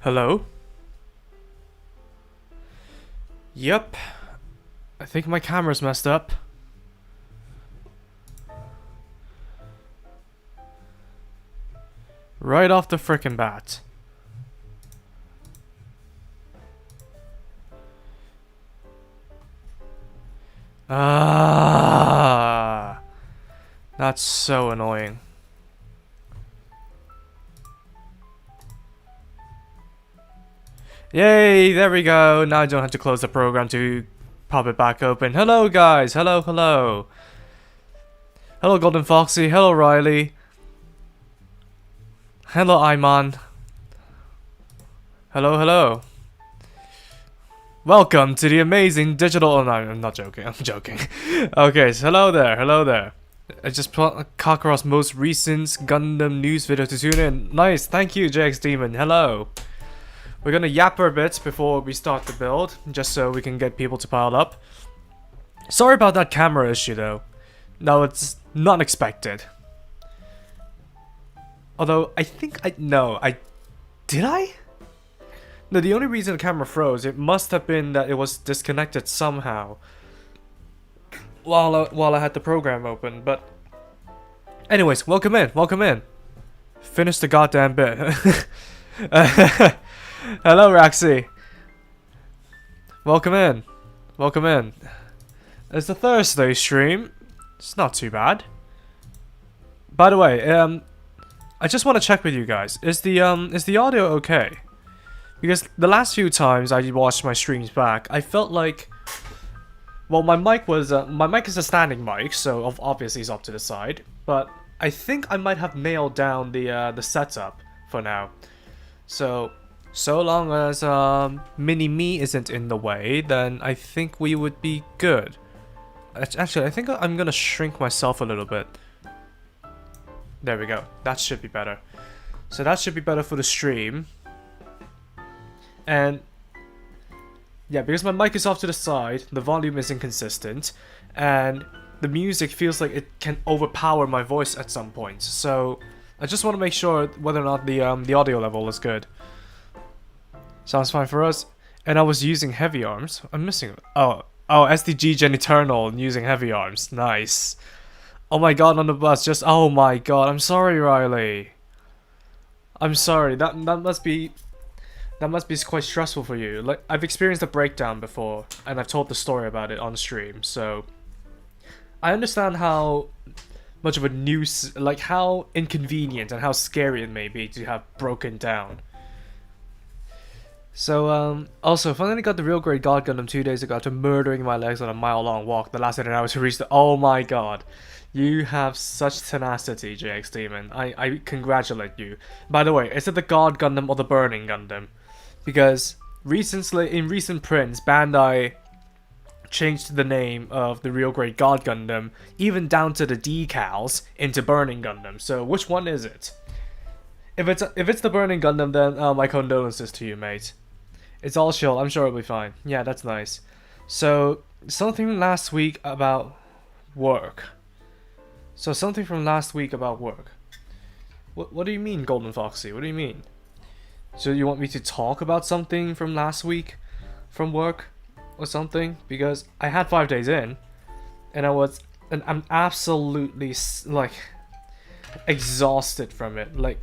Hello? Yep. I think my camera's messed up. Right off the frickin' bat. Ah, that's so annoying. Yay, there we go. Now I don't have to close the program to pop it back open. Hello guys, hello. Hello Golden Foxy, hello Riley. Hello Iman. Hello. Welcome to the amazing digital... Oh no, I'm not joking, I'm joking. Okay, so hello there. I just put Kakarot's most recent Gundam news video to tune in. Nice, thank you JX Demon, hello. We're gonna yapper a bit before we start the build, just so we can get people to pile up. Sorry about that camera issue though. No, it's not expected. Although, I think did I? No, the only reason the camera froze, it must have been that it was disconnected somehow. While I had the program open, but... Anyways, welcome in. Finish the goddamn bit. Hello, Raxi. Welcome in. It's a Thursday stream. It's not too bad. By the way, I just want to check with you guys. Is the audio okay? Because the last few times I watched my streams back, I felt like, well, my mic is a standing mic, so obviously it's up to the side. But I think I might have nailed down the setup for now. So long as mini me isn't in the way, then I think we would be good. Actually, I think I'm gonna shrink myself a little bit. There we go. That should be better. So that should be better for the stream. And yeah, because my mic is off to the side, the volume is inconsistent, and the music feels like it can overpower my voice at some point. So I just want to make sure whether or not the audio level is good. Sounds fine for us. And I was using Heavyarms. I'm missing... Oh, SDG Gen Eternal using Heavyarms. Nice. Oh my god, on the bus. Just... Oh my god. I'm sorry, Riley. I'm sorry. That must be quite stressful for you. Like, I've experienced a breakdown before, and I've told the story about it on stream, so... I understand how much of a news... Like, how inconvenient and how scary it may be to have broken down. So, also, finally got the real great God Gundam 2 days ago after murdering my legs on a mile-long walk that lasted an hour to reach the... Oh my god. You have such tenacity, JX Demon. I congratulate you. By the way, is it the God Gundam or the Burning Gundam? Because recently, in recent prints, Bandai changed the name of the real great God Gundam, even down to the decals, into Burning Gundam. So, which one is it? If it's the Burning Gundam, then my condolences to you, mate. It's all chill. I'm sure it'll be fine. Yeah, that's nice. So, something from last week about work. What do you mean, Golden Foxy? What do you mean? So you want me to talk about something from last week? From work? Or something? Because I had 5 days in. And I'm absolutely, like, exhausted from it. Like,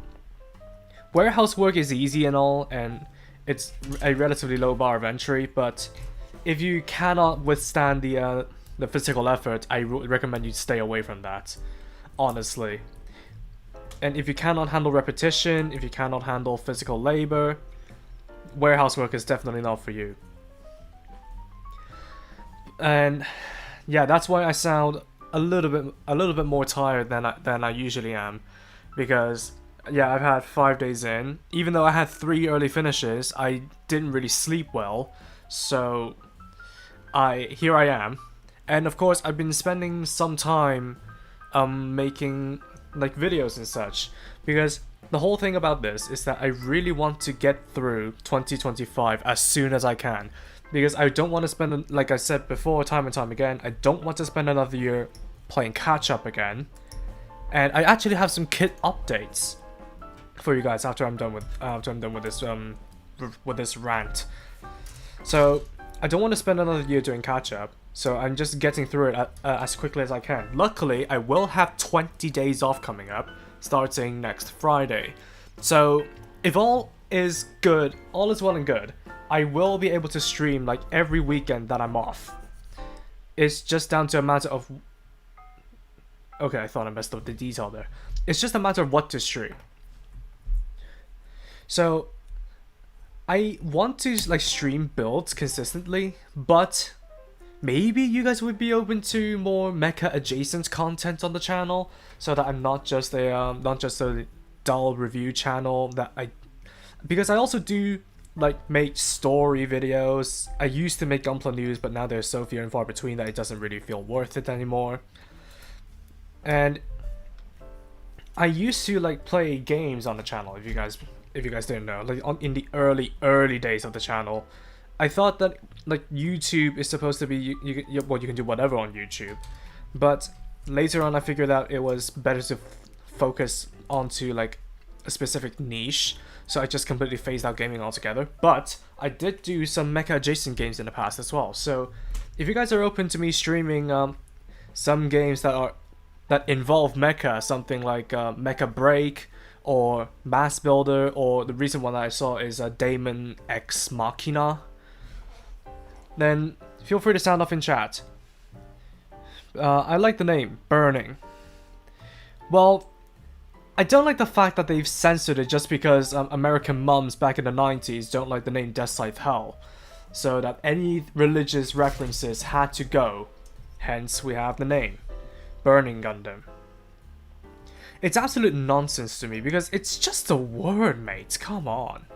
warehouse work is easy and all, and it's a relatively low bar of entry, but if you cannot withstand the physical effort, I recommend you stay away from that, honestly. And if you cannot handle repetition, if you cannot handle physical labor, warehouse work is definitely not for you. And yeah, that's why I sound a little bit more tired than I usually am, because yeah, I've had 5 days in. Even though I had 3 early finishes, I didn't really sleep well. So here I am. And of course, I've been spending some time making like videos and such, because the whole thing about this is that I really want to get through 2025 as soon as I can, because I don't want to spend, like I said before time and time again, I don't want to spend another year playing catch up again. And I actually have some kit updates for you guys after I'm done with this with this rant. So I don't want to spend another year doing catch up. So I'm just getting through it as quickly as I can. Luckily, I will have 20 days off coming up, starting next Friday. So if all is good, all is well and good, I will be able to stream like every weekend that I'm off. It's just down to a matter of... Okay, I thought I messed up the detail there. It's just a matter of what to stream. So I want to like stream builds consistently, but maybe you guys would be open to more mecha adjacent content on the channel, so that I'm not just a dull review channel because I also do like make story videos. I used to make gunpla news, but now they're so few and far between that it doesn't really feel worth it anymore. And I used to like play games on the channel, if you guys didn't know, like in the early days of the channel. I thought that like YouTube is supposed to be you can do whatever on YouTube, but later on I figured out it was better to focus onto like a specific niche, so I just completely phased out gaming altogether. But I did do some mecha adjacent games in the past as well, so if you guys are open to me streaming some games that involve mecha, something like Mecha Break or Mass Builder, or the recent one that I saw is Daemon X Machina, then feel free to sound off in chat. I like the name, Burning. Well, I don't like the fact that they've censored it just because American mums back in the 90s don't like the name Death Scythe Hell, so that any religious references had to go, hence we have the name, Burning Gundam. It's absolute nonsense to me because it's just a word, mate, come on.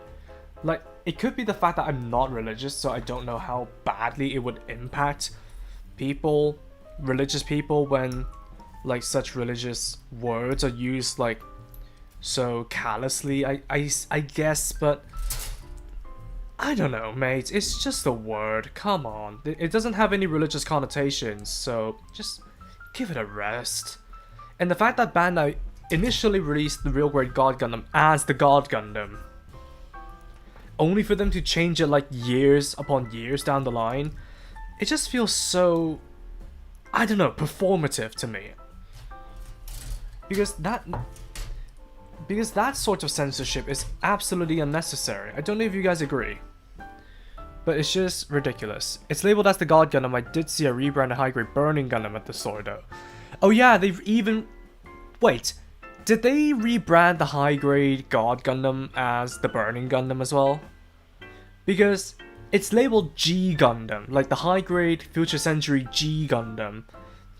Like, it could be the fact that I'm not religious, so I don't know how badly it would impact people, religious people, when like such religious words are used like so callously, I guess, but I don't know, mate, it's just a word, come on. It doesn't have any religious connotations, so just give it a rest. And the fact that Bandai initially released the Real Great God Gundam as the God Gundam, only for them to change it like years upon years down the line, it just feels so, I don't know, performative to me. Because that sort of censorship is absolutely unnecessary. I don't know if you guys agree, but it's just ridiculous. It's labeled as the God Gundam. I did see a rebranded high-grade Burning Gundam at the store though. Oh yeah, they've even... Wait, did they rebrand the high-grade God Gundam as the Burning Gundam as well? Because it's labeled G Gundam, like the high-grade Future Century G Gundam,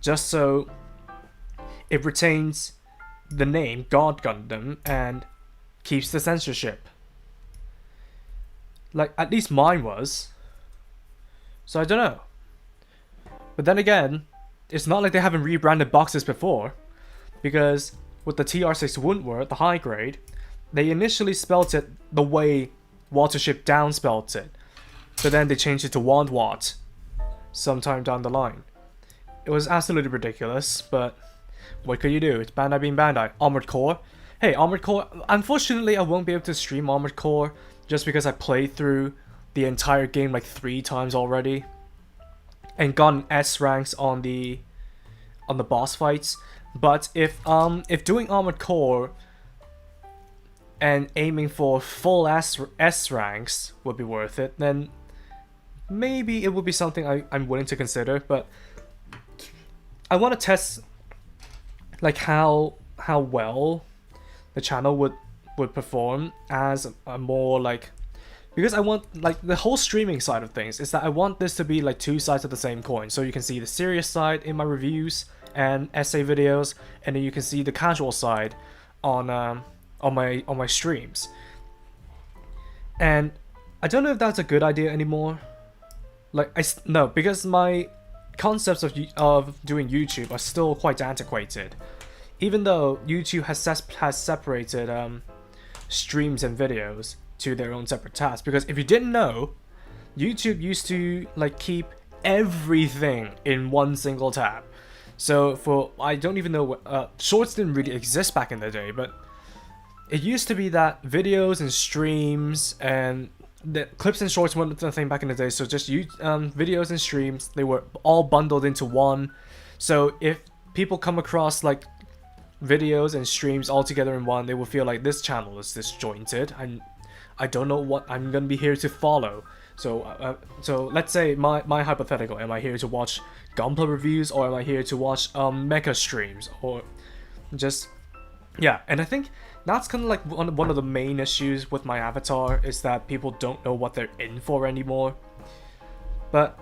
just so it retains the name God Gundam and keeps the censorship. Like, at least mine was. So I don't know. But then again, it's not like they haven't rebranded boxes before, because with the TR6 Woundwort, the high grade, they initially spelt it the way Watership Down spelt it, but then they changed it to Wandwat sometime down the line. It was absolutely ridiculous, but what could you do? It's Bandai being Bandai. Armored Core. Hey, Armored Core. Unfortunately, I won't be able to stream Armored Core just because I played through the entire game like 3 times already and gotten S ranks on the boss fights. But if doing Armored Core and aiming for full S ranks would be worth it, then maybe it would be something I'm willing to consider. But I want to test like how well the channel would perform as a more like, because I want like the whole streaming side of things is that I want this to be like 2 sides of the same coin. So you can see the serious side in my reviews and essay videos, and then you can see the casual side on my streams. And I don't know if that's a good idea anymore. Like no, because my concepts of doing YouTube are still quite antiquated. Even though YouTube has separated streams and videos to their own separate tasks. Because if you didn't know, YouTube used to like keep everything in one single tab. So I don't even know what shorts didn't really exist back in the day, but it used to be that videos and streams and the clips and shorts weren't the thing back in the day, so just videos and streams, they were all bundled into one. So if people come across like videos and streams all together in one, they will feel like this channel is disjointed, and I don't know what I'm gonna be here to follow. So so let's say my hypothetical, am I here to watch gunpla reviews, or am I here to watch mecha streams, or just yeah. And I think that's kind of like one of the main issues with my avatar, is that people don't know what they're in for anymore. But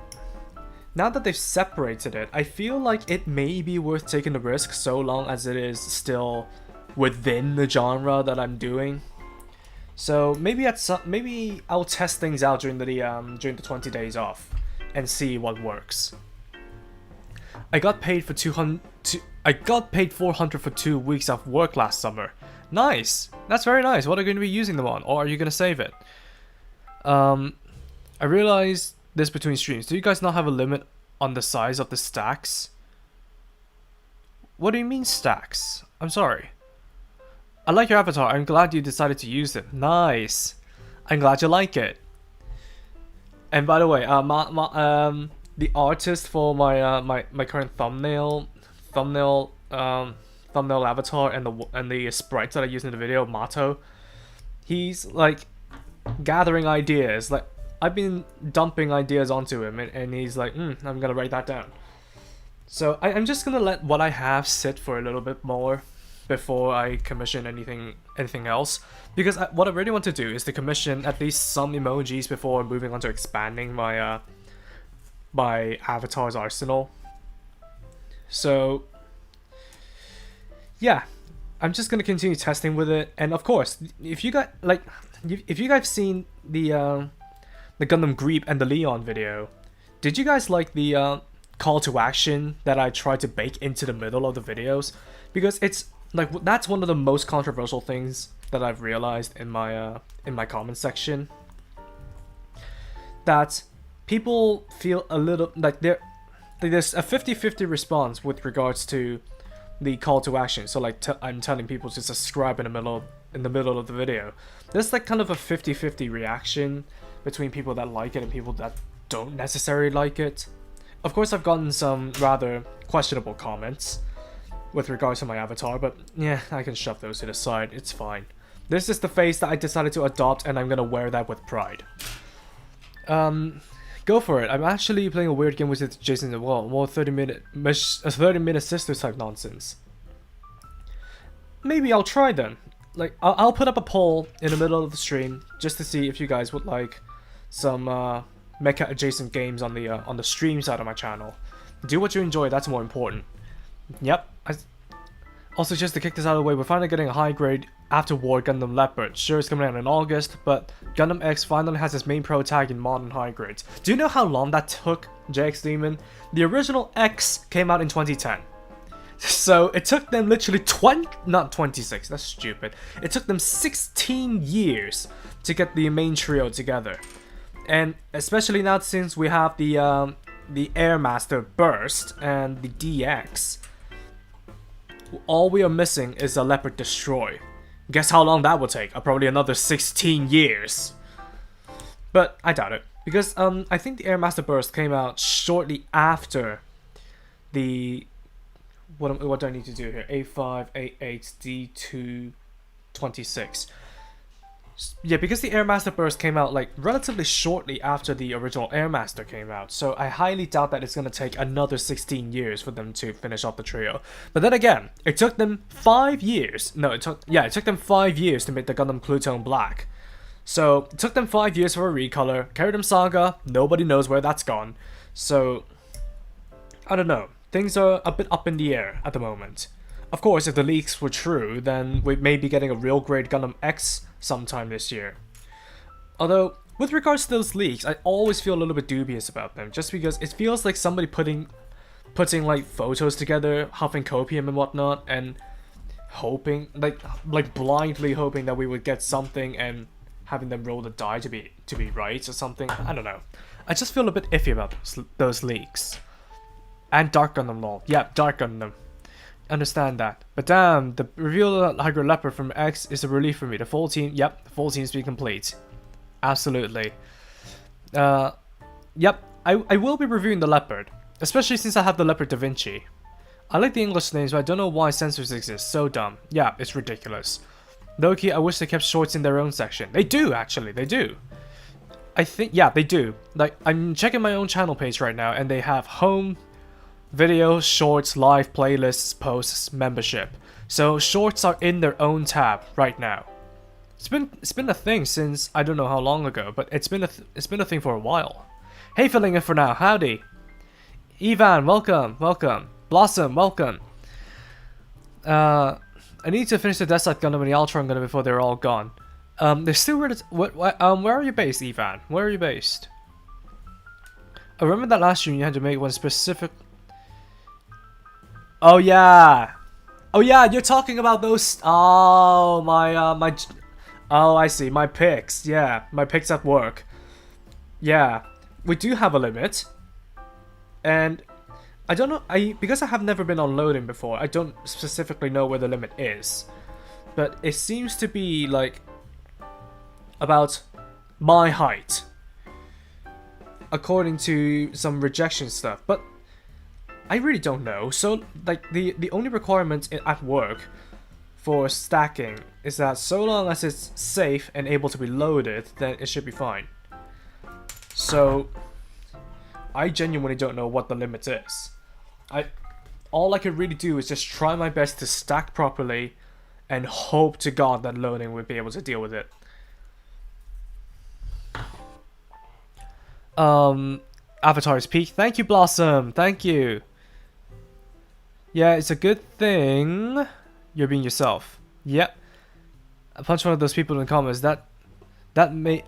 now that they've separated it, I feel like it may be worth taking the risk, so long as it is still within the genre that I'm doing. So maybe maybe I'll test things out during the 20 days off and see what works. I got paid for 400 for 2 weeks of work last summer. Nice! That's very nice. What are you going to be using them on? Or are you going to save it? I realized this between streams. Do you guys not have a limit on the size of the stacks? What do you mean stacks? I'm sorry. I like your avatar. I'm glad you decided to use it. Nice. I'm glad you like it. And by the way, the artist for my current thumbnail avatar and the sprites that I use in the video, Mato, he's like gathering ideas. Like, I've been dumping ideas onto him, and he's like, I'm gonna write that down. So I'm just gonna let what I have sit for a little bit more before I commission anything else, because what I really want to do is to commission at least some emojis before moving on to expanding my my avatar's arsenal. So yeah, I'm just gonna continue testing with it. And of course, if you guys seen the Gundam Greep and the Leon video, did you guys like the call to action that I tried to bake into the middle of the videos? Because it's like, that's one of the most controversial things that I've realized in my comment section, that people feel a little like there's a 50-50 response with regards to the call to action. So like I'm telling people to subscribe in the middle of the video. There's like kind of a 50-50 reaction between people that like it and people that don't necessarily like it. Of course, I've gotten some rather questionable comments with regards to my avatar, but yeah, I can shove those to the side. It's fine. This is the face that I decided to adopt, and I'm gonna wear that with pride. Go for it. I'm actually playing a weird game with Jason as well. More 30-minute sister type nonsense. Maybe I'll try then. Like, I'll put up a poll in the middle of the stream just to see if you guys would like some mecha adjacent games on the stream side of my channel. Do what you enjoy. That's more important. Yep. Also, just to kick this out of the way, we're finally getting a high grade after war Gundam Leopard. Sure, it's coming out in August, but Gundam X finally has its main pro tag in modern high grades. Do you know how long that took, JX Demon? The original X came out in 2010. So it took them literally not 26, that's stupid. It took them 16 years to get the main trio together. And especially now, since we have the Airmaster Burst and the DX, all we are missing is a Leopard Destroy. Guess how long that will take? Probably another 16 years. But I doubt it, because I think the Airmaster Burst came out shortly after the what do I need to do here? A5, A8, D2, 26. Yeah, because the Airmaster Burst came out like relatively shortly after the original Airmaster came out, so I highly doubt that it's gonna take another 16 years for them to finish off the trio. But then again, it took them 5 years. No, it took them 5 years to make the Gundam Pluton Black. So it took them 5 years for a recolor. Carriedom Saga, nobody knows where that's gone. So I don't know. Things are a bit up in the air at the moment. Of course, if the leaks were true, then we may be getting a real great Gundam X sometime this year. Although, with regards to those leaks, I always feel a little bit dubious about them, just because it feels like somebody putting like photos together, huffing copium and whatnot, and hoping, like blindly hoping that we would get something and having them roll the die to be right or something. I don't know. I just feel a bit iffy about those leaks. And Dark Gundam lol. Yeah, Dark Gundam. Understand that. But damn, the reveal of Hydra Leopard from X is a relief for me. The full team, yep, the full team's been complete. Absolutely. Yep, I will be reviewing the Leopard, especially since I have the Leopard Da Vinci. I like the English names, but I don't know why censors exist. So dumb. Yeah, it's ridiculous. Low-key, I wish they kept shorts in their own section. They do, actually, they do. I think, yeah, they do. Like, I'm checking my own channel page right now, and they have home, video, shorts, live, playlists, posts, membership. So shorts are in their own tab right now. It's been a thing since I don't know how long ago, but it's been a thing for a while. Hey, filling in for now. Howdy. Ivan, welcome, welcome. Blossom, welcome. I need to finish the Death Side Gundam and the Ultron Gundam before they're all gone. They're still where are you based, Ivan? Where are you based? I remember that last year you had to make one specific. Oh yeah, you're talking about those. Oh my Oh, I see. My picks. Yeah, my picks at work. Yeah, we do have a limit, and I don't know. Because I have never been on loading before, I don't specifically know where the limit is, but it seems to be like about my height, according to some rejection stuff. But I really don't know. So like the only requirement at work for stacking is that so long as it's safe and able to be loaded, then it should be fine. So I genuinely don't know what the limit is. All I can really do is just try my best to stack properly and hope to God that loading will be able to deal with it. Avatar's Peak. Thank you, Blossom. Thank you. Yeah, it's a good thing you're being yourself. Yep. I punched one of those people in the comments. That made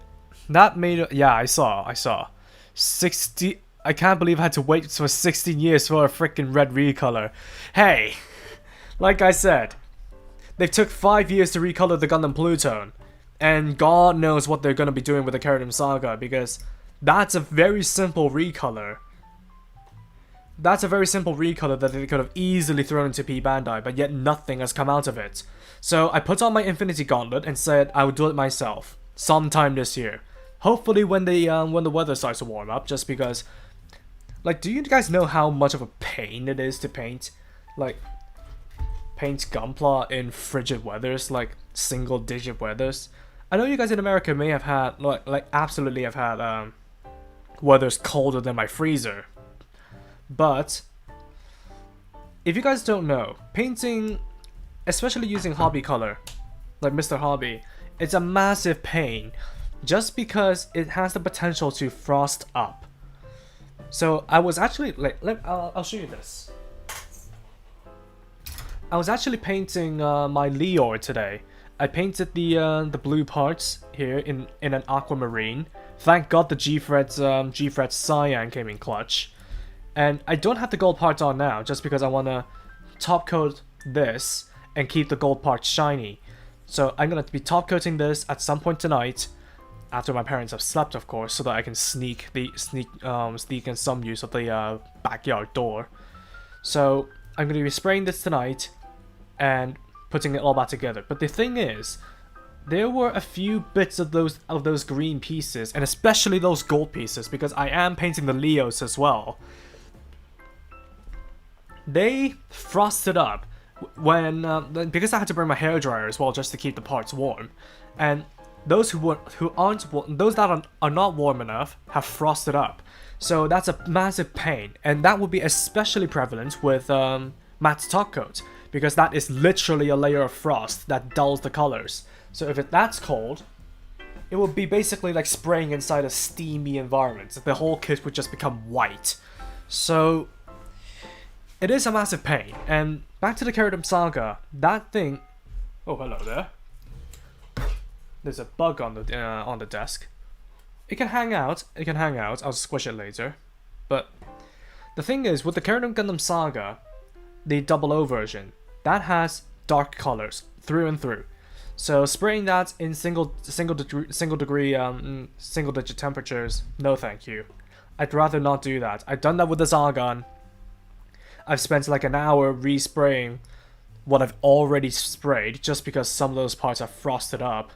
yeah, I saw 60. I can't believe I had to wait for 16 years for a freaking red recolor. Hey, like I said, they took 5 years to recolor the Gundam Pluton, and God knows what they're gonna be doing with the Heavyarms saga, because that's a very simple recolor. That's a very simple recolor that they could have easily thrown into P Bandai, but yet nothing has come out of it. So I put on my Infinity Gauntlet and said I would do it myself sometime this year. Hopefully when the weather starts to warm up, just because, like, do you guys know how much of a pain it is to paint gunpla in frigid weathers, like single digit weathers? I know you guys in America may have had absolutely have had weathers colder than my freezer. But if you guys don't know, painting, especially using hobby color, like Mr. Hobby, it's a massive pain just because it has the potential to frost up. So I was actually I'll show you this. I was actually painting my Leor today. I painted the blue parts here in an aquamarine. Thank God the G-Fret Cyan came in clutch. And I don't have the gold parts on now, just because I want to top coat this and keep the gold parts shiny. So I'm going to be top coating this at some point tonight, after my parents have slept, of course, so that I can sneak in some use of the backyard door. So I'm going to be spraying this tonight and putting it all back together. But the thing is, there were a few bits of those green pieces, and especially those gold pieces, because I am painting the Leos as well. They frosted up when because I had to burn my hairdryer as well just to keep the parts warm, and those that are not warm enough have frosted up. So that's a massive pain, and that would be especially prevalent with matte top coat, because that is literally a layer of frost that dulls the colors. So if that's cold, it would be basically like spraying inside a steamy environment. The whole kit would just become white. So it is a massive pain. And back to the Heavyarms saga, that thing. Oh, hello there. There's a bug on the desk. It can hang out. It can hang out. I'll squish it later. But the thing is, with the Heavyarms Gundam saga, the 00 version, that has dark colors through and through. So spraying that in single digit temperatures, no thank you. I'd rather not do that. I've done that with the Zargon. I've spent like an hour respraying what I've already sprayed just because some of those parts are frosted up.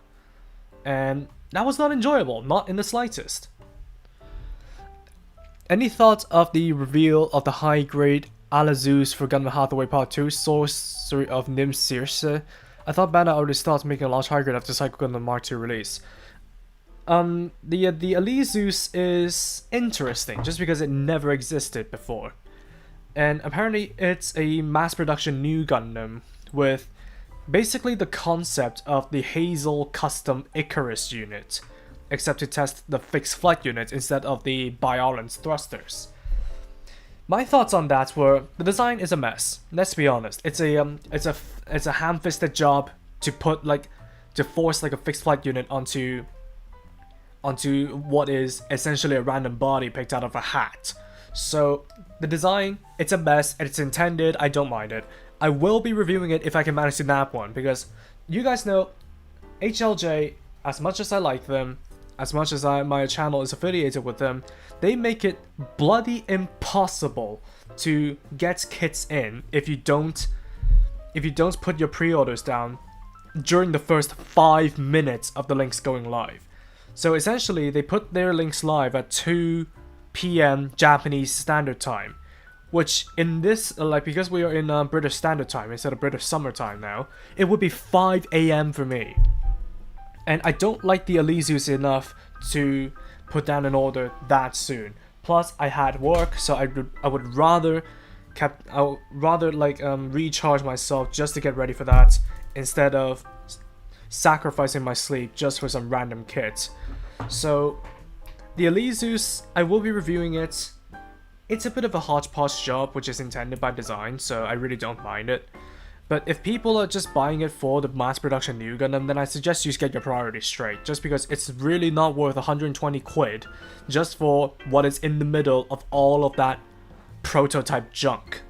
And That was not enjoyable, not in the slightest. Any thoughts of the reveal of the high-grade Elizus for Gundam Hathaway Part 2, Sorcery of Nim Circe? I thought Bandai already started making a large high-grade after Psycho Gundam Mark 2 release. The Elizus is interesting, just because it never existed before. And apparently it's a mass production new Gundam with basically the concept of the Hazel custom Icarus unit, except to test the fixed flight unit instead of the Biolance thrusters. My thoughts on that were the design is a mess. Let's be honest. It's a ham-fisted job to put to force a fixed flight unit onto what is essentially a random body picked out of a hat. So the design, it's a mess. It's intended. I don't mind it. I will be reviewing it if I can manage to nab one, because you guys know HLJ, as much as I like them, as much as my channel is affiliated with them, they make it bloody impossible to get kits in if you don't put your pre-orders down during the first 5 minutes of the links going live. So essentially, they put their links live at 2 p.m. Japanese Standard Time, which in this, because we are in British Standard Time instead of British Summer Time now, it would be 5 a.m. for me. And I don't like the Elizus enough to put down an order that soon. Plus, I had work, so I would rather recharge myself just to get ready for that instead of sacrificing my sleep just for some random kit. So, the Elizus, I will be reviewing it. It's a bit of a hodgepodge job, which is intended by design, so I really don't mind it. But if people are just buying it for the mass production new Gundam, then I suggest you get your priorities straight, just because it's really not worth 120 quid just for what is in the middle of all of that prototype junk.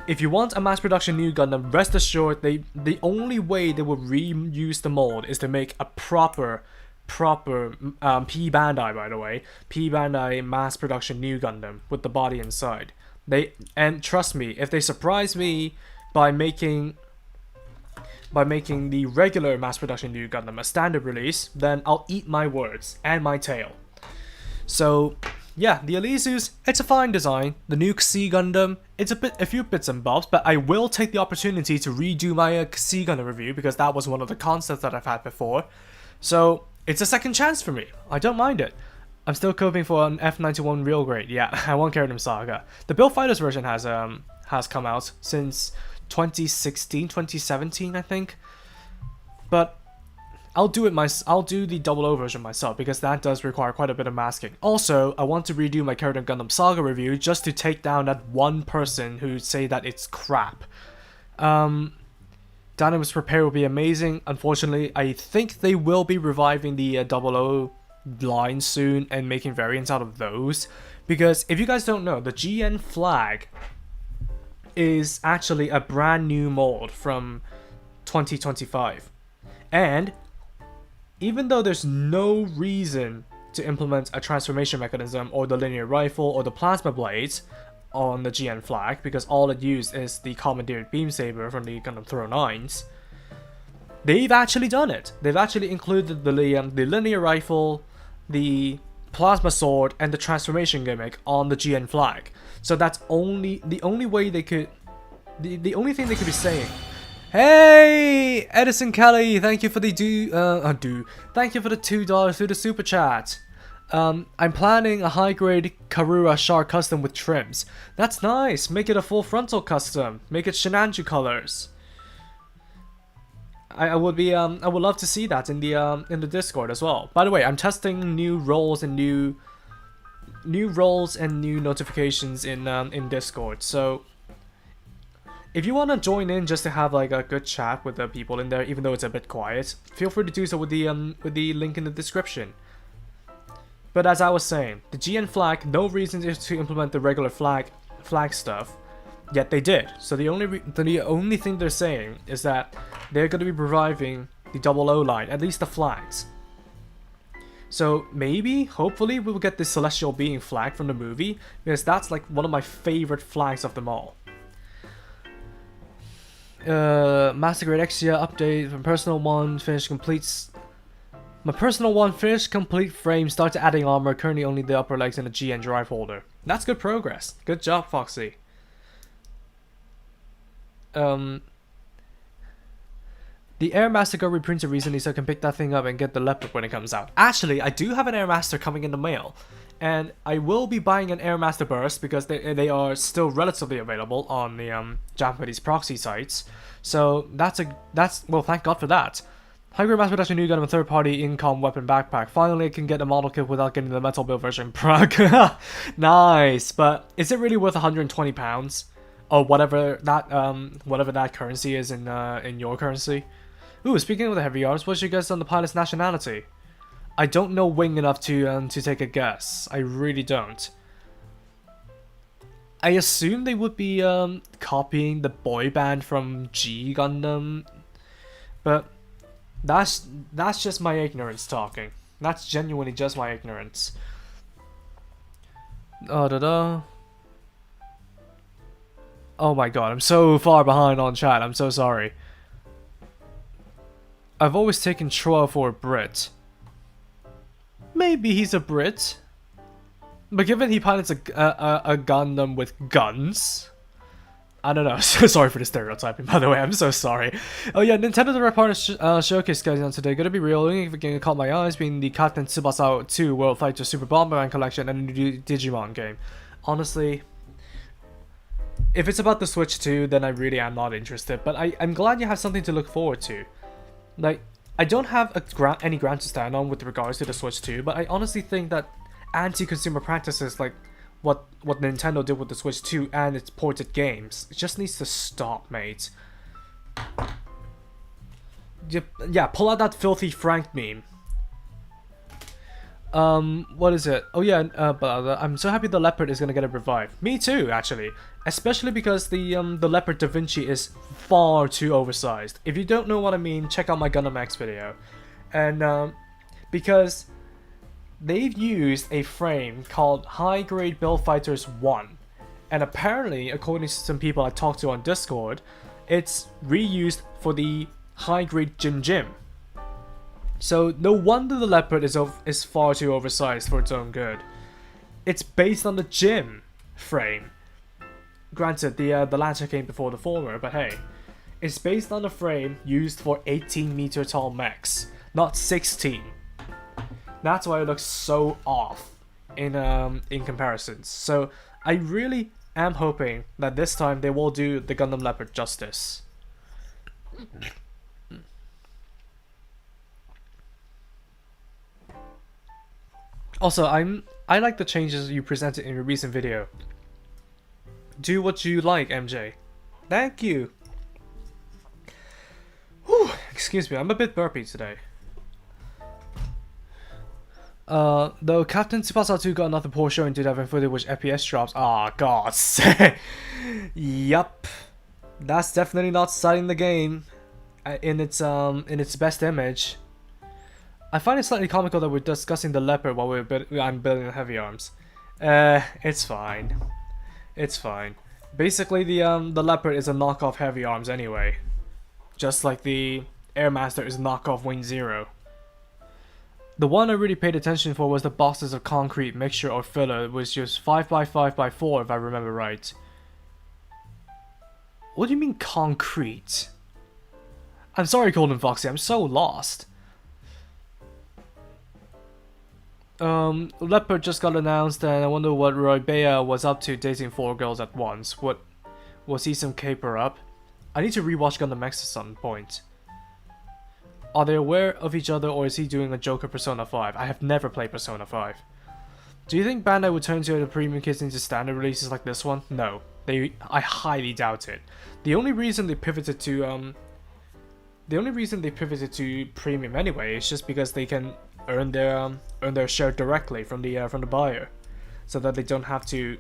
If you want a mass production new Gundam, rest assured the only way they will reuse the mold is to make a proper P Bandai, by the way, P Bandai mass production new Gundam with the body inside. And trust me, if they surprise me by making the regular mass production new Gundam a standard release, then I'll eat my words and my tail. So yeah, the Elizus, it's a fine design. The new C Gundam, it's a few bits and bobs, but I will take the opportunity to redo my C Gundam review because that was one of the concepts that I've had before. So it's a second chance for me. I don't mind it. I'm still coping for an F91 real grade. Yeah, I want Gundam Saga. The Build Fighters version has come out since 2016, 2017, I think. But I'll do the 00 version myself because that does require quite a bit of masking. Also, I want to redo my Gundam Saga review just to take down that one person who say that it's crap. Dynamis Prepare will be amazing. Unfortunately, I think they will be reviving the 00 line soon and making variants out of those. Because if you guys don't know, the GN flag is actually a brand new mold from 2025. And even though there's no reason to implement a transformation mechanism or the linear rifle or the plasma blades on the GN flag, because all it used is the commandeered beam saber from the Gundam Throw 9s, they've actually done it. They've actually included the linear rifle, the plasma sword, and the transformation gimmick on the GN flag. So that's the only way they could, the only thing they could be saying. Hey, Edison Kelly, thank you for the thank you for the $2 through the super chat. I'm planning a high-grade Karura Char custom with trims. That's nice. Make it a full frontal custom. Make it Shinanju colors. I would love to see that in the Discord as well. By the way, I'm testing new roles and new notifications in Discord. So if you want to join in just to have like a good chat with the people in there, even though it's a bit quiet, feel free to do so with the link in the description. But as I was saying, the GN flag, no reason to implement the regular flag stuff, yet they did. So the only thing they're saying is that they're going to be reviving the 00 line, at least the flags. So maybe, hopefully, we will get the Celestial Being flag from the movie, because that's like one of my favorite flags of them all. Master Grade Exia update from Personal 1, finished completes. My personal one, finished complete frame, started adding armor, currently only the upper legs and the G and drive holder. That's good progress. Good job, Foxy. The Airmaster got reprinted recently, so I can pick that thing up and get the Leopard when it comes out. Actually, I do have an Airmaster coming in the mail. And I will be buying an Airmaster Burst because they are still relatively available on the Japanese proxy sites. So well, thank God for that. High-grade mass production new Gundam third-party incom weapon backpack. Finally, I can get a model kit without getting the metal build version. Nice, but is it really worth £120 or whatever that currency is in your currency? Ooh, speaking of the Heavyarms, what's your guess on the pilot's nationality? I don't know Wing enough to take a guess. I really don't. I assume they would be copying the boy band from G Gundam, but that's just my ignorance talking. That's genuinely just my ignorance. Oh my god, I'm so far behind on chat. I'm so sorry. I've always taken Troa for a Brit. Maybe he's a Brit. But given he pilots a Gundam with guns, I don't know. Sorry for the stereotyping, by the way. I'm so sorry. Oh yeah, Nintendo Direct Partner Showcase guys on today. Gonna be real. The only thing that caught my eyes being the Captain Tsubasa 2 World Fighter Super Bomberman collection and the new Digimon game. Honestly, if it's about the Switch 2, then I really am not interested. But I'm glad you have something to look forward to. Like, I don't have any ground to stand on with regards to the Switch 2, but I honestly think that anti-consumer practices like what Nintendo did with the Switch 2 and its ported games, it just needs to stop, mate. Yeah, pull out that filthy Frank meme. What is it? Oh yeah, but I'm so happy the Leopard is gonna get a revive. Me too, actually. Especially because the Leopard Da Vinci is far too oversized. If you don't know what I mean, check out my Gundam X video. And because they've used a frame called High Grade Build Fighters 1. And apparently, according to some people I talked to on Discord, it's reused for the High Grade Jim Jim. So no wonder the Leopard is far too oversized for its own good. It's based on the Jim frame. Granted, the latter came before the former, but hey. It's based on a frame used for 18-meter tall mechs, not 16. That's why it looks so off in comparisons. So I really am hoping that this time they will do the Gundam Leopard justice. Also, I like the changes you presented in your recent video. Do what you like, MJ. Thank you. Whew, excuse me, I'm a bit burpy today. Though Captain Tsubasa 2 got another poor showing 2040 which FPS drops. Ah, god. Yup. That's definitely not citing the game in its best image. I find it slightly comical that we're discussing the Leopard while I'm building the Heavyarms. It's fine. It's fine. Basically, the Leopard is a knockoff Heavyarms anyway. Just like the Airmaster is a knockoff Wing Zero. The one I really paid attention for was the boxes of concrete mixture or filler, which was 5x5x4 if I remember right. What do you mean concrete? I'm sorry, Golden Foxy, I'm so lost. Leopard just got announced and I wonder what Roy Bea was up to dating 4 girls at once. What, was he some caper up? I need to rewatch Gundam X at some point. Are they aware of each other or is he doing a Joker Persona 5? I have never played Persona 5. Do you think Bandai would turn to the premium kits into standard releases like this one? No. I highly doubt it. The only reason they pivoted to premium anyway is just because they can earn their share directly from the buyer, so that they don't have to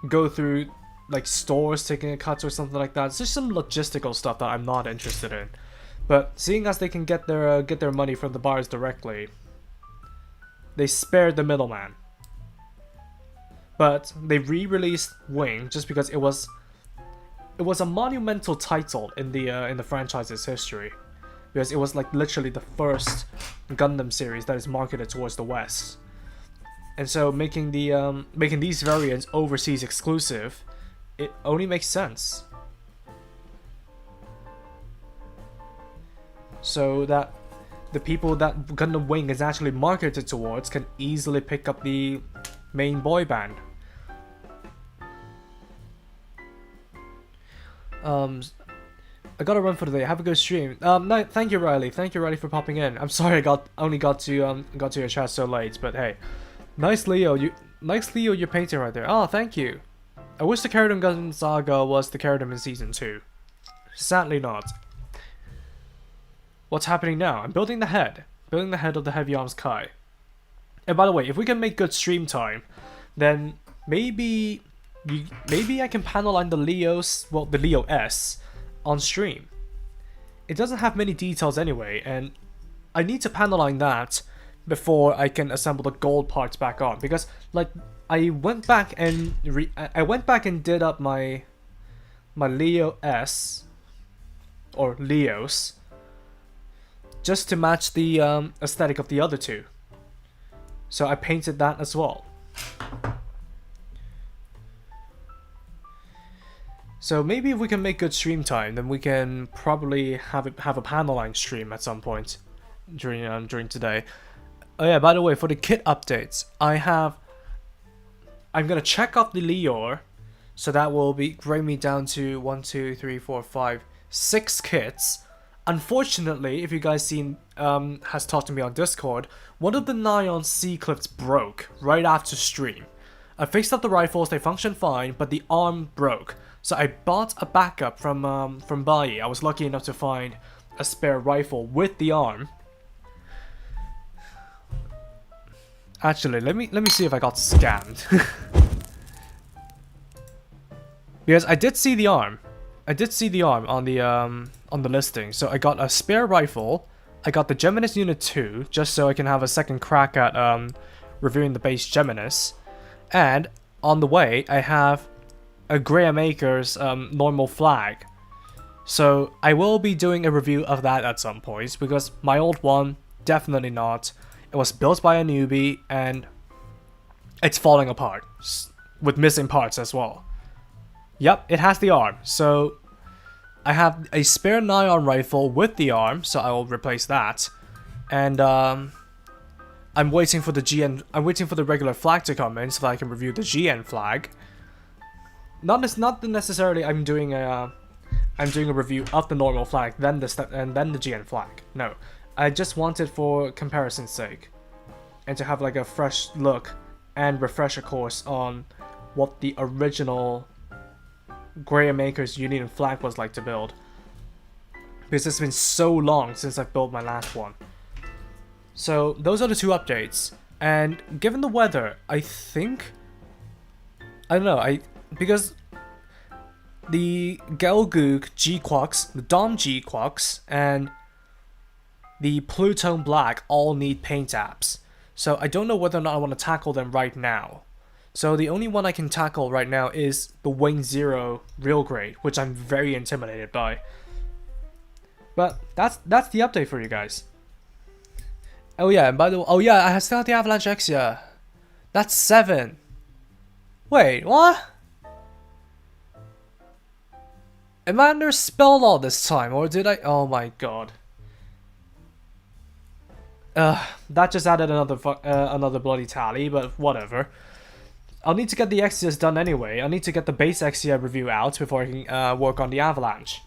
go through like stores taking a cut or something like that. It's just some logistical stuff that I'm not interested in. But seeing as they can get their money from the buyers directly, they spared the middleman. But they re-released Wing just because it was a monumental title in the franchise's history. because it was like literally the first Gundam series that is marketed towards the West. And so making these variants overseas exclusive, it only makes sense. So that the people that Gundam Wing is actually marketed towards can easily pick up the main boy band. I gotta run for today. Have a good stream. No, thank you, Riley. Thank you, Riley, for popping in. I'm sorry I only got to your chat so late, but hey, nice Leo. You're painting right there. Oh, thank you. I wish the Kingdom Gundam Saga was the Kingdom in season 2. Sadly not. What's happening now? I'm building the head of the Heavyarms Kai. And by the way, if we can make good stream time, then maybe I can panel line the the Leo S on stream. It doesn't have many details anyway, and I need to panel line that before I can assemble the gold parts back on, because like I went back and did up my Leo S or Leos just to match the aesthetic of the other two. So I painted that as well. So maybe if we can make good stream time, then we can probably have a panel line stream at some point during today. Oh yeah, by the way, for the kit updates, I'm gonna check off the Leor, so that will bring me down to 1, 2, 3, 4, 5, 6 kits. Unfortunately, if you guys has talked to me on Discord, one of the Nyon C clips broke right after stream. I fixed up the rifles, they function fine, but the arm broke. So I bought a backup from Bai. I was lucky enough to find a spare rifle with the arm. Actually, let me see if I got scammed. Because I did see the arm. I did see the arm on the listing. So I got a spare rifle. I got the Geminis Unit 2 just so I can have a second crack at reviewing the base Geminis. And on the way, I have a Graham Acres normal flag. So I will be doing a review of that at some point, because my old one, definitely not. It was built by a newbie and it's falling apart with missing parts as well. Yep, it has the arm. So I have a spare Nyon rifle with the arm, so I will replace that. And I'm waiting for the GN. I'm waiting for the regular flag to come in so that I can review the GN flag. Not necessarily. I'm doing a review of the normal flag, then the GN flag. No, I just wanted for comparison's sake, and to have like a fresh look and refresher course on what the original Graham Acres Union flag was like to build, because it's been so long since I've built my last one. So those are the two updates, and given the weather, I don't know, because the Gelgoog G-Quux, the Dom G-Quux, and the Plutone Black all need paint apps. So I don't know whether or not I want to tackle them right now. So the only one I can tackle right now is the Wing Zero Real Grade, which I'm very intimidated by. But that's the update for you guys. Oh yeah, and by the way, oh yeah, I still have the Avalanche Exia. That's 7. Wait, what? Am I under spell all this time, or did I? Oh my god. That just added another bloody tally, but whatever. I'll need to get the Exias done anyway. I need to get the base Exia review out before I can work on the Avalanche.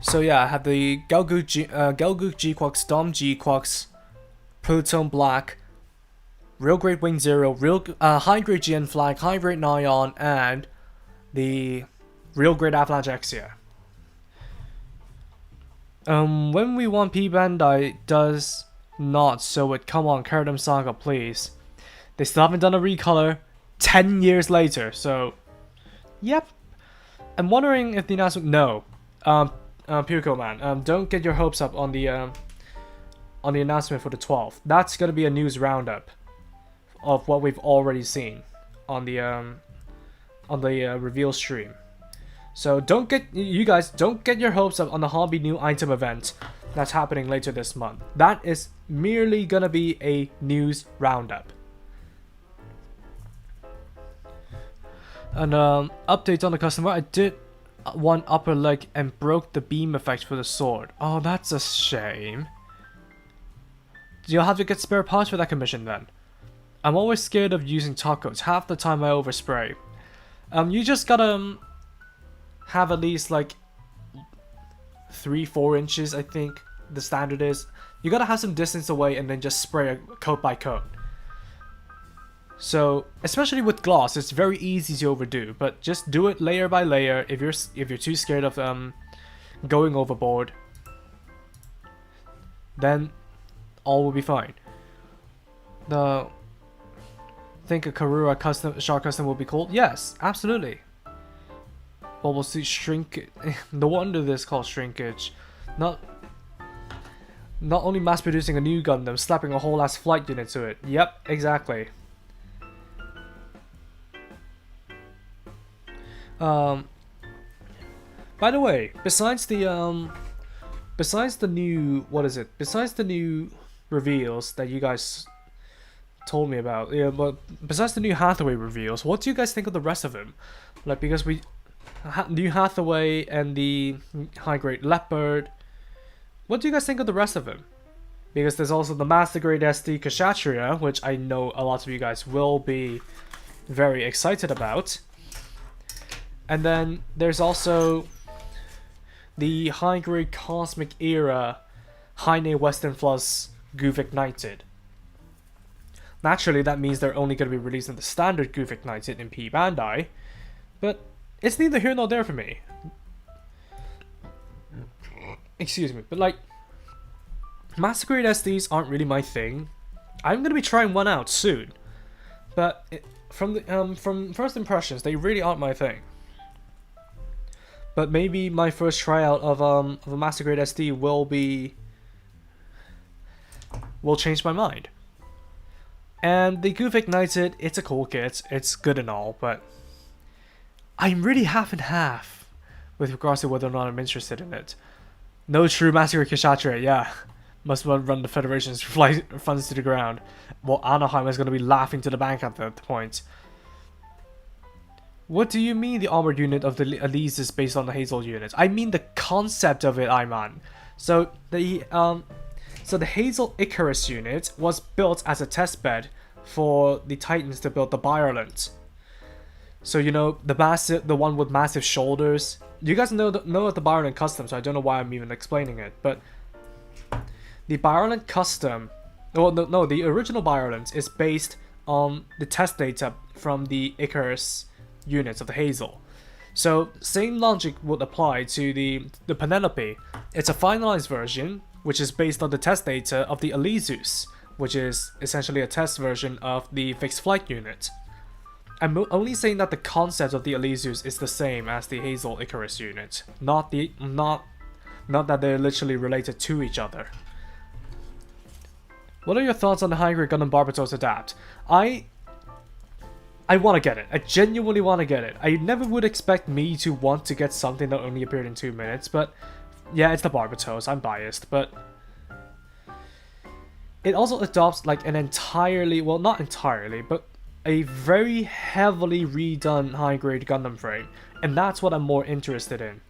So yeah, I have the Gelgoog G-Quux, Dom G-Quux, Plutone Black, Real Grade Wing Zero, High Grade GN Flag, High Grade Nyon, and the Real Grade Avalanche Exia. When we want P-Bandai does not, so it come on, Kingdom Saga, please. They still haven't done a recolor 10 years later, so yep. I'm wondering if the announcement. No, Puko man, don't get your hopes up on the announcement for the 12th. That's gonna be a news roundup of what we've already seen on the reveal stream. So you guys don't get your hopes up on the hobby new item event that's happening later this month. That is merely gonna be a news roundup. And update on the customer. I did one upper leg and broke the beam effect for the sword. Oh, that's a shame. You'll have to get spare parts for that commission then. I'm always scared of using top coats. Half the time I overspray. You just gotta have at least like 3-4 inches, I think the standard is. You gotta have some distance away and then just spray coat by coat. So especially with gloss, it's very easy to overdo, but just do it layer by layer. If you're too scared of going overboard, then all will be fine. Think a Karura custom shark custom will be cool? Yes, absolutely. But we'll see shrink. No wonder this is called shrinkage. Not only mass producing a new Gundam, slapping a whole ass flight unit to it. Yep, exactly. By the way, besides the new, what is it? Besides the new reveals that you guys told me about, yeah, but besides the new Hathaway reveals, what do you guys think of the rest of them? Like, because new Hathaway and the high grade Leopard, what do you guys think of the rest of them? Because there's also the Master Grade SD Kshatriya, which I know a lot of you guys will be very excited about. And then there's also the high grade Cosmic Era Heine Western Plus Goof Ignited. Naturally, that means they're only going to be releasing the standard Goof Ignited in P Bandai, but it's neither here nor there for me. Excuse me, but like, Master Grade SDs aren't really my thing. I'm going to be trying one out soon, but from first impressions, they really aren't my thing. But maybe my first tryout of a Master Grade SD will change my mind. And the Goof Ignited, it's a cool kit, it's good and all, but I'm really half and half with regards to whether or not I'm interested in it. No true Master Grade Kshatriya, yeah. Must run the Federation's funds to the ground. Well, Anaheim is going to be laughing to the bank at that point. What do you mean the armored unit of the Elizus is based on the Hazel unit? I mean the concept of it, Iman. So the Hazel Icarus unit was built as a test bed for the Titans to build the Ireland. So you know the one with massive shoulders. You guys know of the Ireland custom, so I don't know why I'm even explaining it. But the Ireland custom, well, no, the original Ireland is based on the test data from the Icarus units of the Hazel. So same logic would apply to the Penelope. It's a finalized version, which is based on the test data of the Elizus, which is essentially a test version of the fixed flight unit. I'm only saying that the concept of the Elizus is the same as the Hazel Icarus unit, not that they're literally related to each other. What are your thoughts on the high grade Gundam Barbatos Adapt? I want to get it. I genuinely want to get it. I never would expect me to want to get something that only appeared in 2 minutes, but yeah, it's the Barbatos. I'm biased, but it also adopts like an entirely, well, not entirely, but a very heavily redone high-grade Gundam frame, and that's what I'm more interested in.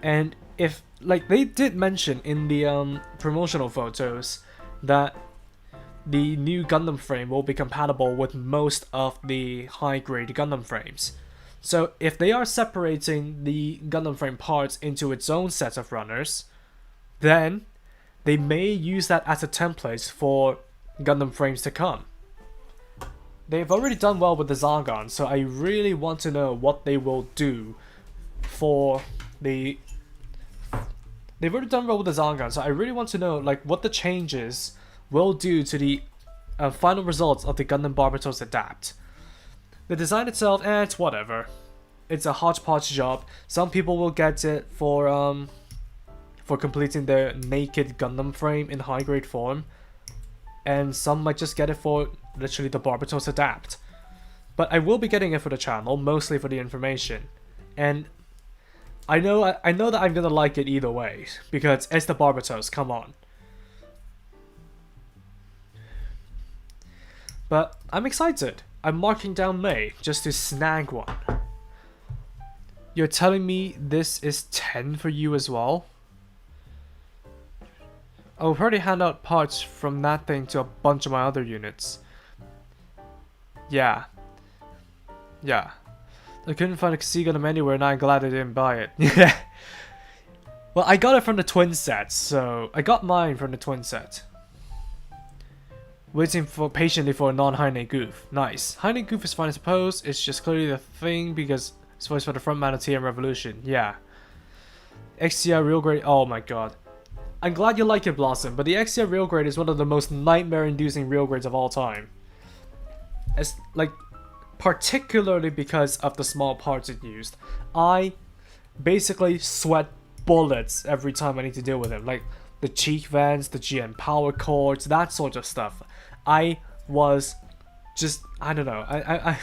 And if, like, they did mention in the promotional photos that the new Gundam frame will be compatible with most of the high-grade Gundam frames. So if they are separating the Gundam frame parts into its own set of runners, then they may use that as a template for Gundam frames to come. They've already done well with the Zargon, so I really want to know what they will do for the... They've already done well with the Zargon, so I really want to know like what the changes will do to the final results of the Gundam Barbatos Adapt. The design itself, it's whatever. It's a hodgepodge job. Some people will get it for completing their naked Gundam frame in high grade form, and some might just get it for literally the Barbatos Adapt. But I will be getting it for the channel, mostly for the information. and I know that I'm gonna like it either way because it's the Barbatos. Come on. But I'm excited. I'm marking down May just to snag one. You're telling me this is 10 for you as well? I'll already hand out parts from that thing to a bunch of my other units. Yeah. Yeah. I couldn't find a Sea Gundam anywhere and I'm glad I didn't buy it. Yeah. Well, I got it from the twin set, so I got mine from the twin set. Waiting patiently for a non-Heine goof. Nice. Heine goof is fine I suppose, it's just clearly the thing because it's voiced for the front man of TM Revolution. Yeah. XTI real grade, oh my god. I'm glad you like it, Blossom, but the XTI real grade is one of the most nightmare-inducing real grades of all time. It's like, particularly because of the small parts it used. I basically sweat bullets every time I need to deal with it. Like, the cheek vents, the GN power cords, that sort of stuff. I was just, I don't know, I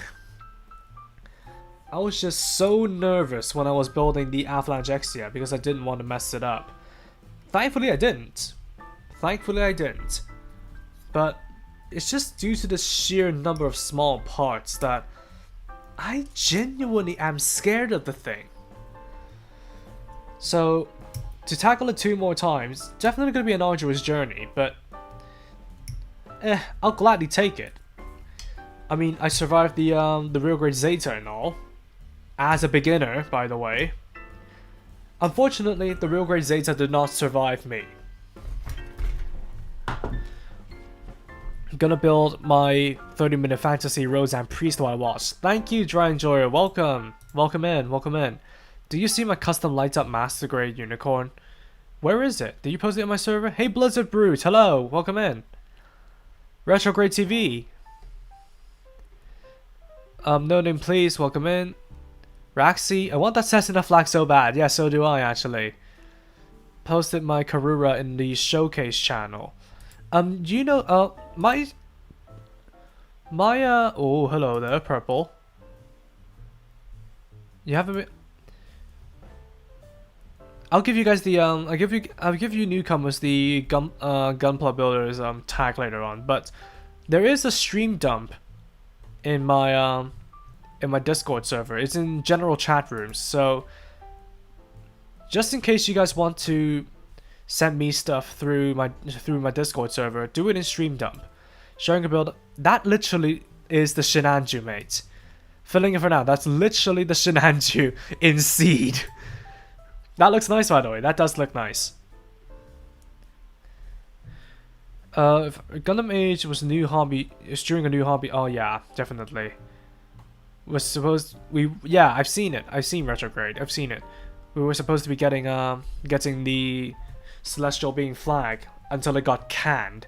was just so nervous when I was building the Avalanche XTI because I didn't want to mess it up. Thankfully I didn't. But it's just due to the sheer number of small parts that I genuinely am scared of the thing. So, to tackle it 2 more times, definitely going to be an arduous journey, but I'll gladly take it. I mean, I survived the real grade Zeta and all, as a beginner, by the way. Unfortunately, the real grade Zeta did not survive me. I'm gonna build my 30-minute fantasy Roseanne Priest while I watch. Thank you, Dry Enjoyer. Welcome. Welcome in. Do you see my custom light up master grade unicorn? Where is it? Did you post it on my server? Hey, Blizzard Brute. Hello. Welcome in. Retrograde TV. No name, please. Welcome in. Raxi, I want that Cessna flag so bad. Yeah, so do I, actually. Posted my Karura in the showcase channel. Do you know, oh, hello there, Purple. You haven't been... I'll give you guys the, I'll give you newcomers the Gunpla Builders, tag later on, but there is a stream dump in my Discord server. It's in general chat rooms, so just in case you guys want to send me stuff through my Discord server, do it in stream dump. Sharing a build, that literally is the Shinanju, mate. Filling it for now, that's literally the Shinanju in Seed. That looks nice, by the way. That does look nice. If Gundam Age was a new hobby, it's during a new hobby. Oh yeah, definitely. Was supposed yeah, I've seen it. I've seen Retrograde. I've seen it. We were supposed to be getting the Celestial Being flag until it got canned.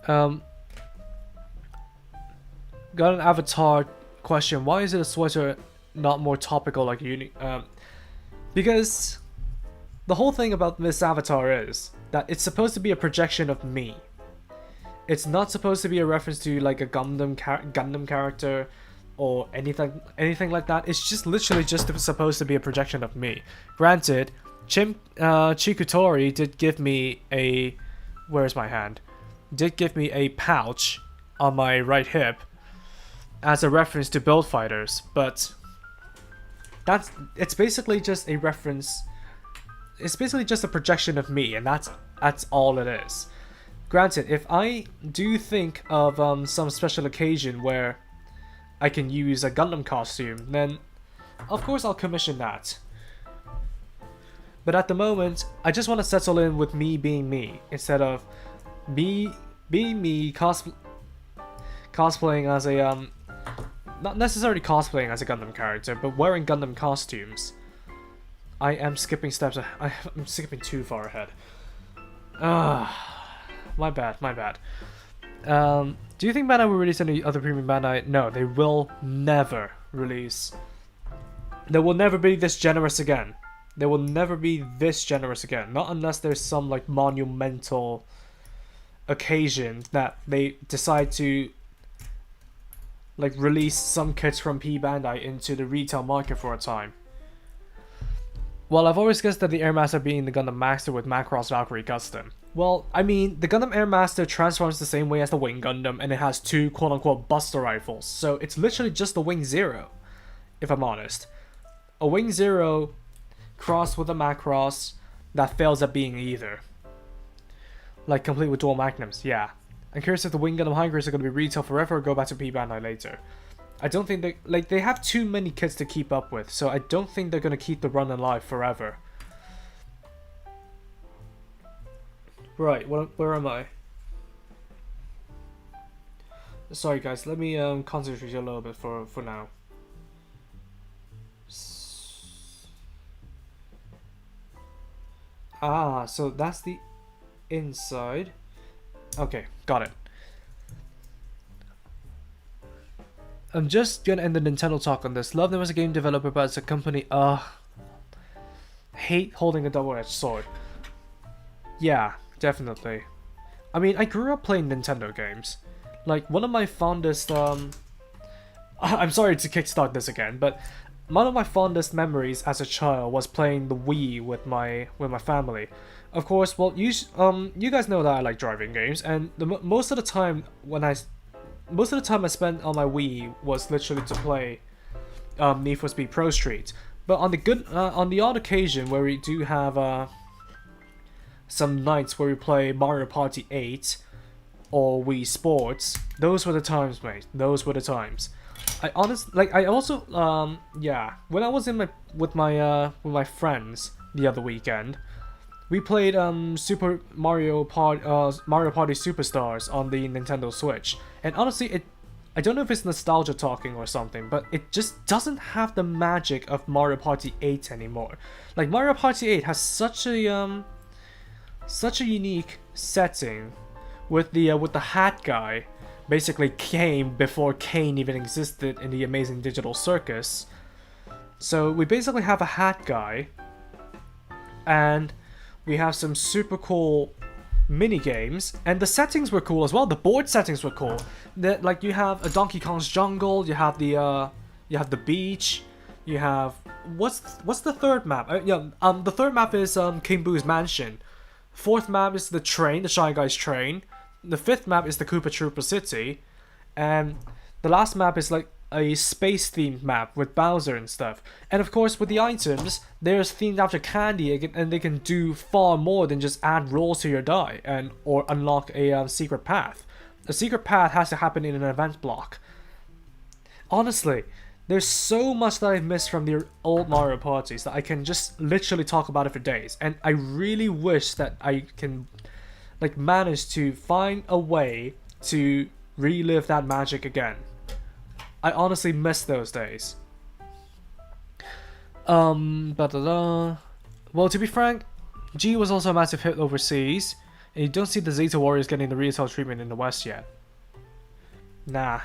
Got an Avatar question. Why is it a sweater not more topical like because the whole thing about this Avatar is that it's supposed to be a projection of me. It's not supposed to be a reference to like a Gundam character or anything like that. It's just literally just supposed to be a projection of me. Granted, Chikutori did give me a... Where's my hand? Did give me a pouch on my right hip as a reference to Build Fighters, but it's basically just a reference. It's basically just a projection of me, and that's all it is. Granted, if I do think of some special occasion where I can use a Gundam costume, then of course I'll commission that. But at the moment, I just want to settle in with me being me instead of me being me cosplaying as a not necessarily cosplaying as a Gundam character, but wearing Gundam costumes. I am skipping steps. I'm skipping too far ahead. My bad. Do you think Bandai will release any other premium Bandai? No, they will never release. They will never be this generous again. They will never be this generous again. Not unless there's some like monumental occasion that they decide to like release some kits from P Bandai into the retail market for a time. Well, I've always guessed that the Airmaster being the Gundam Master with Macross Valkyrie Custom. Well, I mean, the Gundam Airmaster transforms the same way as the Wing Gundam, and it has two quote-unquote Buster Rifles, so it's literally just the Wing Zero, if I'm honest. A Wing Zero crossed with a Macross that fails at being either. Like, complete with dual magnums, yeah. I'm curious if the Wing Gundam Hybrid's are going to be retail forever or go back to P Bandai later. I don't think they have too many kits to keep up with, so I don't think they're going to keep the run alive forever. Right, where am I? Sorry guys, let me concentrate a little bit for now. Ah, so that's the inside. Okay, got it. I'm just gonna end the Nintendo talk on this. Love them as a game developer, but as a company, hate holding a double-edged sword. Yeah, definitely. I mean, I grew up playing Nintendo games. Like, one of my fondest, I'm sorry to kickstart this again, but one of my fondest memories as a child was playing the Wii with my family. Of course, well, you guys know that I like driving games, and most of the time I spent on my Wii was literally to play Need for Speed Pro Street. But on the odd occasion where we do have some nights where we play Mario Party 8 or Wii Sports, those were the times, mate. Those were the times. I also yeah, when I was with my friends the other weekend, we played Super Mario Party Superstars on the Nintendo Switch, and honestly, I don't know if it's nostalgia talking or something, but it just doesn't have the magic of Mario Party 8 anymore. Like, Mario Party 8 has such a unique setting with the hat guy. Basically came before Kane even existed in the Amazing Digital Circus. So we basically have a hat guy, and we have some super cool mini games, and the settings were cool as well. The board settings were cool. Like, you have a Donkey Kong's jungle, you have the beach, you have what's the third map? The third map is King Boo's mansion. Fourth map is the train, the Shy Guys train. The fifth map is the Koopa Troopa City, and the last map is like a space-themed map with Bowser and stuff. And of course, with the items, there's themed after candy, and they can do far more than just add rolls to your die or unlock a secret path. A secret path has to happen in an event block. Honestly, there's so much that I've missed from the old Mario parties that I can just literally talk about it for days, and I really wish that I can manage to find a way to relive that magic again. I honestly miss those days. Well, to be frank, G was also a massive hit overseas, and you don't see the Zeta Warriors getting the retail treatment in the West yet. Nah.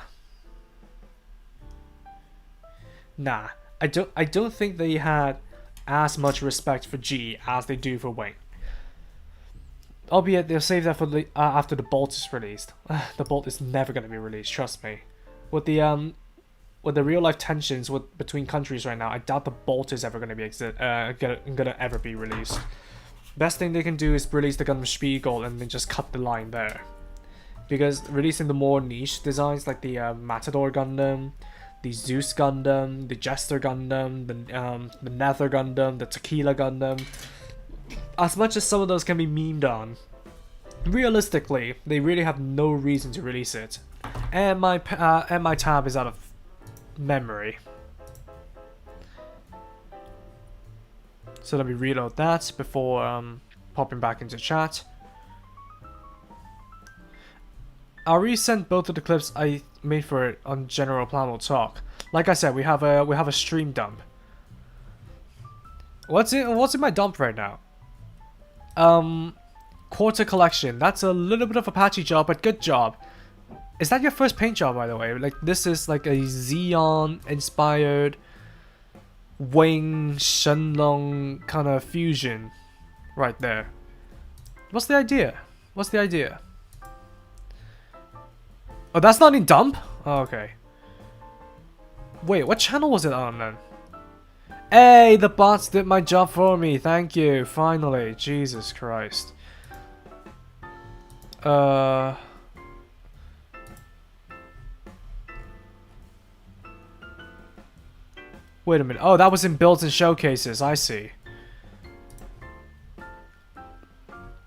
I don't think they had as much respect for G as they do for Wing. Albeit they'll save that for after the Bolt is released. The Bolt is never going to be released, trust me. With the real life tensions between countries right now, I doubt the Bolt is ever going to be gonna ever be released. Best thing they can do is release the Gundam Spiegel and then just cut the line there. Because releasing the more niche designs like the Matador Gundam, the Zeus Gundam, the Jester Gundam, the Nether Gundam, the Tequila Gundam, as much as some of those can be memed on, realistically, they really have no reason to release it. And my tab is out of memory. So let me reload that before popping back into chat. I'll resend both of the clips I made for it on General Plamo Talk. Like I said, we have a stream dump. What's in my dump right now? Quarter collection. That's a little bit of a patchy job, but good job. Is that your first paint job, by the way? Like, this is like a Xeon inspired Wing Shenlong kind of fusion right there. What's the idea? Oh, that's not in dump? Oh, okay. Wait, what channel was it on then? Hey, the bots did my job for me. Thank you. Finally. Jesus Christ. Wait a minute. Oh, that was in builds and showcases. I see.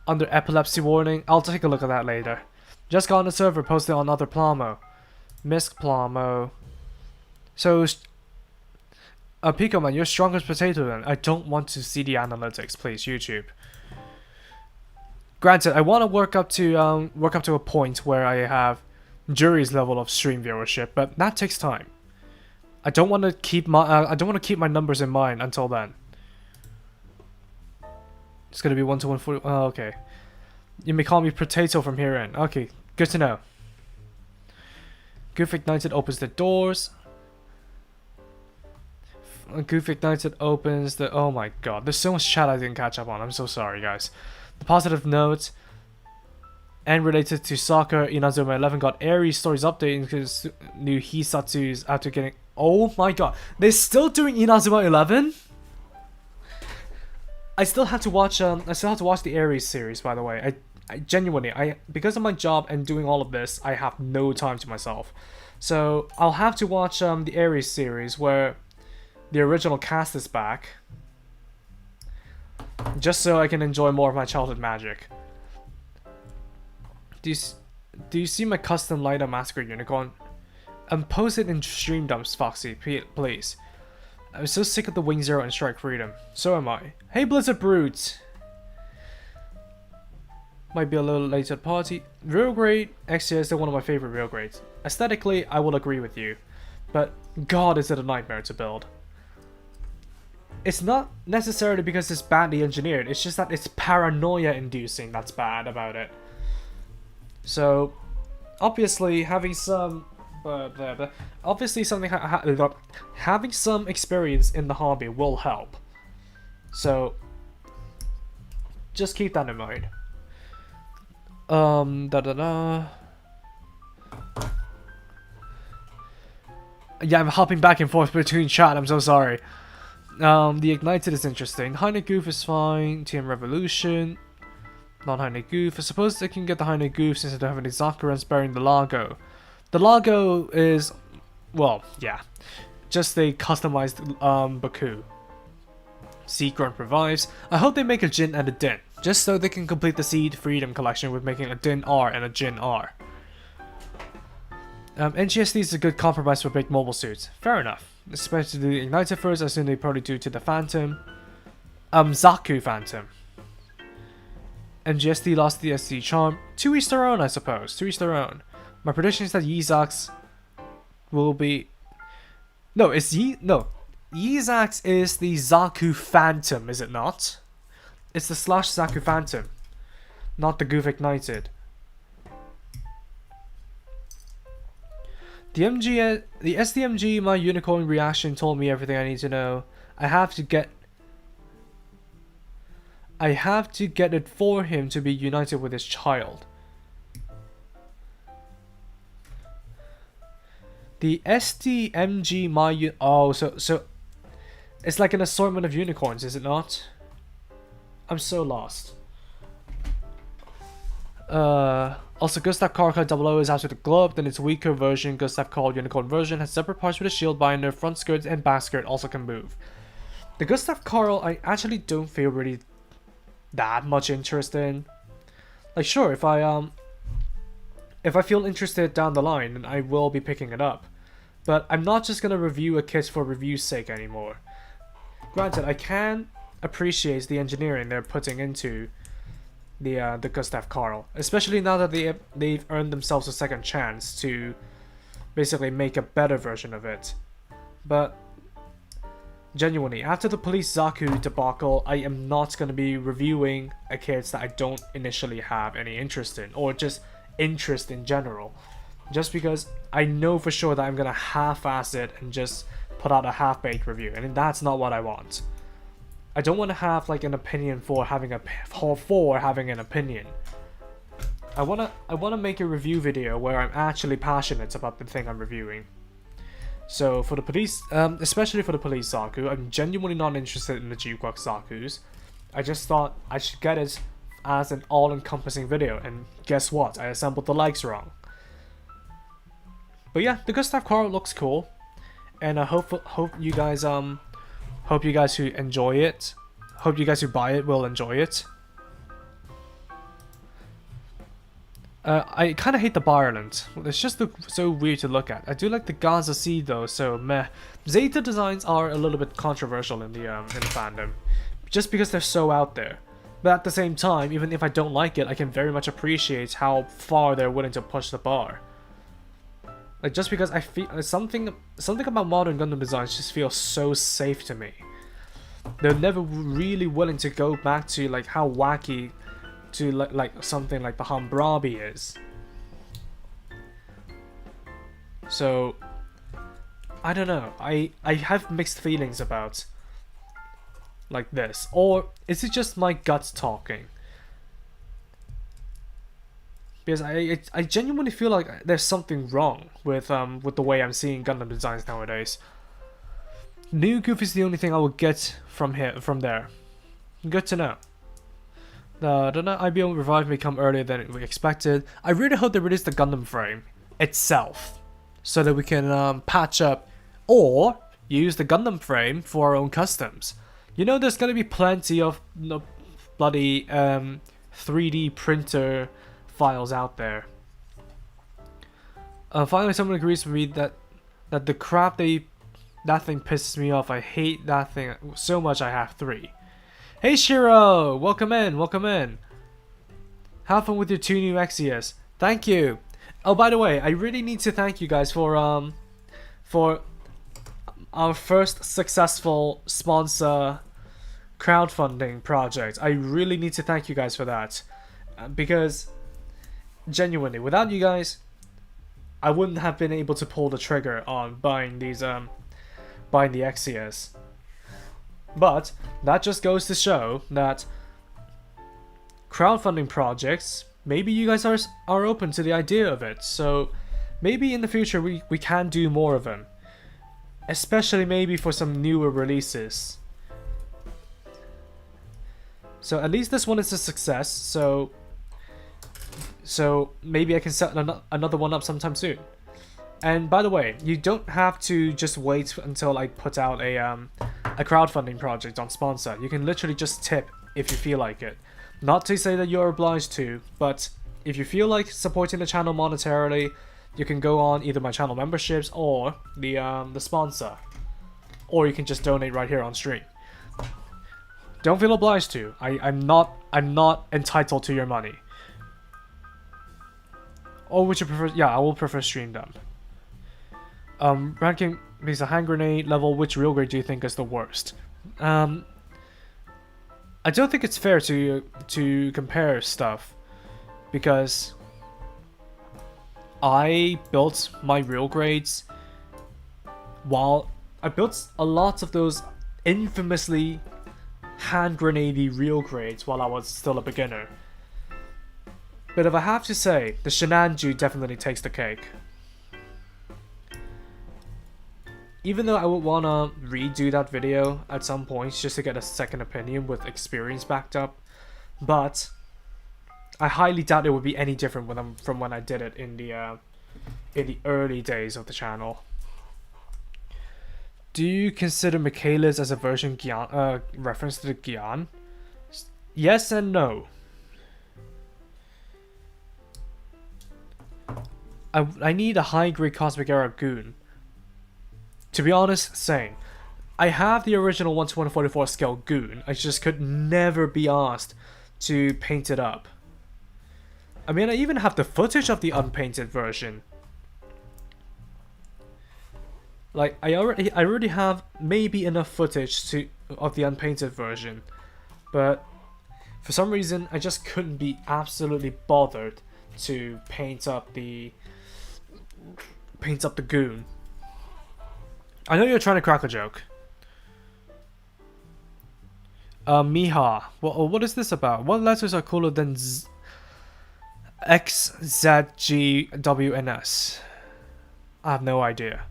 Under epilepsy warning. I'll take a look at that later. Just got on the server, posted on other plamo. Misc plamo. So, Pico man, you're strongest potato then. I don't want to see the analytics, please, YouTube. Granted, I want to work up to a point where I have jury's level of stream viewership, but that takes time. I don't want to keep my numbers in mind until then. It's gonna be 1 to 140. Oh, okay. You may call me potato from here in. Okay, good to know. Goof Ignited opens the doors. Goof Ignited opens the... Oh my god, there's so much chat I didn't catch up on. I'm so sorry, guys. The positive note, and related to soccer, Inazuma 11 got Aries stories updating because new Hisatsu's after getting... Oh my god, they're still doing Inazuma 11? I still had to watch the Aries series, by the way. I genuinely, because of my job and doing all of this, I have no time to myself. So I'll have to watch the Aries series where the original cast is back, just so I can enjoy more of my childhood magic. Do you see my custom Light Up Massacre unicorn? Post it in stream dumps, Foxy, please. I'm so sick of the Wing Zero and Strike Freedom. So am I. Hey Blizzard Brutes! Might be a little late to the party. Real grade, XCS is one of my favorite real grades. Aesthetically, I will agree with you. But god is it a nightmare to build. It's not necessarily because it's badly engineered, it's just that it's paranoia inducing that's bad about it. So, obviously having some... obviously having some experience in the hobby will help. So, just keep that in mind. Yeah, I'm hopping back and forth between chat, I'm so sorry. The Ignited is interesting. Heine Goof is fine. TM Revolution. Not Heine Goof. I suppose they can get the Heine Goof since they don't have any Zakuran bearing the Largo. The Largo is, well, yeah. Just a customized Baku. Seed Grunt revives. I hope they make a Jin and a Din, just so they can complete the Seed Freedom collection with making a Din R and a Jin R. NGSD is a good compromise for big mobile suits. Fair enough. Especially the Ignited first, I assume they probably do to the Phantom. Zaku Phantom. NGSD lost the SD charm. To each their own, I suppose. To each their own. My prediction is that Yeezax will be... No, it's Yeezax is the Zaku Phantom, is it not? It's the / Zaku Phantom, not the Goof Ignited. The SDMG, my unicorn reaction told me everything I need to know. I have to get it for him to be united with his child. The SDMG, oh, so it's like an assortment of unicorns, is it not? I'm so lost. Also, Gustav Karka 00 is after the glove, then its weaker version, Gustav Karl Unicorn version, has separate parts with a shield binder, front skirt and back skirt also can move. The Gustav Karl, I actually don't feel really that much interest in. Like, sure, if I feel interested down the line, then I will be picking it up. But I'm not just gonna review a kit for review's sake anymore. Granted, I can appreciate the engineering they're putting into the Gustav Karl, especially now that they've earned themselves a second chance to basically make a better version of it. But genuinely, after the Police Zaku debacle, I am not going to be reviewing a kit that I don't initially have any interest in, or just interest in general, just because I know for sure that I'm going to half-ass it and just put out a half-baked review, and that's not what I want. I don't want to have like an opinion for having an opinion. I wanna make a review video where I'm actually passionate about the thing I'm reviewing. So for the police, especially for the police Zaku, I'm genuinely not interested in the G-Quack Zakus. I just thought I should get it as an all-encompassing video, and guess what? I assembled the likes wrong. But yeah, the Gustav car looks cool, and I hope you guys who enjoy it, hope you guys who buy it will enjoy it. I kind of hate the bar island. It's just so weird to look at. I do like the Gaza Sea though, so meh. Zeta designs are a little bit controversial in the fandom, just because they're so out there. But at the same time, even if I don't like it, I can very much appreciate how far they're willing to push the bar. Like, just because I feel something about modern Gundam designs just feels so safe to me. They're never really willing to go back to like how wacky to like something like the Hambrabi is. So I don't know. I have mixed feelings about like this, or is it just my guts talking? Because I genuinely feel like there's something wrong with the way I'm seeing Gundam designs nowadays. New Goof is the only thing I will get from there. Good to know. The IBO revive may come earlier than we expected. I really hope they release the Gundam frame itself, so that we can patch up or use the Gundam frame for our own customs. You know, there's gonna be plenty of bloody 3D printer files out there. Finally, someone agrees with me that the crap that thing pisses me off. I hate that thing so much. I have 3. Hey Shiro, welcome in, welcome in. Have fun with your 2 new Exias. Thank you. Oh, by the way, I really need to thank you guys for our first successful sponsor crowdfunding project. I really need to thank you guys for that, because genuinely, without you guys, I wouldn't have been able to pull the trigger on buying these buying the Exias. But that just goes to show that crowdfunding projects, maybe you guys are open to the idea of it. So maybe in the future we can do more of them, especially maybe for some newer releases. So at least this one is a success, so maybe I can set another one up sometime soon. And by the way, you don't have to just wait until I put out a crowdfunding project on sponsor. You can literally just tip if you feel like it. Not to say that you're obliged to, but if you feel like supporting the channel monetarily, you can go on either my channel memberships or the sponsor, or you can just donate right here on stream. Don't feel obliged to. I'm not entitled to your money. Or would you prefer? Yeah, I will prefer stream dump. Ranking based on hand grenade level, which real grade do you think is the worst? I don't think it's fair to compare stuff, because I built my real grades while I built a lot of those infamously hand grenade-y real grades while I was still a beginner. But if I have to say, the Shinanju definitely takes the cake. Even though I would want to redo that video at some point just to get a second opinion with experience backed up, but I highly doubt it would be any different from when I did it in the early days of the channel. Do you consider Michaelis as a version reference to the Gyan? Yes and no. I need a high-grade Cosmic Era Goon. To be honest, same. I have the original 1 to 144 scale Goon. I just could never be asked to paint it up. I mean, I even have the footage of the unpainted version. Like, I already have maybe enough footage of the unpainted version, but for some reason I just couldn't be absolutely bothered to paint up the Goon. I know you're trying to crack a joke. Miha, what is this about? What letters are cooler than X, Z, G, W, and S? I have no idea.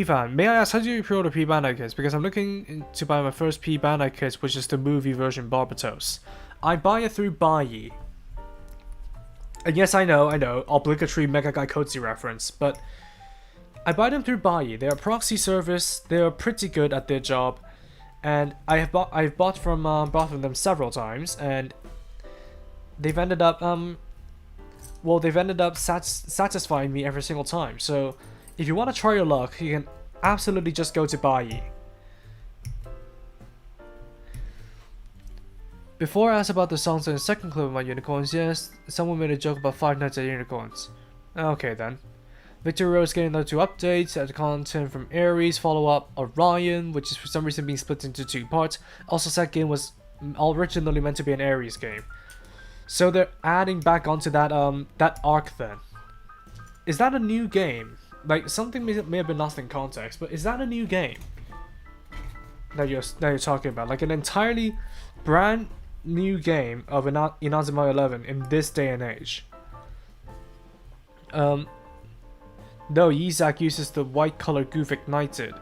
Ivan, may I ask, how do you pre-order P-Bandai kits? Because I'm looking to buy my first P-Bandai kits, which is the movie version Barbatos. I buy it through Buyee. And yes, I know, obligatory Mega Guy Kotze reference, but I buy them through Buyee. They're a proxy service, they're pretty good at their job, and I've bought from them several times, and they've ended up satisfying me every single time. So if you want to try your luck, you can absolutely just go to Buyee. Before I asked about the songs in the second clip of my unicorns, yes, someone made a joke about Five Nights at Unicorns. Okay then. Victory Road is getting another 2 updates, added content from Ares, follow-up Orion, which is for some reason being split into 2 parts. Also, that game was originally meant to be an Ares game. So they're adding back onto that that arc then. Is that a new game? Like, something may have been lost in context, but is that a new game that you're talking about? Like an entirely brand new game of Inazuma 11 in this day and age? No, Yizak uses the white color goof ignited.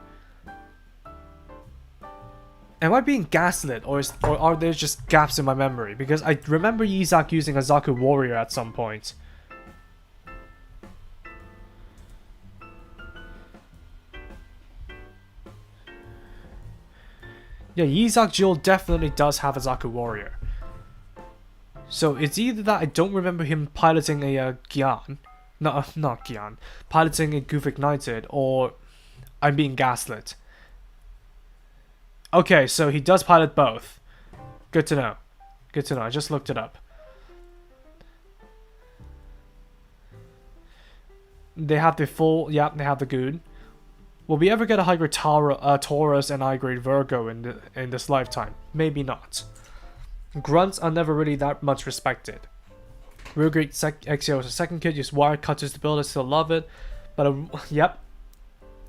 Am I being gaslit, or are there just gaps in my memory? Because I remember Yizak using a Zaku Warrior at some point. Yeah, Yizak Jewel definitely does have a Zaku Warrior. So it's either that I don't remember him piloting a Gyan. No, not Gyan. Piloting a Goof Ignited, or I'm being gaslit. Okay, so he does pilot both. Good to know. Good to know. I just looked it up. They have the full... Yeah, they have the Goon. Will we ever get a high-grade Taurus and high-grade Virgo in this lifetime? Maybe not. Grunts are never really that much respected. Real Great XO is a second kit. Use wire cutters to build it. Still love it. But, yep.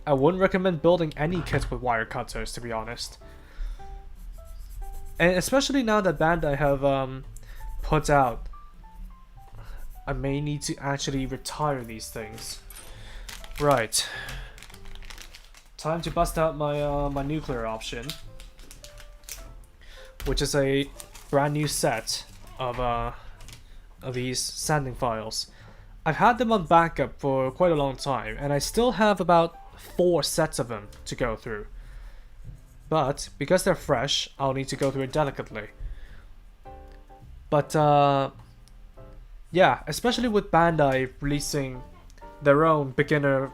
I wouldn't recommend building any kits with wire cutters, to be honest. And especially now that Bandai have put out, I may need to actually retire these things. Right. Time to bust out my my nuclear option, which is a brand new set of these sanding files. I've had them on backup for quite a long time, and I still have about 4 sets of them to go through. But because they're fresh, I'll need to go through it delicately. But yeah, especially with Bandai releasing their own beginner,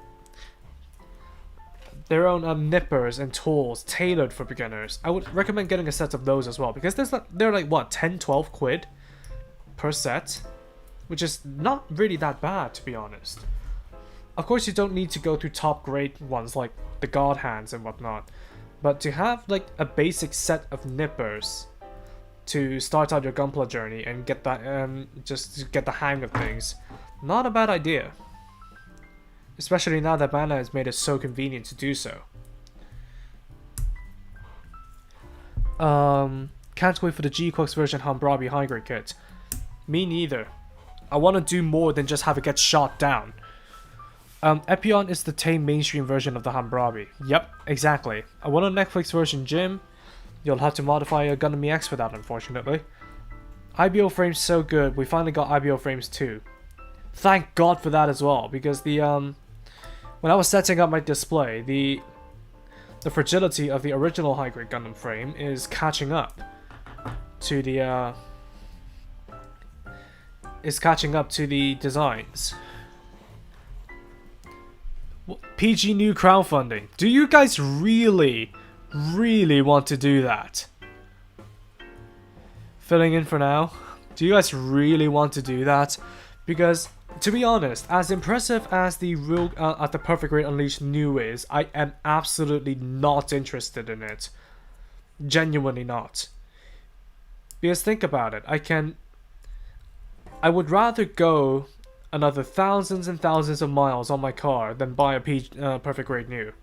their own nippers and tools tailored for beginners, I would recommend getting a set of those as well, because they're like what, 10-12 quid per set, which is not really that bad, to be honest. Of course, you don't need to go through top grade ones like the God Hands and whatnot, but to have like a basic set of nippers to start out your gunpla journey and get that just to get the hang of things, not a bad idea. Especially now that Bandai has made it so convenient to do so. Can't wait for the G-Quix version Hambrabi high grade kit. Me neither. I want to do more than just have it get shot down. Epion is the tame mainstream version of the Hambrabi. Yep, exactly. I want a Netflix version, Jim. You'll have to modify a Gundam EX for that, unfortunately. IBO frames so good, we finally got IBO frames too. Thank God for that as well, because the when I was setting up my display, the fragility of the original high grade Gundam frame is catching up to the designs. PG new crowdfunding. Do you guys really want to do that? Filling in for now. Do you guys really want to do that? Because, to be honest, as impressive as the real at the Perfect Grade Unleashed new is, I am absolutely not interested in it. Genuinely not. Because think about it. I would rather go another thousands and thousands of miles on my car than buy a Perfect Grade new.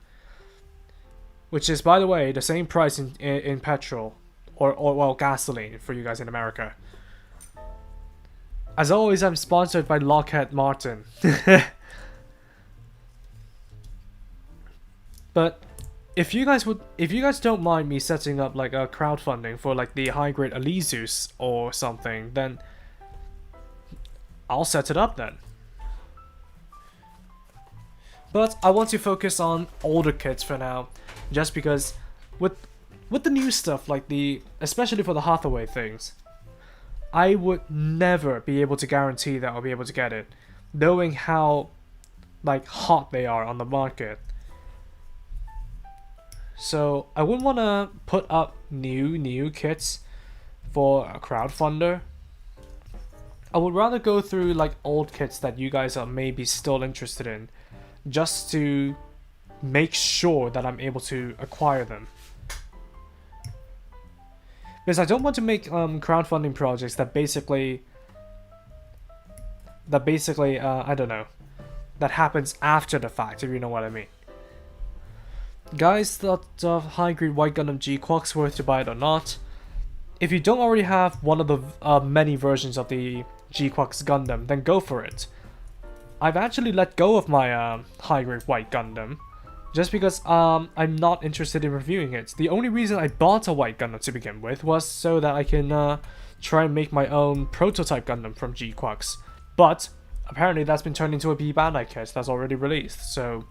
Which is, by the way, the same price in petrol or well, gasoline for you guys in America. As always, I'm sponsored by Lockheed Martin. But if you guys don't mind me setting up like a crowdfunding for like the high grade Elizus or something, then I'll set it up then. But I want to focus on older kits for now, just because with the new stuff like especially for the Hathaway things, I would never be able to guarantee that I'll be able to get it, knowing how like hot they are on the market. So I wouldn't want to put up new kits for a crowdfunder. I would rather go through like old kits that you guys are maybe still interested in, just to make sure that I'm able to acquire them. Because I don't want to make crowdfunding projects that basically I don't know, that happens after the fact, if you know what I mean. Guys, that high grade White Gundam G-Quox worth to buy it or not? If you don't already have one of the many versions of the G-Quox Gundam, then go for it. I've actually let go of my high grade White Gundam, just because I'm not interested in reviewing it. The only reason I bought a White Gundam to begin with was so that I can try and make my own prototype Gundam from G-Quox. But apparently that's been turned into a B Bandai kit that's already released, so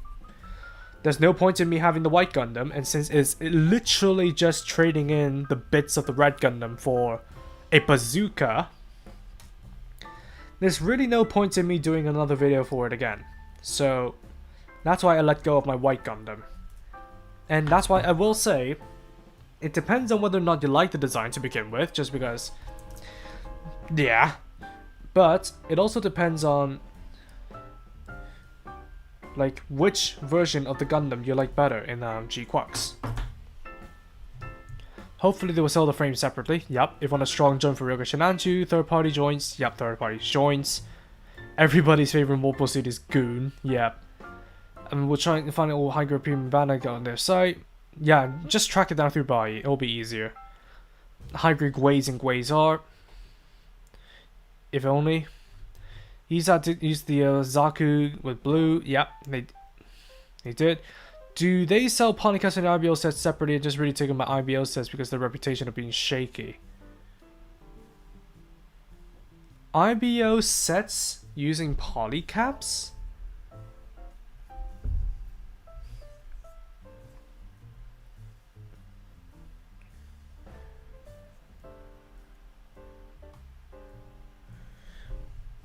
there's no point in me having the White Gundam, and since it's literally just trading in the bits of the Red Gundam for a bazooka, there's really no point in me doing another video for it again. So that's why I let go of my White Gundam. And that's why I will say, it depends on whether or not you like the design to begin with, just because, yeah. But it also depends on like which version of the Gundam you like better in G-Quox. Hopefully they will sell the frames separately. Yep. If you want a strong joint for Ryoga Shinanju, third party joints. Yep, third party joints. Everybody's favorite mobile suit is Goon. Yep. And we'll try and find an old high grade premium Bandai on their site. Yeah, just track it down through Bai. It'll be easier. High grade Guays and Guazar. If only. He's had to use the Zaku with blue. Yep, they did. Do they sell Polycast and IBO sets separately and just really taking my IBO sets because of their reputation of being shaky? IBO sets using polycaps?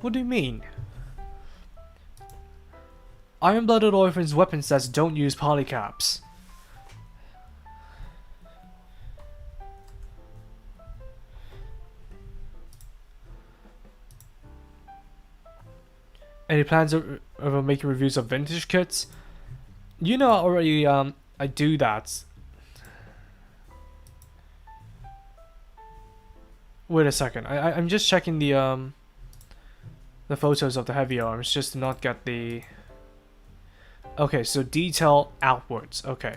What do you mean? Iron-Blooded Orphans weapon sets don't use polycaps. Any plans of making reviews of vintage kits? You know already I do that. Wait a second. I'm just checking the photos of the Heavyarms just to not get the... Okay, so detail outwards. Okay.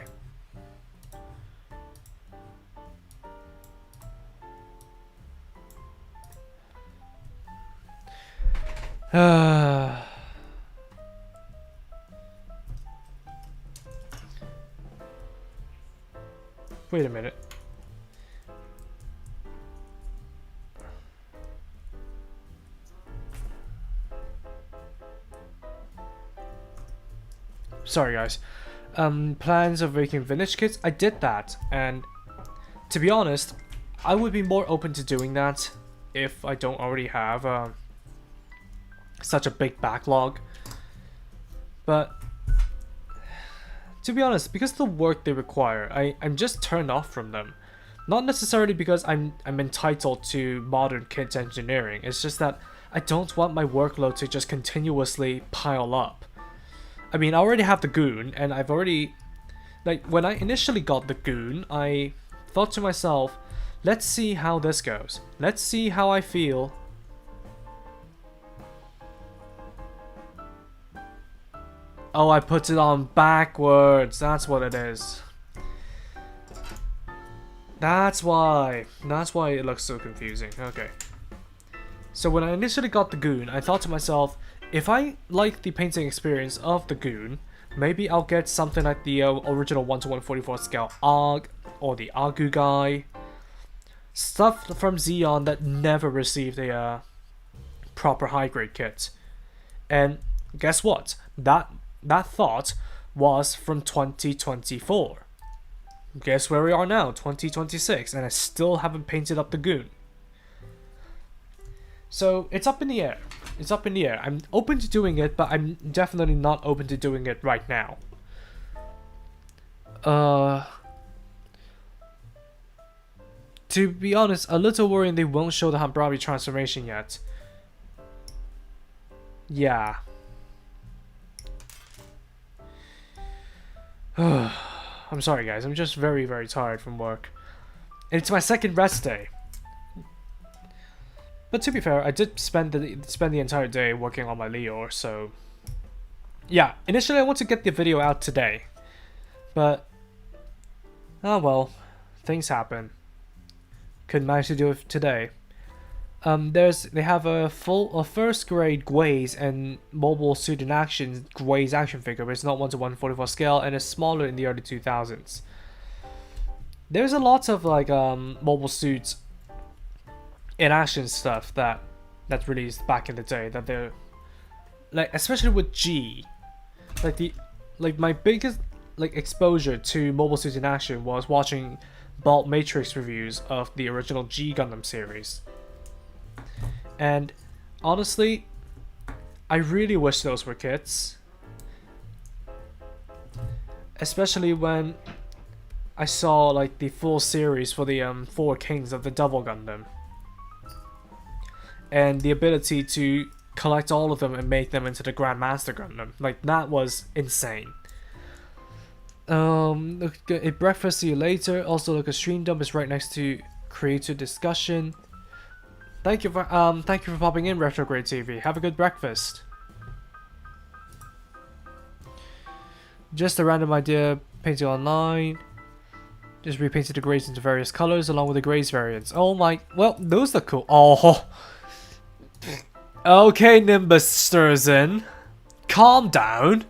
Wait a minute. Sorry guys. Plans of making vintage kits? I did that, and to be honest, I would be more open to doing that if I don't already have such a big backlog. But to be honest, because of the work they require, I'm just turned off from them. Not necessarily because I'm entitled to modern kit engineering, it's just that I don't want my workload to just continuously pile up. I mean, I already have the Goon, and I've already... Like, when I initially got the Goon, I thought to myself, let's see how this goes. Let's see how I feel. Oh, I put it on backwards. That's what it is. That's why. That's why it looks so confusing. Okay. So when I initially got the Goon, I thought to myself, if I like the painting experience of the Goon, Maybe I'll get something like the original 1:144 scale ARG or the Agu guy. Stuff from Xeon that never received a proper high grade kit. And guess what? That thought was from 2024. Guess where we are now, 2026, and I still haven't painted up the goon. So it's up in the air. It's up in the air. I'm open to doing it, but I'm definitely not open to doing it right now. To be honest, a little worrying they won't show the Hambrabi transformation yet. Yeah. I'm sorry guys, I'm just very, very tired from work. And it's my second rest day. But to be fair, I did spend the entire day working on my Leor, so... Yeah, initially I want to get the video out today. But... oh well, things happen. Couldn't manage to do it today. They have a first grade Gwaze and Mobile Suit in Action Gwaze action figure, but it's not 1:144 scale and it's smaller in the early 2000s. There's a lot of like mobile suits in action stuff that's released back in the day that they're like, especially with G, like my biggest like exposure to mobile suits in action was watching Bolt Matrix reviews of the original G Gundam series. And honestly, I really wish those were kits. Especially when I saw like the full series for the 4 Kings of the Double Gundam. And the ability to collect all of them and make them into the Grandmaster Gundam. Like, that was insane. A breakfast, see you later. Also, look, a stream dump is right next to creator discussion. Thank you for popping in, Retrograde TV. Have a good breakfast. Just a random idea, painting online. Just repainted the grays into various colors along with the grays variants. Oh my, well, those look cool. Oh. Okay, Nimbus Sturzen. Calm down.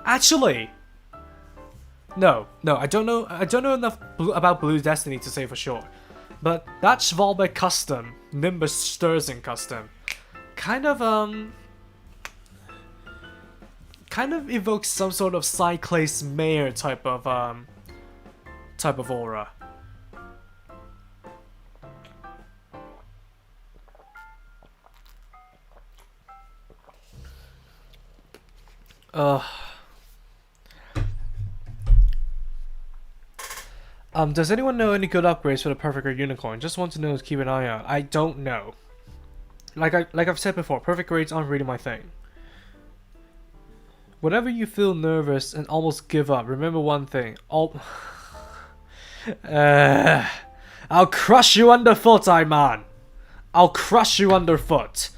Actually, no, I don't know enough about Blue Destiny to say for sure. But that Schwalbe custom, Nimbus Sturzen custom, kind of evokes some sort of Cyclase Mayor type of aura. Does anyone know any good upgrades for the Perfect Grade Unicorn? Just want to know, keep an eye out. I don't know. Like I've said before, perfect grades aren't really my thing. Whenever you feel nervous and almost give up, remember one thing. I'll crush you underfoot, man. I'll crush you underfoot.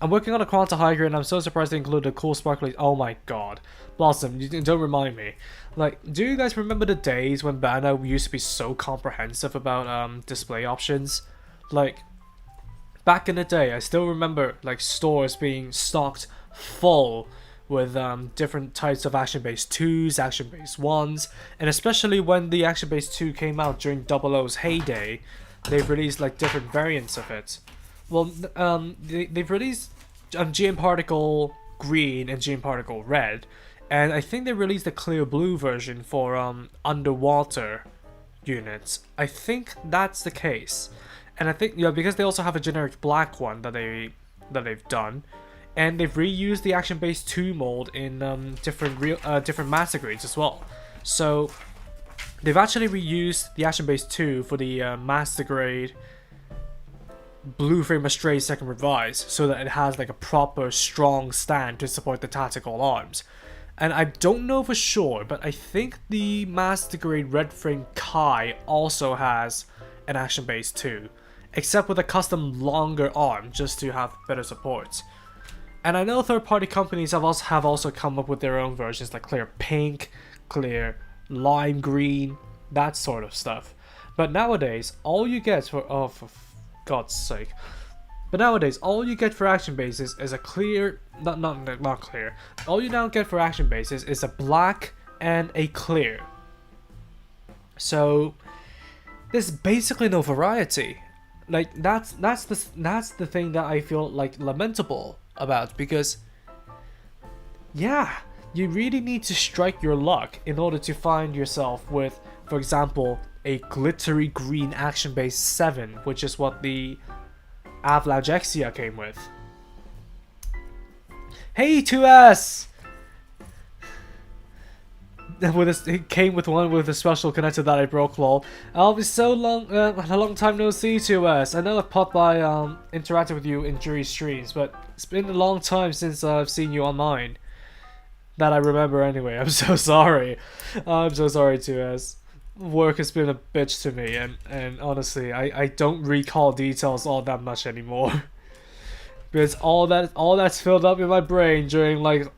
I'm working on a Quanta high grade and I'm so surprised they included a cool sparkly. Oh my god. Blossom, you don't remind me. Like, do you guys remember the days when Bandai used to be so comprehensive about display options? Like, back in the day, I still remember like stores being stocked full with different types of action-based 2s, action-based 1s, and especially when the action-based 2 came out during 00's heyday, they've released like different variants of it. Well, they've released GM Particle Green and GM Particle Red, and I think they released a clear blue version for underwater units. I think that's the case, and I think because they also have a generic black one that they've done, and they've reused the action-based 2 mold in different master grades as well. So they've actually reused the action-based 2 for the master grade Blue Frame Astray second revise, so that it has like a proper strong stand to support the tactical arms. And I don't know for sure, but I think the master grade Red Frame Kai also has an action base too, except with a custom longer arm just to have better support. And I know third-party companies have also come up with their own versions like Clear Pink, Clear Lime Green, that sort of stuff. But nowadays, all you get for God's sake. But nowadays, all you get for action bases is a clear, not clear. All you now get for action bases is a black and a clear. So there's basically no variety. Like that's the thing that I feel like lamentable about, because yeah, you really need to strike your luck in order to find yourself with, for example, a glittery green action base 7, which is what the Avalanche Exia came with. Hey 2S! It came with one with a special connector that I broke, lol. I'll be so long, a long time no see 2S. I know I've popped by, interacted with you in jury streams, but it's been a long time since I've seen you online. That I remember anyway. I'm so sorry. I'm so sorry 2S. Work has been a bitch to me, and honestly, I don't recall details all that much anymore. Because all that's filled up in my brain during like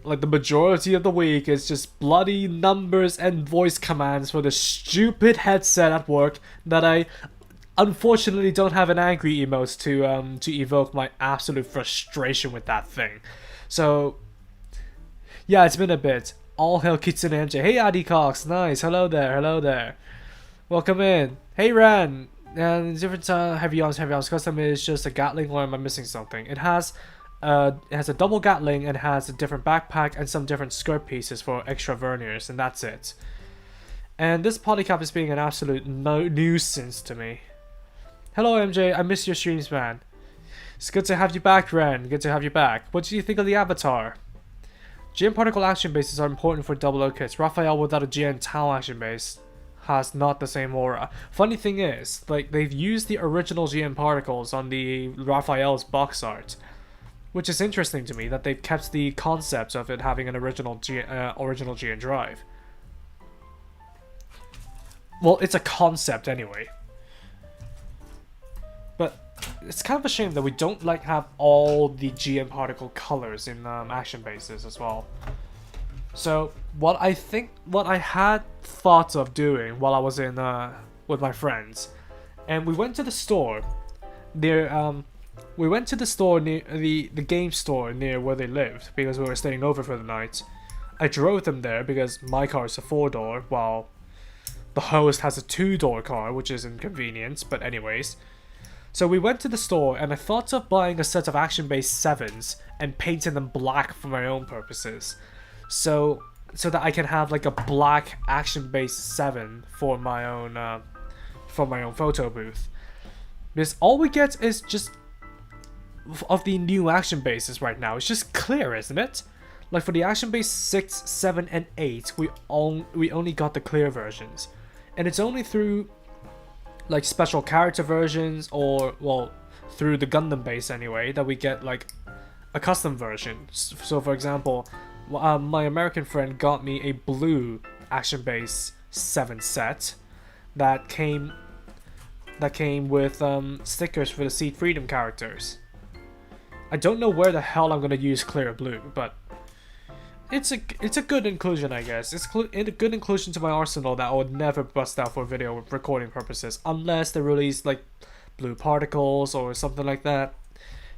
the majority of the week is just bloody numbers and voice commands for the stupid headset at work that I unfortunately don't have an angry emote to evoke my absolute frustration with that thing. So yeah, it's been a bit. All hail Kitsune MJ. Hey Addy Cox, nice. Hello there. Welcome in. Hey Ran. And different Heavyarms custom is just a Gatling, or am I missing something? It has a double Gatling and has a different backpack and some different skirt pieces for extra verniers, and that's it. And this polycap is being an absolute nuisance to me. Hello MJ, I miss your streams, man. It's good to have you back, Ren. Good to have you back. What do you think of the avatar? GM particle action bases are important for double O kits. Raphael without a GM Tau action base has not the same aura. Funny thing is, like, they've used the original GM particles on the Raphael's box art, which is interesting to me that they've kept the concept of it having an original GM drive. Well, it's a concept anyway. But it's kind of a shame that we don't like have all the GM particle colors in action bases as well. So what I had thought of doing while I was in with my friends, and we went to the store near the game store near where they lived, because we were staying over for the night. I drove them there because my car is a 4-door while the host has a 2-door car, which is inconvenient, but anyways. So we went to the store and I thought of buying a set of action base 7s and painting them black for my own purposes. So that I can have like a black action base 7 for my own photo booth. Because all we get is just of the new action bases right now. It's just clear, isn't it? Like for the action base 6, 7, and 8, we only got the clear versions. And it's only through like special character versions, or well, through the Gundam base anyway, that we get like a custom version. So for example, my American friend got me a blue action base 7 set that came with stickers for the Seed Freedom characters. I don't know where the hell I'm gonna use clear blue, but it's a good inclusion, I guess. It's a good inclusion to my arsenal that I would never bust out for video recording purposes unless they release like blue particles or something like that.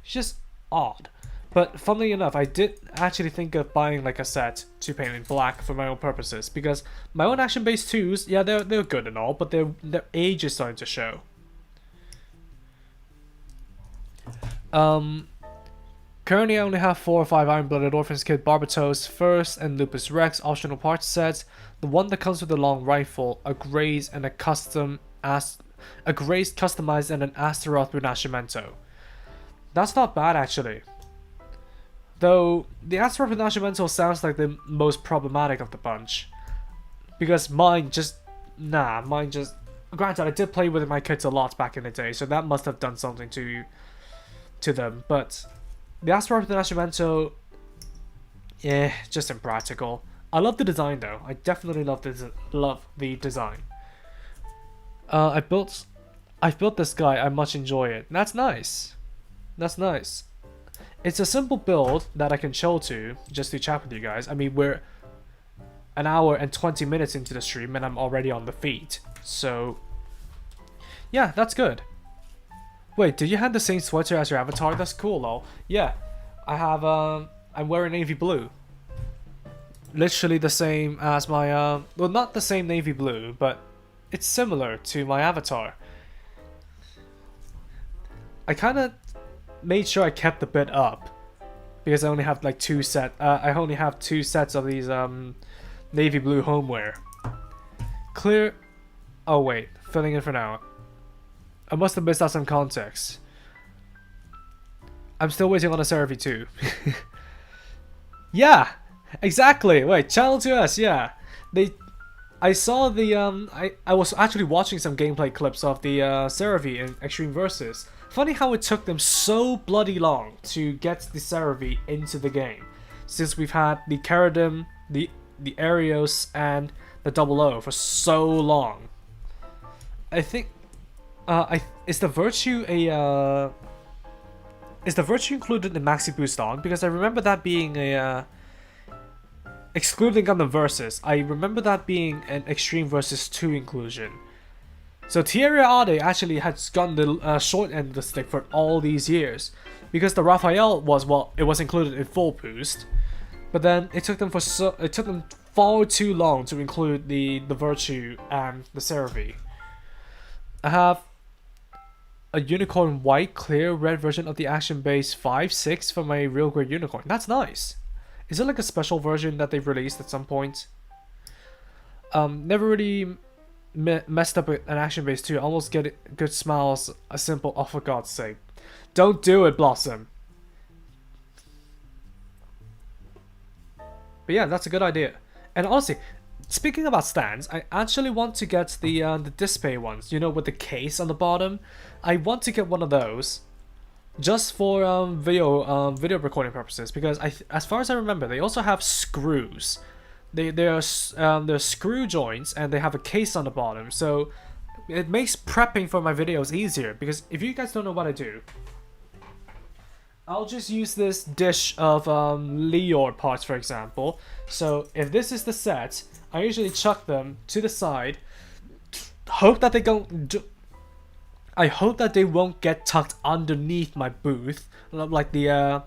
It's just odd. But funnily enough, I did actually think of buying like a set to paint in black for my own purposes, because my own action base 2s, yeah, they're good and all, but their age is starting to show. Currently I only have 4 or 5 Iron-Blooded Orphans Kid Barbatos first and Lupus Rex optional parts sets. The one that comes with a long rifle, a graze, and a graze customized, and an Astaroth Renascimento. That's not bad actually. Though the Astaroth Renascimento sounds like the most problematic of the bunch, because mine just granted I did play with my kids a lot back in the day, so that must have done something to them, but the Astaroth Renascimento, just impractical. I love the design though. I definitely love the design. I've built this guy. I much enjoy it. That's nice. That's nice. It's a simple build that I can chill to just to chat with you guys. I mean, we're an hour and 20 minutes into the stream and I'm already on the feed. So yeah, that's good. Wait, do you have the same sweater as your avatar? That's cool, lol. Yeah, I have, I'm wearing navy blue. Literally the same as my, well, not the same navy blue, but it's similar to my avatar. I kind of made sure I kept the bit up because I only have like I only have 2 sets of these navy blue homeware. Clear. Oh wait, filling in for now. I must have missed out some context. I'm still waiting on a Seraphie too. Yeah, exactly. Wait, Channel 2S. Yeah, I saw the I was actually watching some gameplay clips of the Seraphie in Extreme Versus. Funny how it took them so bloody long to get the Seraphie into the game, since we've had the Karadim, the Arios, and the Double O for so long. I think is the Virtue included in Maxi Boost on? Because I remember that being a excluding Gundam Versus, I remember that being an Extreme Versus 2 inclusion. So Thierry Ade actually has gotten the short end of the stick for all these years, because the Raphael was, well, it was included in full boost, but then it took them far too long to include the Virtue and the Seraphie. I have a unicorn white clear red version of the action base 5/6 for my real grade unicorn. That's nice. Is it like a special version that they've released at some point? Never really messed up an action base too. Almost get good smiles. A simple, oh for God's sake. Don't do it, Blossom. But yeah, that's a good idea. And honestly, speaking about stands, I actually want to get the display ones. You know, with the case on the bottom. I want to get one of those, just for video recording purposes. Because as far as I remember, they also have screws. They're screw joints, and they have a case on the bottom. So it makes prepping for my videos easier. Because if you guys don't know what I do, I'll just use this dish of Leor parts, for example. So if this is the set, I usually chuck them to the side. I hope that they won't get tucked underneath my booth, like the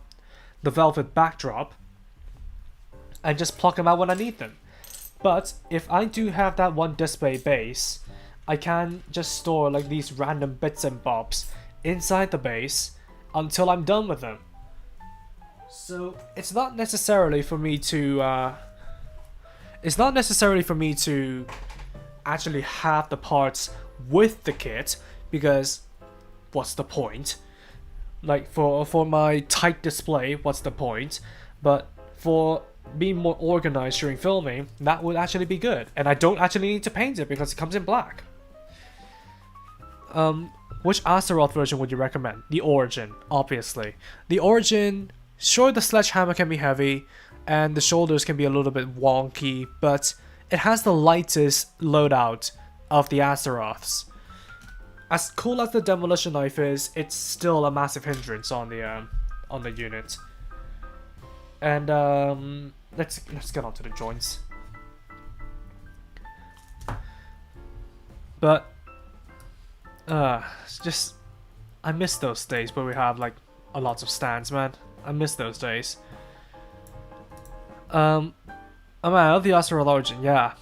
velvet backdrop, and just pluck them out when I need them. But if I do have that one display base, I can just store like these random bits and bobs inside the base until I'm done with them. So it's not necessarily for me to actually have the parts with the kit, because what's the point? Like for my tight display, what's the point? But for being more organized during filming, that would actually be good. And I don't actually need to paint it because it comes in black. Which Astaroth version would you recommend? The Origin, obviously. The Origin, sure, the sledgehammer can be heavy, and the shoulders can be a little bit wonky, but it has the lightest loadout of the Astaroths. As cool as the demolition knife is, it's still a massive hindrance on the unit. And let's get onto the joints. But it's just, I miss those days where we have like a lot of stands, man. I miss those days. Oh man, I love the Astaroth Origin, yeah.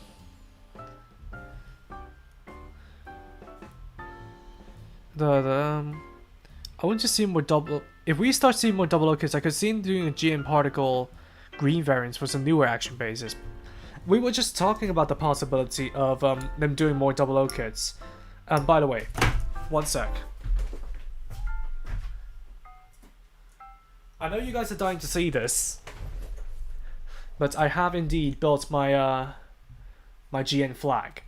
I want to see more double. If we start seeing more double O kits, I could see them doing a GN particle green variants for some newer action bases. We were just talking about the possibility of them doing more double O kits. By the way, one sec. I know you guys are dying to see this, but I have indeed built my my GN flag.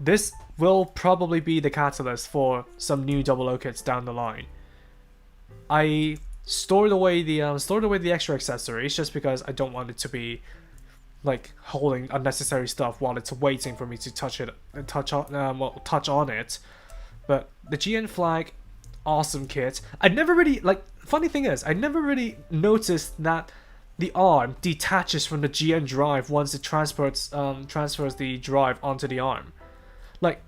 This will probably be the catalyst for some new double O kits down the line. I stored away the extra accessories just because I don't want it to be like holding unnecessary stuff while it's waiting for me to touch on it. But the GN flag, awesome kit. I never really funny thing is, I never really noticed that the arm detaches from the GN drive once it transfers the drive onto the arm. Like,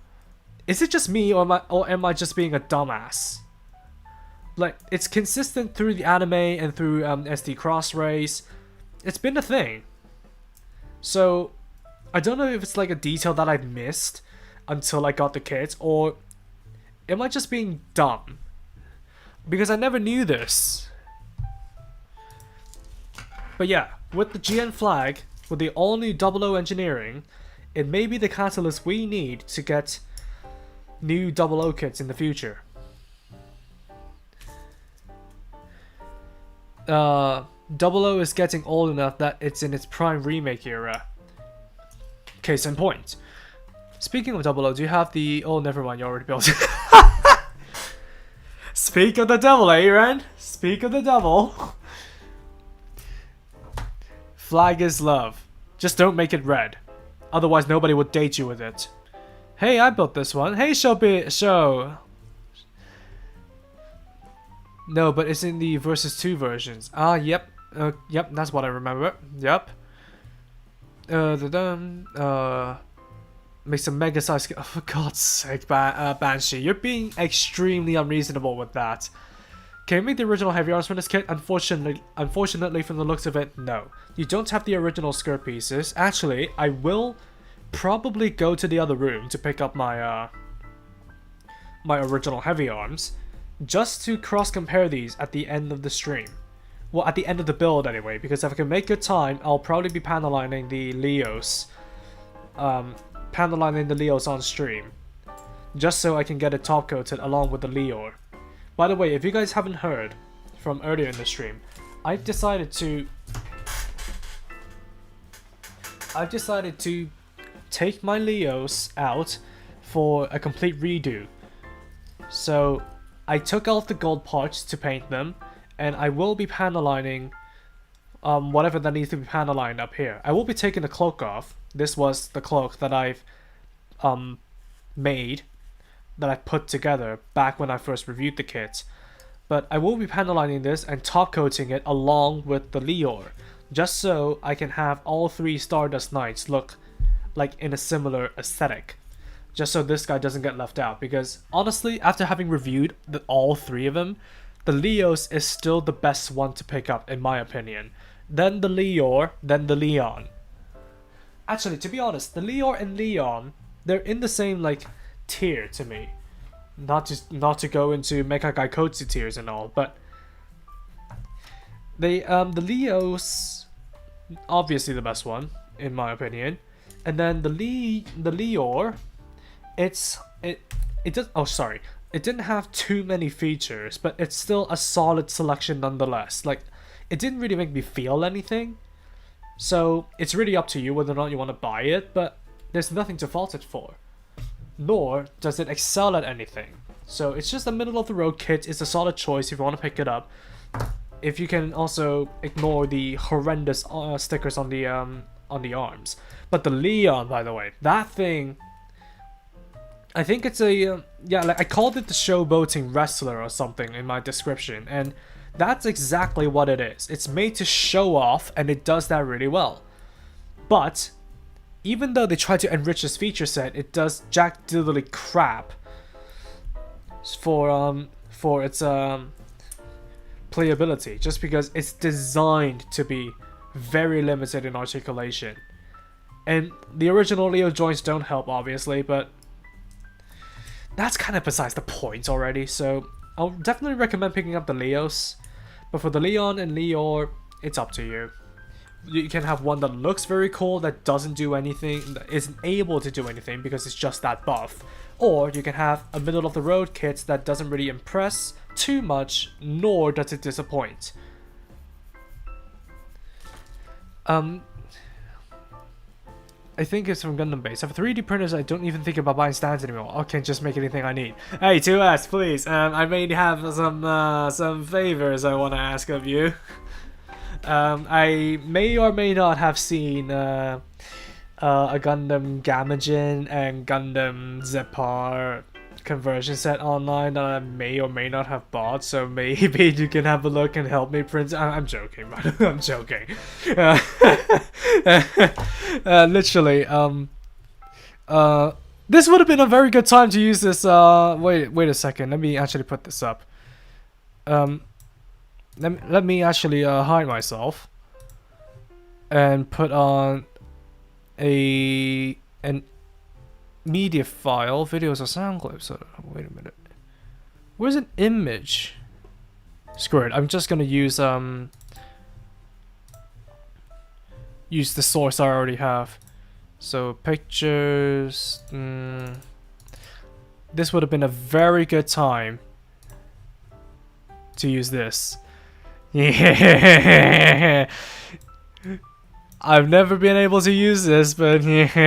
is it just me, or am I just being a dumbass? like, it's consistent through the anime and through SD Crossrays. It's been a thing. So, I don't know if it's like a detail that I've missed until I got the kit, or am I just being dumb? Because I never knew this. But yeah, with the GN flag, with the all-new 00 engineering, it may be the catalyst we need to get new 00 kits in the future. 00 is getting old enough that it's in its prime remake era. Case in point. Speaking of 00, do you have the... Oh, never mind, you already built it. Speak of the devil, eh, Ren? Speak of the devil. Flag is love. Just don't make it red. Otherwise, nobody would date you with it. Hey, I built this one. Hey, show. No, but it's in the versus 2 versions. Ah, yep. Yep, that's what I remember. Yep. Make some mega size. Oh, for God's sake, Banshee, you're being extremely unreasonable with that. Can you make the original Heavyarms from this kit? Unfortunately, from the looks of it, no. You don't have the original skirt pieces. Actually, I will probably go to the other room to pick up my my original Heavyarms, just to cross-compare these at the end of the stream. Well, at the end of the build anyway, because if I can make good time, I'll probably be panelining the Leos. Panelining the Leos on stream, just so I can get it top coated along with the Leor. By the way, if you guys haven't heard from earlier in the stream, I've decided to take my Leos out for a complete redo. So I took out the gold parts to paint them, and I will be panelining whatever that needs to be panelined up here. I will be taking the cloak off. This was the cloak that I've made, that I put together back when I first reviewed the kit. But I will be panelining this and top coating it along with the Leor, just so I can have all 3 Stardust Knights look like in a similar aesthetic. Just so this guy doesn't get left out, because honestly, after having reviewed all 3 of them, the Leos is still the best one to pick up in my opinion. Then the Leor, then the Leon. Actually, to be honest, the Leor and Leon, they're in the same like tier to me. Not to go into Mecha Gaikotsu tiers and all, but they the Leos, obviously the best one in my opinion, and then the Leor, it didn't have too many features, but it's still a solid selection nonetheless. Like, it didn't really make me feel anything. So, it's really up to you whether or not you want to buy it, but there's nothing to fault it for. Nor does it excel at anything. So, it's just a middle-of-the-road kit. It's a solid choice if you want to pick it up. If you can also ignore the horrendous stickers on the arms. But the Leon, by the way, that thing... I think it's a... yeah, like I called it the showboating wrestler or something in my description, and that's exactly what it is. It's made to show off, and it does that really well. But, even though they try to enrich this feature set, it does jack diddly crap for its playability, just because it's designed to be very limited in articulation. And the original Leo joints don't help, obviously, but that's kind of besides the point already, so I'll definitely recommend picking up the Leos. But for the Leon and Leor, it's up to you. You can have one that looks very cool, that doesn't do anything, that isn't able to do anything because it's just that buff. Or you can have a middle-of-the-road kit that doesn't really impress too much, nor does it disappoint. I think it's from Gundam base. I have 3D printers. I don't even think about buying stands anymore. I can just make anything I need. Hey, 2S, please. I may have some favors I want to ask of you. I may or may not have seen a Gundam Gamajin and Gundam Zepar conversion set online that I may or may not have bought, so maybe you can have a look and help me print. I'm joking, man. I'm joking. Literally, this would have been a very good time to use this. Wait a second. Let me actually put this up. let me actually hide myself and put on an media file, videos or sound clips. So wait a minute, where's an image? Screw it, I'm just gonna use the source I already have. So pictures. This would have been a very good time to use this. Yeah. I've never been able to use this, but maybe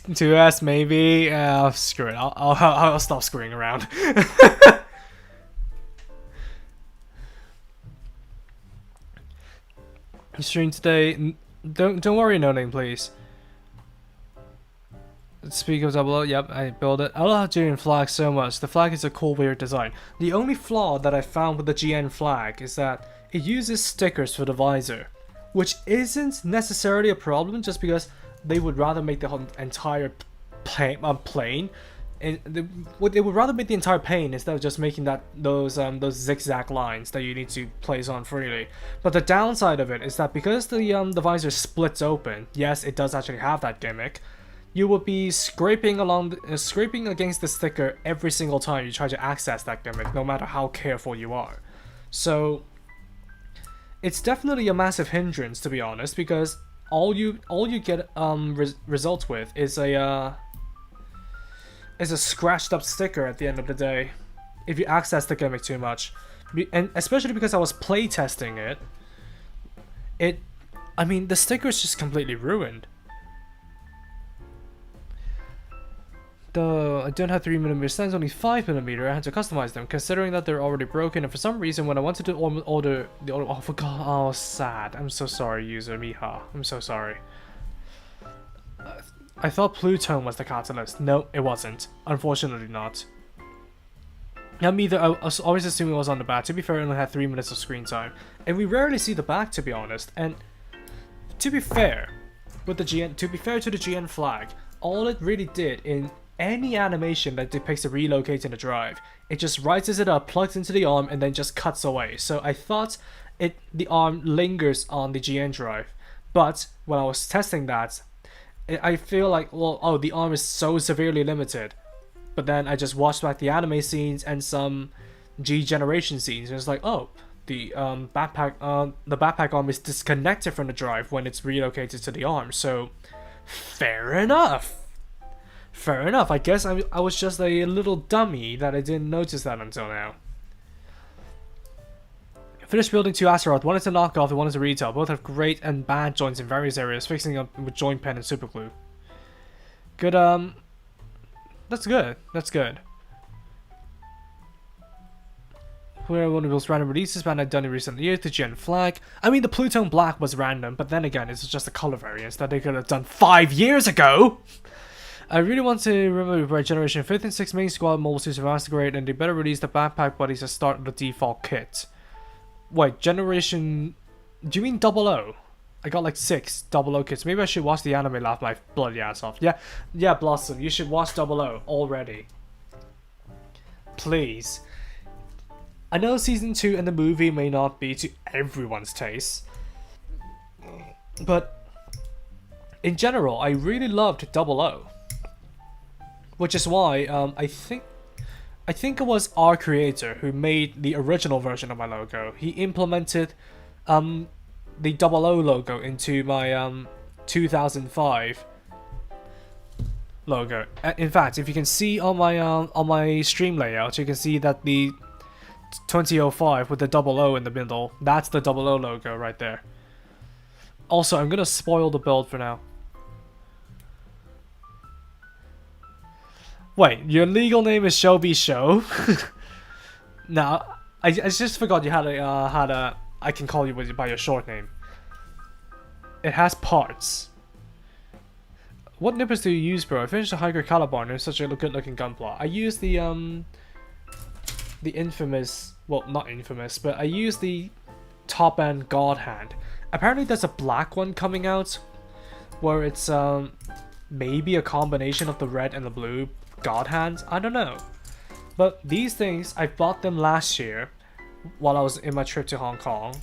2S, maybe. Screw it. I'll stop screwing around. Stream today. Don't worry, no name, please. Speak of double O, yep, I built it. I love GN flag so much. The flag is a cool, weird design. The only flaw that I found with the GN flag is that it uses stickers for the visor, which isn't necessarily a problem, just because they would rather make the entire plane. And they would rather make the entire pane instead of just making those zigzag lines that you need to place on freely. But the downside of it is that because the visor splits open, yes, it does actually have that gimmick. You will be scraping against the sticker every single time you try to access that gimmick, no matter how careful you are. So it's definitely a massive hindrance, to be honest, because all you get results with is a scratched up sticker at the end of the day if you access the gimmick too much. And especially because I was playtesting it, I mean, the sticker is just completely ruined. Though I don't have 3mm stands, only 5mm, I had to customize them, considering that they're already broken, and for some reason when I wanted to order the order, oh, forgot, oh, sad. I'm so sorry, user Miha. I'm so sorry. I thought Plutone was the catalyst. No, it wasn't. Unfortunately not. Me either. I was always assuming it was on the back. To be fair, it only had 3 minutes of screen time. And we rarely see the back, to be honest. And to be fair, with the GN, to be fair to the GN flag, all it really did in any animation that depicts a relocating the drive, it just rises it up, plugs into the arm, and then just cuts away. So I thought the arm lingers on the GN drive. But when I was testing that, I feel like, well, oh, the arm is so severely limited. But then I just watched back the anime scenes and some G generation scenes, and it's like, oh, the backpack arm is disconnected from the drive when it's relocated to the arm. So, fair enough. Fair enough. I guess I was just a little dummy that I didn't notice that until now. Finished building 2 Astaroth. One is a knockoff and one is a retail. Both have great and bad joints in various areas, fixing up with joint pen and super glue. Good, that's good. That's good. Where one of those random releases, but I've done it recently years, the Gen flag. I mean, the Plutone Black was random, but then again, it's just a color variance that they could have done 5 years ago! I really want to remember Generation 5th and 6th main squad mobile suits are vastly great, and they better release the backpack buddies as start the default kit. Wait, Generation... Do you mean 00? I got like 6 00 kits. Maybe I should watch the anime, laugh my bloody ass off. Yeah, Blossom, you should watch 00 already. Please. I know Season 2 and the movie may not be to everyone's taste, but in general, I really loved 00. Which is why I think it was our creator who made the original version of my logo. He implemented the 00 logo into my 2005 logo. In fact, if you can see on my stream layout, you can see that the 2005 with the 00 in the middle, that's the 00 logo right there. Also, I'm gonna spoil the build for now. Wait, your legal name is Shelby Show? No, I just forgot you had a I can call you by your short name. It has parts. What nippers do you use, bro? I finished the Hiker Caliban and it's such a good looking gunpla. I use the infamous, well, not infamous, but I use the top-end God Hand. Apparently there's a black one coming out, where it's maybe a combination of the red and the blue God Hands. I don't know. But these things, I bought them last year while I was in my trip to Hong Kong.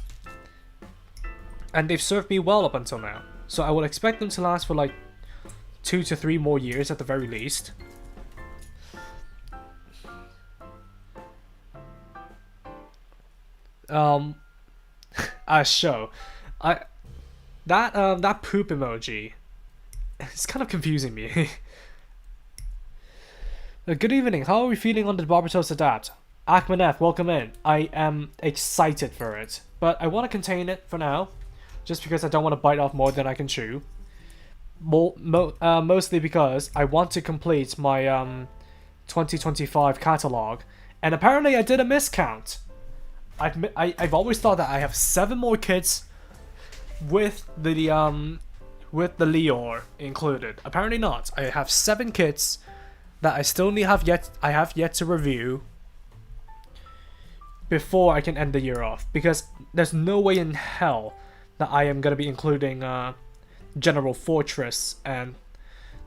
And they've served me well up until now. So I would expect them to last for like 2 to 3 more years at the very least. Show. That poop emoji, it's kind of confusing me. Good evening, how are we feeling on the Barbatos Adapt? Akman F, welcome in. I am excited for it, but I want to contain it for now, just because I don't want to bite off more than I can chew. Mostly because I want to complete my 2025 catalog, and apparently I did a miscount. I've always thought that I have 7 more kits with the Leor included. Apparently not. I have 7 kits that I have yet to review before I can end the year off, because there's no way in hell that I am gonna be including General Fortress and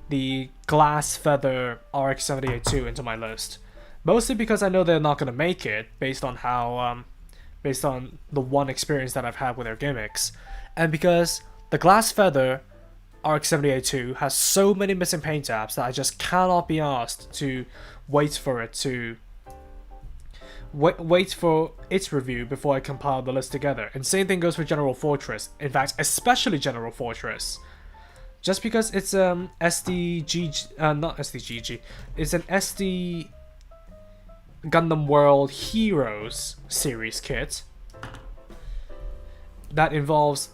the Glass Feather RX-78-2 into my list. Mostly because I know they're not gonna make it based on how based on the one experience that I've had with their gimmicks, and because the Glass Feather RX-78-2 has so many missing paint tabs that I just cannot be asked to wait for it to wait for its review before I compile the list together. And same thing goes for General Fortress. In fact, especially General Fortress, just because it's not SDGG, it's an SD Gundam World Heroes series kit that involves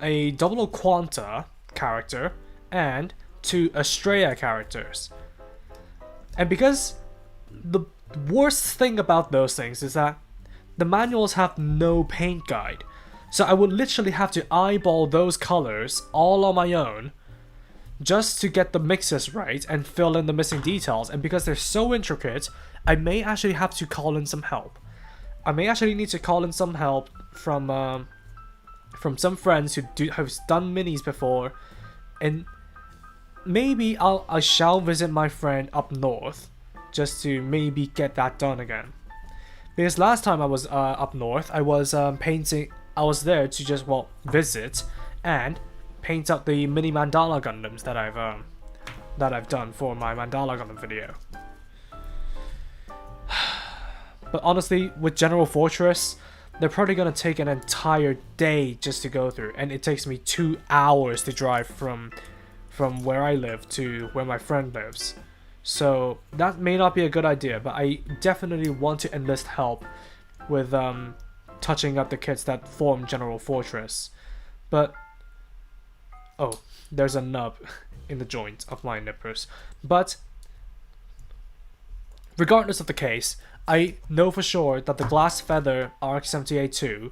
a double Quanta character and 2 Estrella characters. And because the worst thing about those things is that the manuals have no paint guide, so I would literally have to eyeball those colors all on my own just to get the mixes right and fill in the missing details. And because they're so intricate, I may actually have to call in some help. I may actually need to call in some help from some friends who've done minis before, and maybe I shall visit my friend up north just to maybe get that done again. Because last time I was up north, I was painting. I was there to just visit and paint up the mini Mandala Gundams that I've done for my Mandala Gundam video. But honestly, with General Fortress, they're probably gonna take an entire day just to go through, and it takes me 2 hours to drive from where I live to where my friend lives. So that may not be a good idea, but I definitely want to enlist help with touching up the kits that form General Fortress. But oh, there's a nub in the joint of my nippers. But regardless of the case, I know for sure that the Glass Feather RX-78-2,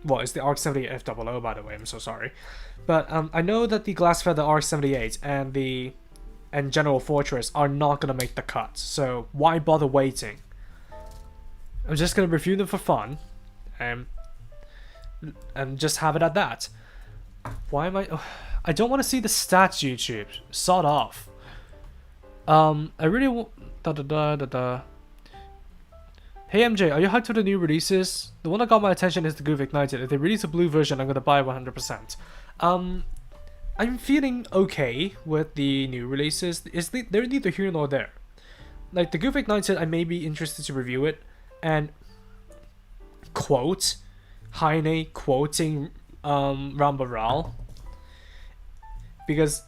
well, it's the RX-78 FOO, by the way, I'm so sorry. But I know that the Glass Feather RX-78 and General Fortress are not going to make the cut, so why bother waiting? I'm just going to review them for fun, and just have it at that. Why am I... Oh, I don't want to see the stats, YouTube. Sod off. I really want... Hey MJ, are you hyped for the new releases? The one that got my attention is the Goof Ignited. If they release a blue version, I'm going to buy 100%. I'm feeling okay with the new releases. They're neither here nor there. Like, the Goof Ignited, I may be interested to review it, and quote Heine quoting Rambaral, because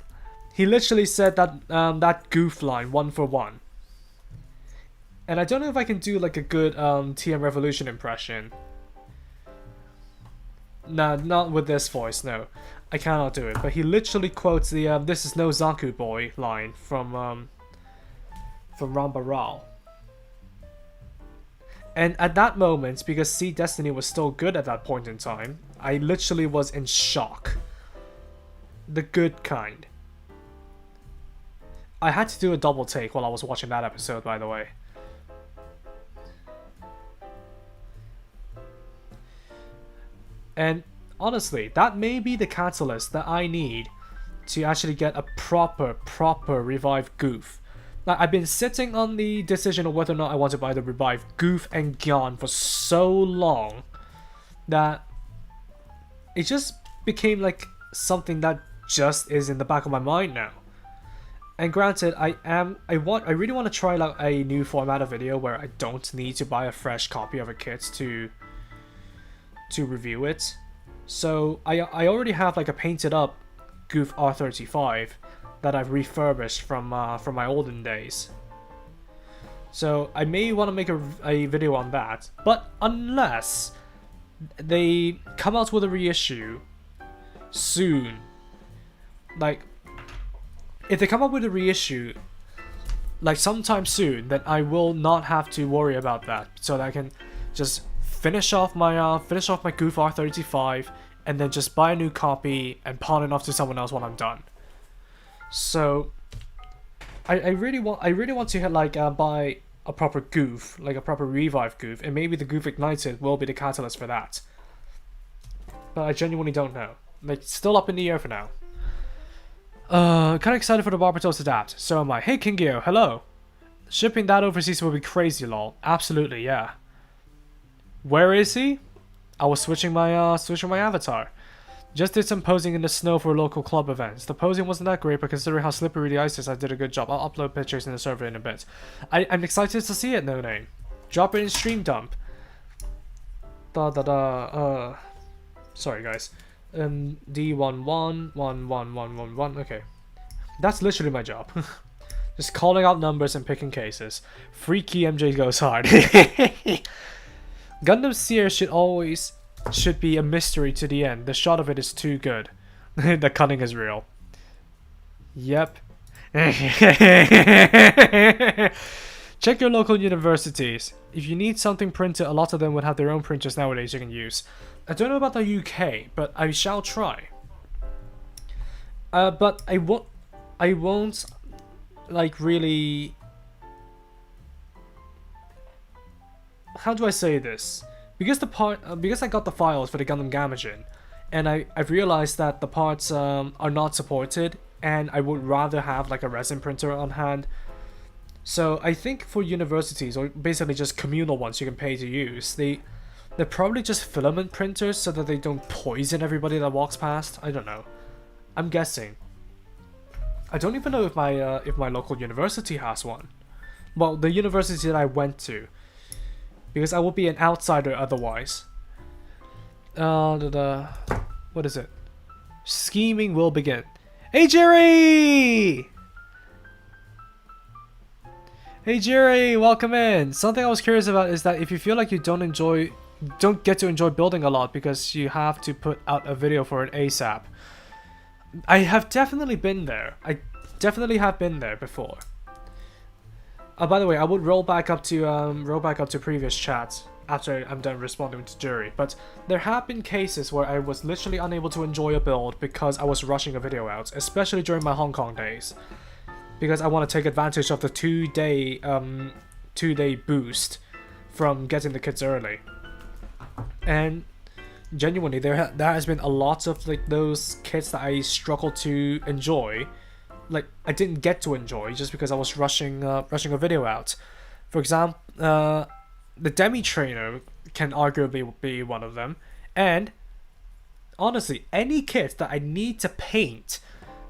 he literally said that that goof line 1 for 1. And I don't know if I can do like a good TM Revolution impression. Nah, not with this voice, no. I cannot do it. But he literally quotes the "This is no Zaku boy" line from Rambaral. And at that moment, because Sea Destiny was still good at that point in time, I literally was in shock. The good kind. I had to do a double take while I was watching that episode, by the way. And honestly, that may be the catalyst that I need to actually get a proper revived goof. Like, I've been sitting on the decision of whether or not I want to buy the revived goof and Gyan for so long that it just became like something that just is in the back of my mind now. And granted, I really want to try out a new format of video where I don't need to buy a fresh copy of a kit to review it. So I already have like a painted up Goof R35 that I've refurbished from my olden days. So I may want to make a video on that, but unless they come out with a reissue soon, like if they come up with a reissue like sometime soon, then I will not have to worry about that, so that I can just finish off my Goof R35 and then just buy a new copy and pawn it off to someone else when I'm done. So I really want to like buy a proper Goof, like a proper revive Goof, and maybe the Goof Ignited will be the catalyst for that. But I genuinely don't know. Like, still up in the air for now. Kind of excited for the Barbatos Adapt. So am I. Hey Kingyo, hello. Shipping that overseas will be crazy, lol. Absolutely, yeah. Where is he? I was switching my avatar. Just did some posing in the snow for local club events. The posing wasn't that great, but considering how slippery the ice is, I did a good job. I'll upload pictures in the server in a bit. I'm excited to see it, No Name. Drop it in stream dump. Sorry guys. D11111111. Okay. That's literally my job. Just calling out numbers and picking cases. Freaky MJ goes hard. Gundam Seer should be a mystery to the end. The shot of it is too good. The cunning is real. Yep. Check your local universities. If you need something printed, a lot of them would have their own printers nowadays you can use. I don't know about the UK, but I shall try. But I won't like really. How do I say this? Because I got the files for the Gundam Gamajin, and I've realized that the parts are not supported, and I would rather have like a resin printer on hand. So I think for universities, or basically just communal ones you can pay to use, they're probably just filament printers so that they don't poison everybody that walks past. I don't know. I'm guessing. I don't even know if my local university has one. Well, the university that I went to, because I will be an outsider otherwise. What is it? Scheming will begin. Hey Jerry! Hey Jerry, welcome in. Something I was curious about is that if you feel like you don't get to enjoy building a lot because you have to put out a video for it ASAP. I have definitely been there. I definitely have been there before. By the way, I would roll back up to previous chats after I'm done responding to Jury, but there have been cases where I was literally unable to enjoy a build because I was rushing a video out, especially during my Hong Kong days, because I want to take advantage of the two-day boost from getting the kits early. And genuinely, there has been a lot of like those kits that I struggled to enjoy. Like, I didn't get to enjoy just because I was rushing a video out. For example, the Demi Trainer can arguably be one of them. And honestly, any kit that I need to paint,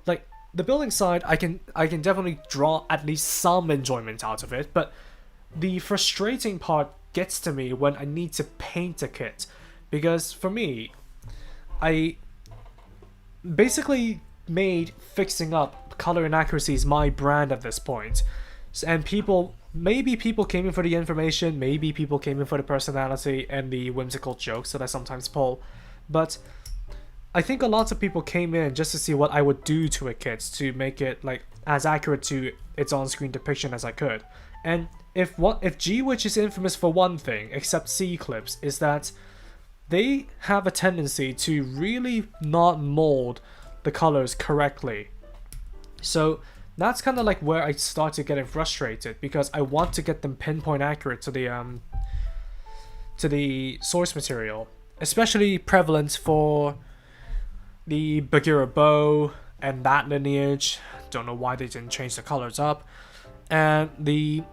like the building side, I can definitely draw at least some enjoyment out of it. But the frustrating part gets to me when I need to paint a kit, because for me, I basically made fixing up color inaccuracies my brand at this point. And maybe people came in for the information, maybe people came in for the personality and the whimsical jokes that I sometimes pull, but I think a lot of people came in just to see what I would do to a kit to make it like as accurate to its on-screen depiction as I could. And if G-Witch is infamous for one thing, except C-Clips, is that they have a tendency to really not mold the colors correctly. So that's kind of like where I started getting frustrated, because I want to get them pinpoint accurate to the source material. especially prevalent for the Bagheera bow and that lineage. Don't know why they didn't change the colors up. And the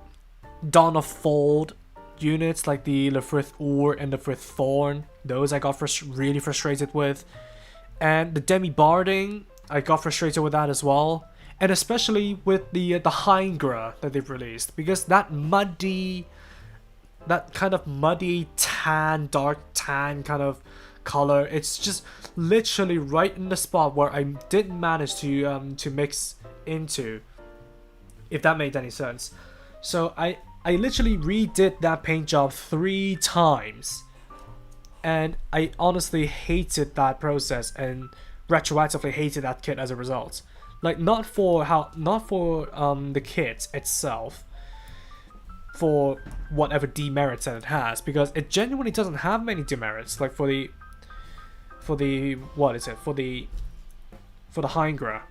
Dawn of Fold units like the Lefrith Ur and the Lefrith Thorn, those I got really frustrated with. And the Demi Barding, I got frustrated with that as well. And especially with the Hyngra that they've released, because that kind of muddy tan, dark tan kind of color, it's just literally right in the spot where I didn't manage to mix into, if that made any sense. So I literally redid that paint job 3 times, and I honestly hated that process and retroactively hated that kit as a result. Like, not for the kit itself, for whatever demerits that it has, because it genuinely doesn't have many demerits. Like for the Hyngra.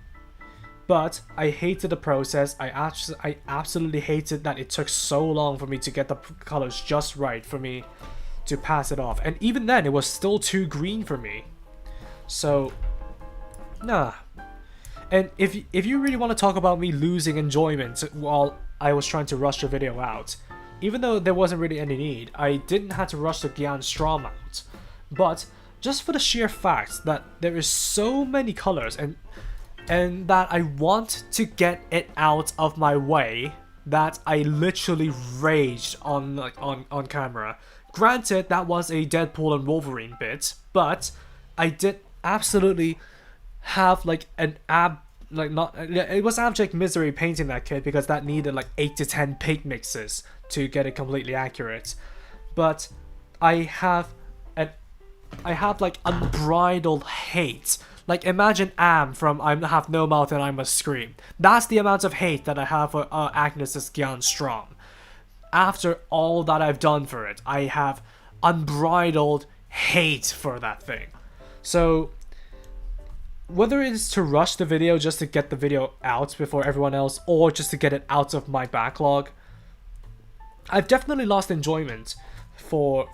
But I hated the process. I absolutely hated that it took so long for me to get the colors just right for me to pass it off. And even then, it was still too green for me. So, nah. And if you really want to talk about me losing enjoyment while I was trying to rush the video out, even though there wasn't really any need, I didn't have to rush the Gyan Strom out. But just for the sheer fact that there is so many colors and that I want to get it out of my way, that I literally raged on camera. Granted, that was a Deadpool and Wolverine bit, but I did absolutely have it was abject misery painting that kit, because that needed like 8 to 10 paint mixes to get it completely accurate. But I have like unbridled hate. Like, imagine Am from I Have No Mouth and I Must Scream. That's the amount of hate that I have for Agnes's Gyan Strom. After all that I've done for it, I have unbridled hate for that thing. So, whether it is to rush the video just to get the video out before everyone else, or just to get it out of my backlog, I've definitely lost enjoyment for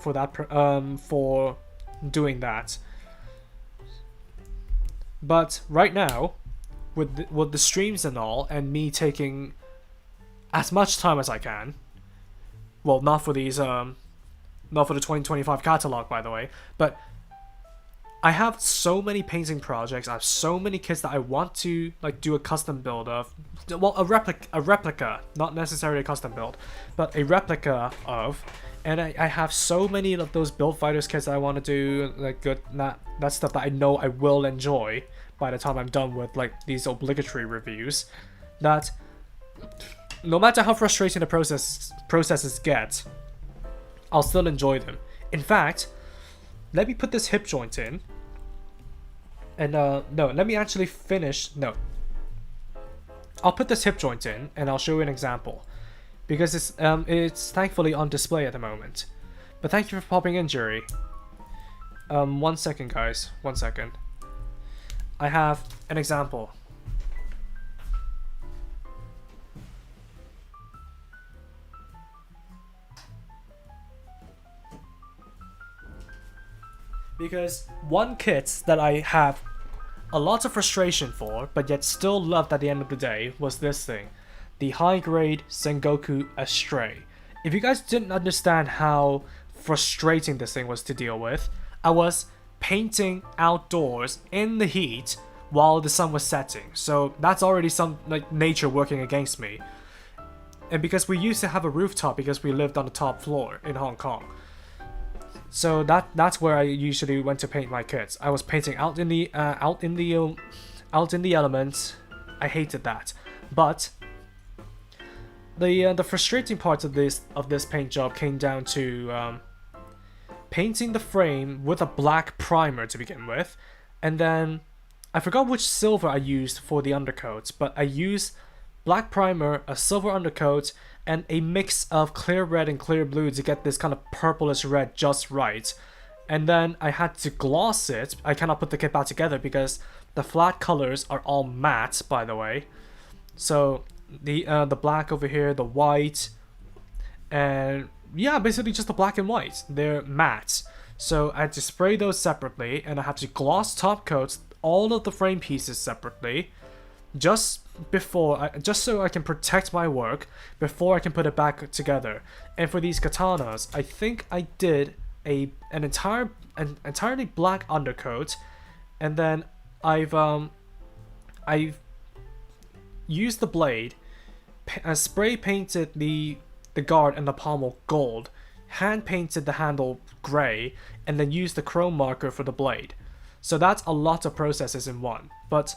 doing that. But right now, with the streams and all, and me taking as much time as I can, well, not for the 2025 catalog, by the way, but I have so many painting projects, I have so many kits that I want to like do a custom build of, well, a replica, not necessarily a custom build, but a replica of, and I have so many of those Build Fighters kits that I want to do, like that stuff that I know I will enjoy by the time I'm done with like these obligatory reviews, that no matter how frustrating the processes get, I'll still enjoy them. In fact, let me put this hip joint in. And no, let me actually finish. No, I'll put this hip joint in and I'll show you an example, because it's thankfully on display at the moment. But thank you for popping in, Jury. 1 second, guys. 1 second. I have an example. Because one kit that I have a lot of frustration for, but yet still loved at the end of the day, was this thing. The high-grade Sengoku Astray. If you guys didn't understand how frustrating this thing was to deal with, I was painting outdoors in the heat while the sun was setting. So that's already some like nature working against me. And because we used to have a rooftop because we lived on the top floor in Hong Kong. So that's where I usually went to paint my kits. I was painting out in the elements. I hated that. But the frustrating part of this paint job came down to painting the frame with a black primer to begin with, and then I forgot which silver I used for the undercoat, but I used black primer, a silver undercoat, and a mix of clear red and clear blue to get this kind of purplish red just right. And then I had to gloss it. I cannot put the kit back together because the flat colors are all matte, by the way. So the black over here, the white, and yeah, basically just the black and white. They're matte. So I had to spray those separately, and I had to gloss top coat all of the frame pieces separately, just so I can protect my work before I can put it back together. And for these katanas, I think I did an entirely black undercoat, and then I've used the blade, spray painted the guard and the pommel gold, hand painted the handle gray, and then used the chrome marker for the blade. So that's a lot of processes in one. But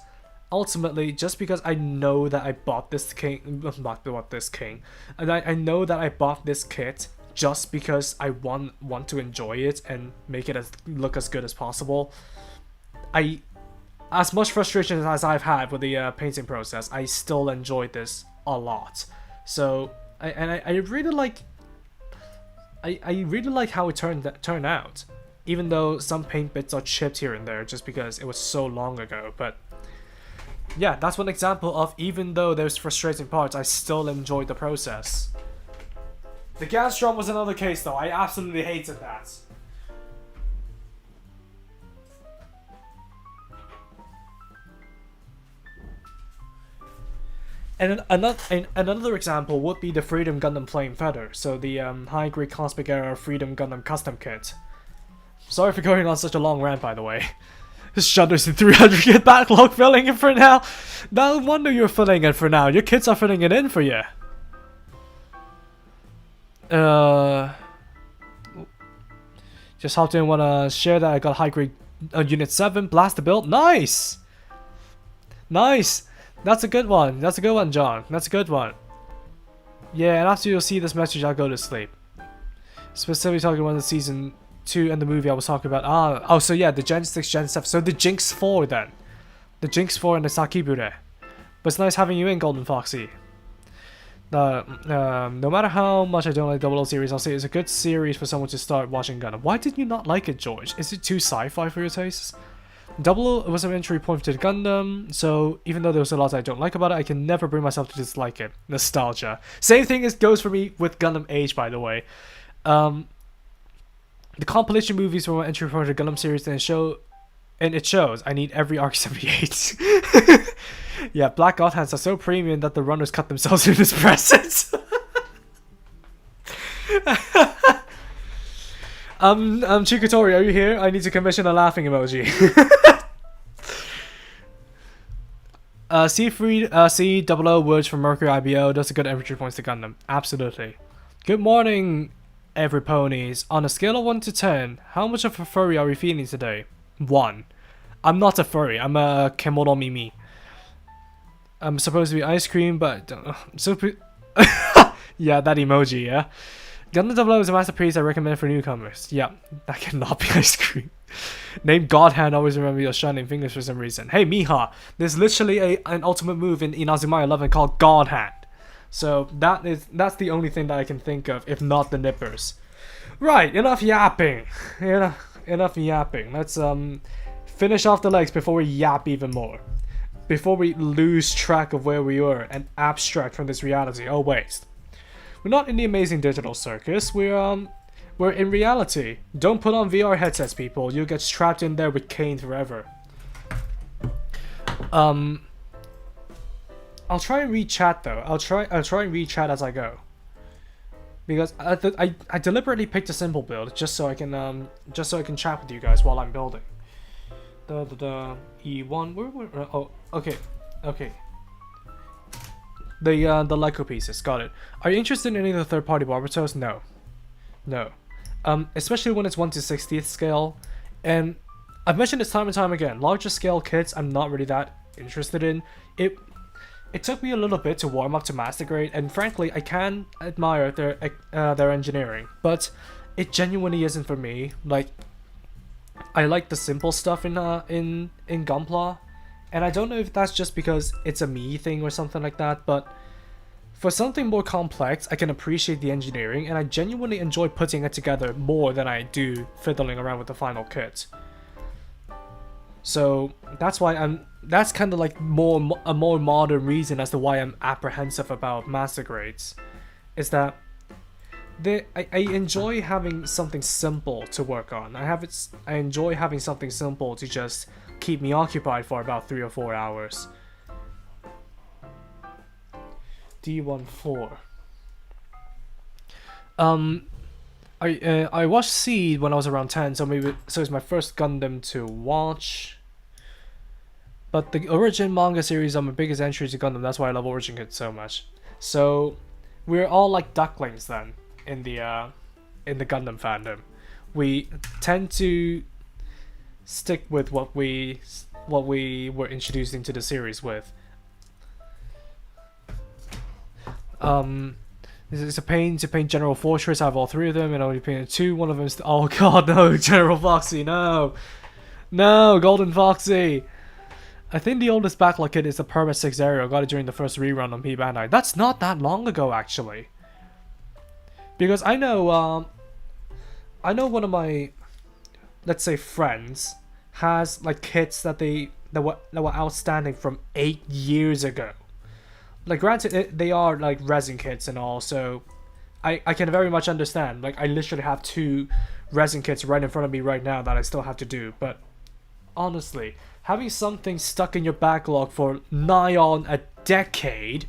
ultimately, just because I know that I bought this I know that I bought this kit just because I want to enjoy it and make it look as good as possible. As much frustration as I've had with the painting process, I still enjoyed this a lot. So I really like how it turned out, even though some paint bits are chipped here and there just because it was so long ago. But yeah, that's one example of, even though there's frustrating parts, I still enjoyed the process. The gas drum was another case though. I absolutely hated that. And another example would be the Freedom Gundam Flame Feather, so the high-grade Cosmic Era Freedom Gundam custom kit. Sorry for going on such a long rant, by the way. Shudders in 300 kit backlog filling it for now. No wonder you're filling it for now. Your kits are filling it in for you. Just hopped in, wanna share that I got high-grade Unit 7 Blast the build. Nice! Nice! That's a good one. That's a good one, John. That's a good one. Yeah, and after you'll see this message, I'll go to sleep. Specifically talking about the season 2 and the movie I was talking about. Oh, so yeah, the Gen 6, Gen 7. So the Jinx 4 then. The Jinx 4 and the Sakibure. But it's nice having you in, Golden Foxy. No matter how much I don't like Double O series, I'll say it's a good series for someone to start watching Gundam. Why did you not like it, George? Is it too sci-fi for your tastes? Double O was an entry point to the Gundam, so even though there's a lot I don't like about it, I can never bring myself to dislike it. Nostalgia. Same thing goes for me with Gundam Age, by the way. The compilation movies were my entry point to the Gundam series, and it shows. I need every Arc 78. Yeah, Black God Hands are so premium that the runners cut themselves in his presence. Chikutori, are you here? I need to commission a laughing emoji. C00 words from Mercury IBO. That's a good entry points to Gundam. Absolutely. Good morning, every ponies. On a scale of 1 to 10, how much of a furry are we feeling today? 1. I'm not a furry. I'm a Kemono Mimi. I'm supposed to be ice cream, but yeah, that emoji, yeah. Gundam 00 is a masterpiece I recommend for newcomers. Yeah, that cannot be ice cream. Name God Hand, always remember your shining fingers for some reason. Hey Miha, there's literally an ultimate move in Inazuma 11 called God Hand. So that's the only thing that I can think of, if not the nippers. Right, enough yapping. Enough yapping. Let's finish off the legs before we yap even more. Before we lose track of where we were and abstract from this reality. Oh wait. We're not in the amazing digital circus, we're in reality. Don't put on VR headsets, people. You'll get trapped in there with Kane forever. I'll try and read chat though. I'll try and read chat as I go. Because I deliberately picked a simple build just so I can chat with you guys while I'm building. E1 oh, okay. The Lego pieces, got it. Are you interested in any of the third-party Barbatos? No. Especially when it's 1 to 60th scale. And I've mentioned this time and time again, larger scale kits I'm not really that interested in. It took me a little bit to warm up to master grade, and frankly, I can admire their engineering, but it genuinely isn't for me. Like, I like the simple stuff in Gunpla, and I don't know if that's just because it's a me thing or something like that, but for something more complex, I can appreciate the engineering, and I genuinely enjoy putting it together more than I do fiddling around with the final kit. So that's why that's kind of like a more modern reason as to why I'm apprehensive about master grades, is that I enjoy having something simple to work on. I enjoy having something simple to just keep me occupied for about 3 or 4 hours. D14. I watched Seed when I was around 10, so it's my first Gundam to watch. But the Origin manga series are my biggest entry to Gundam. That's why I love Origin Kids so much. So we're all like ducklings then in the Gundam fandom. We tend to stick with what we were introduced into the series with. It's a pain to paint General Fortress. I have all 3 of them, and I only painted 2. One of them is oh god no, General Foxy, no, Golden Foxy. I think the oldest backlog kit is the Perma 6 Aerial. Got it during the first rerun on P Bandai. That's not that long ago actually. Because I know one of my, let's say, friends has like kits that were outstanding from 8 years ago. Like granted, they are like resin kits and all, so I can very much understand. Like I literally have 2 resin kits right in front of me right now that I still have to do. But honestly, having something stuck in your backlog for nigh on a decade,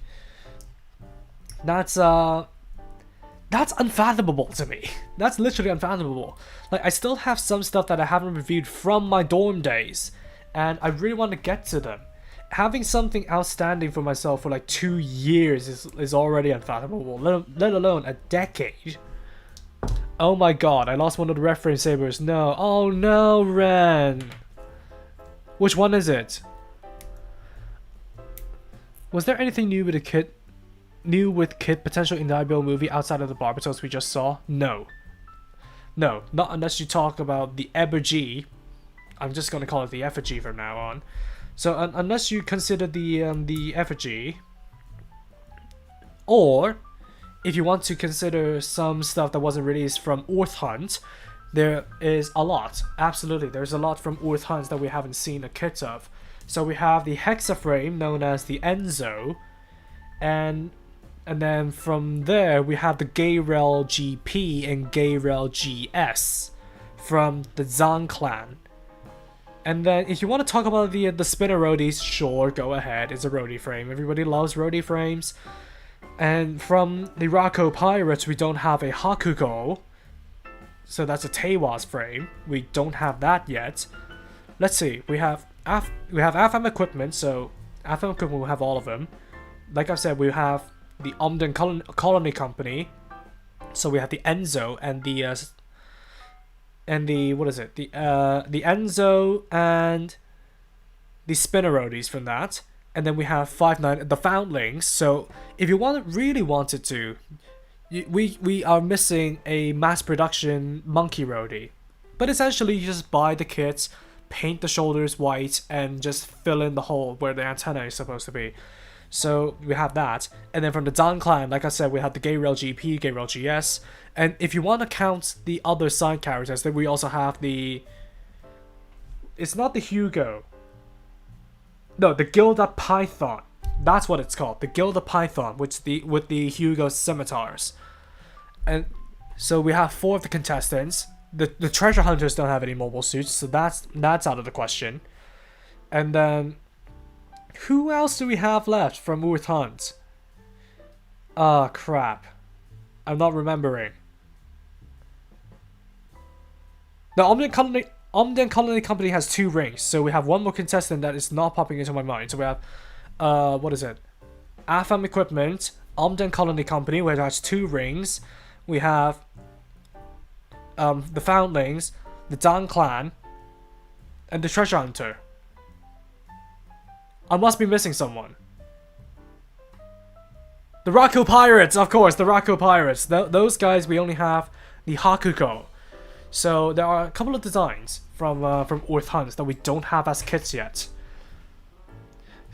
that's unfathomable to me. That's literally unfathomable. Like I still have some stuff that I haven't reviewed from my dorm days, and I really want to get to them. Having something outstanding for myself for like 2 years is already unfathomable, let alone a decade. Oh my god, I lost one of the reference sabers. No, oh no, Ren. Which one is it? Was there anything new with the kit? New with kit potential in the IBO movie outside of the Barbatos we just saw? No. No, not unless you talk about the Effigy. I'm just gonna call it the Effigy from now on. So unless you consider the Effigy, or if you want to consider some stuff that wasn't released from Earth Hunt, there is a lot. Absolutely, there's a lot from Earth Hunt that we haven't seen a kit of. So we have the Hexaframe known as the Enzo, and then from there we have the Gayrel GP and Gayrel GS from the Zan clan. And then if you want to talk about the spinner roadies, sure, go ahead. It's a roadie frame. Everybody loves roadie frames. And from the Rako Pirates, we don't have a Hakugo. So that's a Teiwas frame. We don't have that yet. Let's see. We have AFAM equipment. So AFAM equipment, we'll have all of them. Like I said, we have the Omden Colony Company. So we have the Enzo and the what is it? The Enzo and the spinner roadies from that. And then we have 5-9, the Foundlings. So if you really wanted to, we are missing a mass production monkey roadie. But essentially you just buy the kits, paint the shoulders white, and just fill in the hole where the antenna is supposed to be. So we have that. And then from the Dan clan, like I said, we have the Gayrel GP, Gayrel GS. And if you want to count the other side characters, then we also have the... It's not the Hugo. No, the Gilda Python. That's what it's called. The Gilda Python, with the Hugo scimitars. And so we have 4 of the contestants. The treasure hunters don't have any mobile suits, so that's out of the question. And then... Who else do we have left from Earth Hunt? Ah, crap. I'm not remembering. The Omden Colony Company has 2 rings, so we have one more contestant that is not popping into my mind. So we have, what is it? AFAM Equipment, Omden Colony Company, which has 2 rings. We have, the Foundlings, the Dan Clan, and the Treasure Hunter. I must be missing someone. The Rako Pirates, of course, the Rako Pirates. Those guys, we only have the Hakugo. So there are a couple of designs from Earth Hunt that we don't have as kits yet.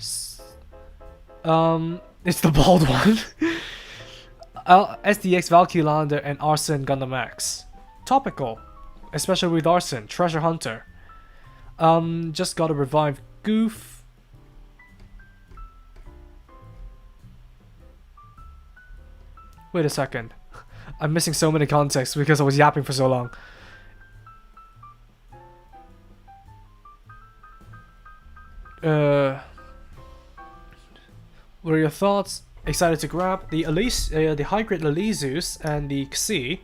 It's the bald one. SDX Valkylander and Arsene Gundam X. Topical, especially with Arsene, Treasure Hunter. Just got a revived Goof. Wait a second. I'm missing so many contexts because I was yapping for so long. What are your thoughts? Excited to grab the the high-grade Elizus and the Xi.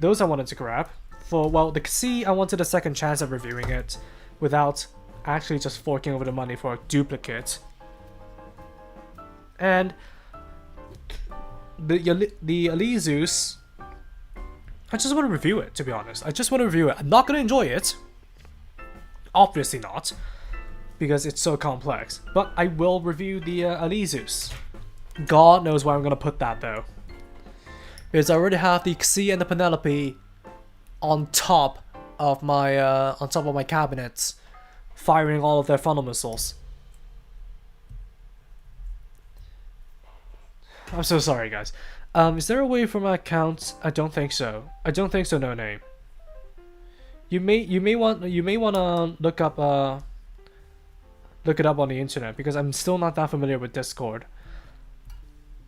Those I wanted to grab. Well, the Xi, I wanted a second chance of reviewing it without actually just forking over the money for a duplicate. And the Elizus, I just want to review it, to be honest. I just want to review it. I'm not going to enjoy it. Obviously not, because it's so complex. But I will review the Elizus. God knows where I'm going to put that, though. Because I already have the Xi and the Penelope on top of my cabinets, firing all of their funnel missiles. I'm so sorry, guys. Is there a way for my account? I don't think so. I don't think so. No name. You may want to look it up on the internet, because I'm still not that familiar with Discord.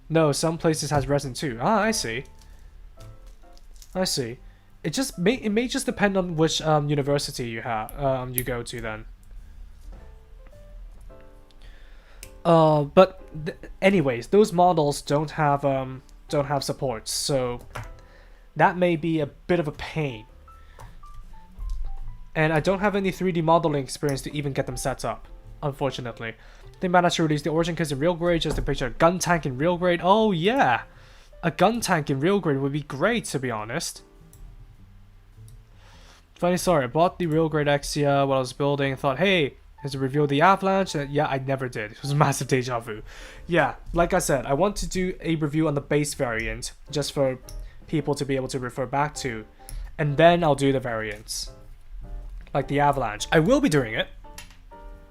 No, some places has resin too. Ah, I see. I see. It may just depend on which university you you go to then. But anyways, those models don't have support, so that may be a bit of a pain. And I don't have any 3D modeling experience to even get them set up, unfortunately. They managed to release the origin kits in real grade just to picture a gun tank in real grade. Oh yeah, a gun tank in real grade would be great, to be honest. Funny story, I bought the real grade Exia while I was building and thought, hey, here's a review of the Avalanche. And yeah, I never did. It was a massive deja vu. Yeah, like I said, I want to do a review on the base variant just for people to be able to refer back to, and then I'll do the variants, like the Avalanche. I will be doing it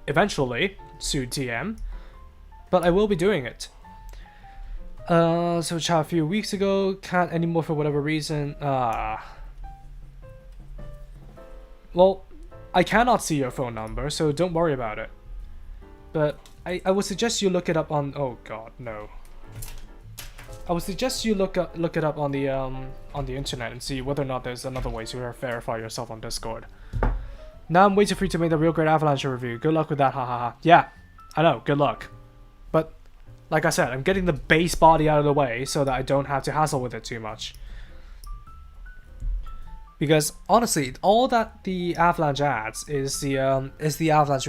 eventually, soon TM, but I will be doing it. So chat a few weeks ago, can't anymore for whatever reason. Well, I cannot see your phone number, so don't worry about it. But I would suggest you look it up on. Oh God, no. I would suggest you look it up on the internet and see whether or not there's another way to verify yourself on Discord. Now I'm waiting for you to make the real great Avalanche review. Good luck with that, hahaha. Yeah, I know. Good luck. But like I said, I'm getting the base body out of the way so that I don't have to hassle with it too much. Because honestly, all that the Avalanche adds is the Avalanche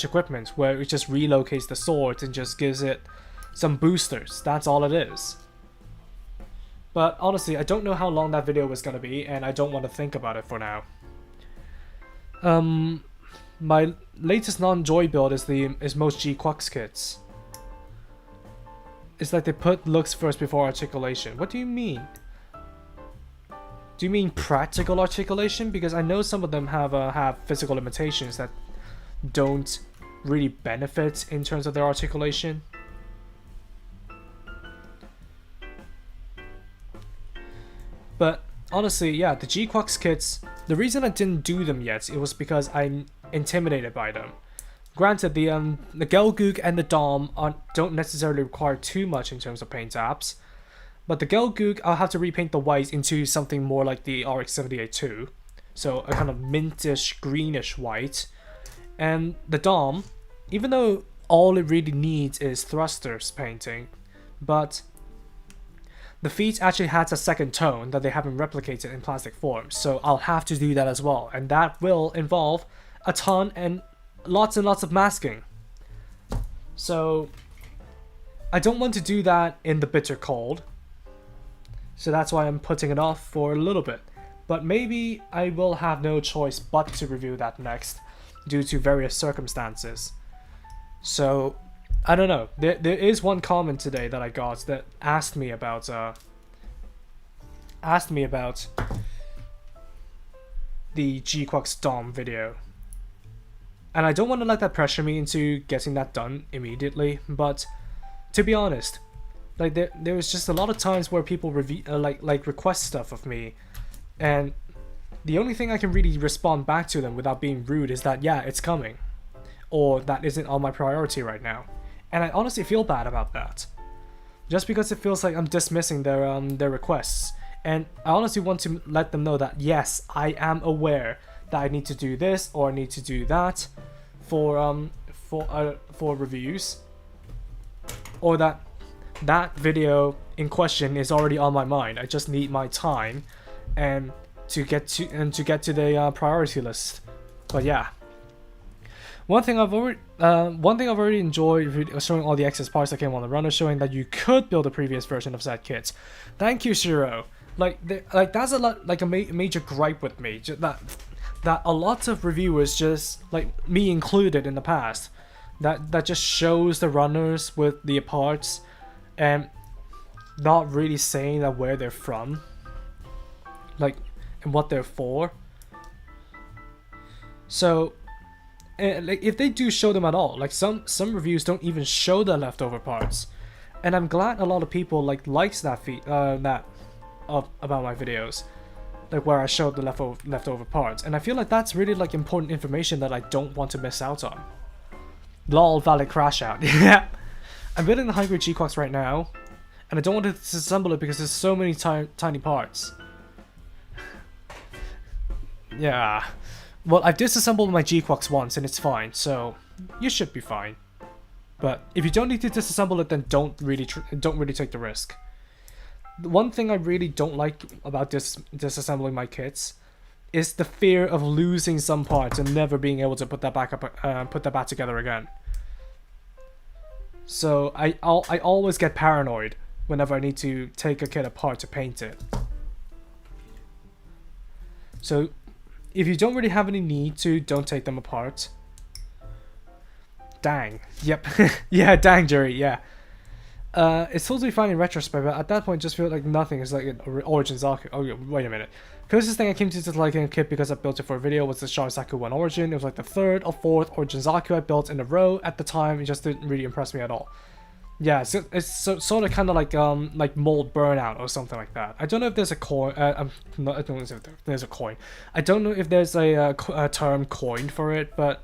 equipment, where it just relocates the swords and just gives it some boosters. That's all it is. But honestly, I don't know how long that video was gonna be, and I don't want to think about it for now. My latest non-joy build is most G-Quux kits. It's like they put looks first before articulation. What do you mean? Do you mean practical articulation? Because I know some of them have physical limitations that don't really benefit in terms of their articulation. But honestly, yeah, the G-Quux kits, the reason I didn't do them yet, it was because I'm intimidated by them. Granted, the Gelgoog and the Dom don't necessarily require too much in terms of paint apps. But the Gelgoog, I'll have to repaint the white into something more like the RX-78-2. So a kind of mintish, greenish white. And the Dom, even though all it really needs is thrusters painting, but the feet actually has a second tone that they haven't replicated in plastic form. So I'll have to do that as well. And that will involve a ton and lots of masking. So I don't want to do that in the bitter cold. So that's why I'm putting it off for a little bit. But maybe I will have no choice but to review that next, due to various circumstances. So, I don't know. There is one comment today that I got that asked me about the G-Quux Dom video. And I don't want to let that pressure me into getting that done immediately, but to be honest, like there was just a lot of times where people request stuff of me, and the only thing I can really respond back to them without being rude is that yeah, it's coming, or that isn't on my priority right now, and I honestly feel bad about that. just because it feels like I'm dismissing their requests. And I honestly want to let them know that yes, I am aware that I need to do this or I need to do that for reviews, or that video in question is already on my mind. I just need my time and to get to the priority list. But yeah, one thing I've already enjoyed showing all the excess parts that came on the runner, showing that you could build a previous version of said kit. Thank you, Shiro. Like that's a lot, like a major gripe with me, that a lot of reviewers, just like me included in the past, that just shows the runners with the parts and not really saying that where they're from, like, and what they're for. So like if they do show them at all, like some reviews don't even show the leftover parts, and I'm glad a lot of people likes that about my videos, like where I showed the leftover parts, and I feel like that's really like important information that I don't want to miss out on. Lol, valid crash out. Yeah, I'm building the high-grade G-Quacks right now, and I don't want to disassemble it because there's so many tiny parts. Yeah, well, I've disassembled my G-Quacks once and it's fine, so you should be fine. But if you don't need to disassemble it, then don't really take the risk. The one thing I really don't like about disassembling my kits is the fear of losing some parts and never being able to put that back together again. So I always get paranoid whenever I need to take a kit apart to paint it. So if you don't really have any need to, don't take them apart. Dang. Yep. Yeah, dang, Jerry, yeah. It's totally fine in retrospect, but at that point just feel like nothing is like an Origins arc. Oh yeah, wait a minute. Closest thing I came to disliking a kit because I built it for a video was the Sharisaku 1 Origin. It was like the third or fourth Origins arc I built in a row. At the time, it just didn't really impress me at all. Yeah, so it's sort of kind of like mold burnout or something like that. I don't know if there's a coin. I don't know if there's a coin. I don't know if there's a term coined for it, but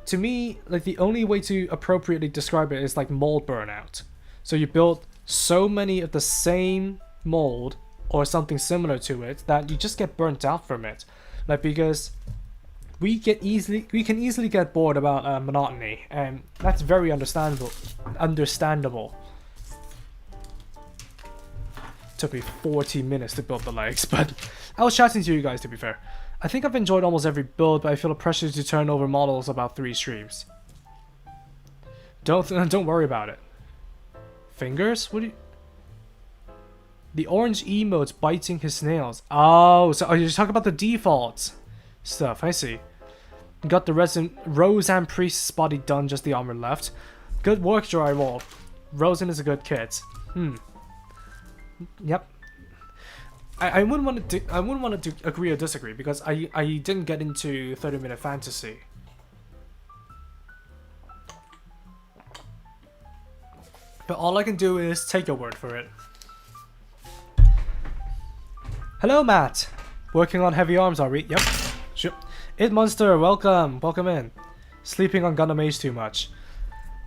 to me, like the only way to appropriately describe it is like mold burnout. So you build so many of the same mold or something similar to it that you just get burnt out from it. Like, because we can easily get bored about monotony, and that's very understandable. Took me 40 minutes to build the legs, but I was chatting to you guys, to be fair. I think I've enjoyed almost every build, but I feel a pressure to turn over models about 3 streams. Don't worry about it. Fingers? What do you... The orange emote's biting his nails. Oh, so you're talking about the default stuff, I see. Got the Roseanne Priest's body done, just the armor left. Good work, Drywall. Roseanne is a good kid. Yep. I wouldn't want to agree or disagree, because I didn't get into 30-minute fantasy. But all I can do is take your word for it. Hello, Matt. Working on Heavyarms, are we? Yep. Sure. It Monster, welcome in. Sleeping on Gundam Age too much.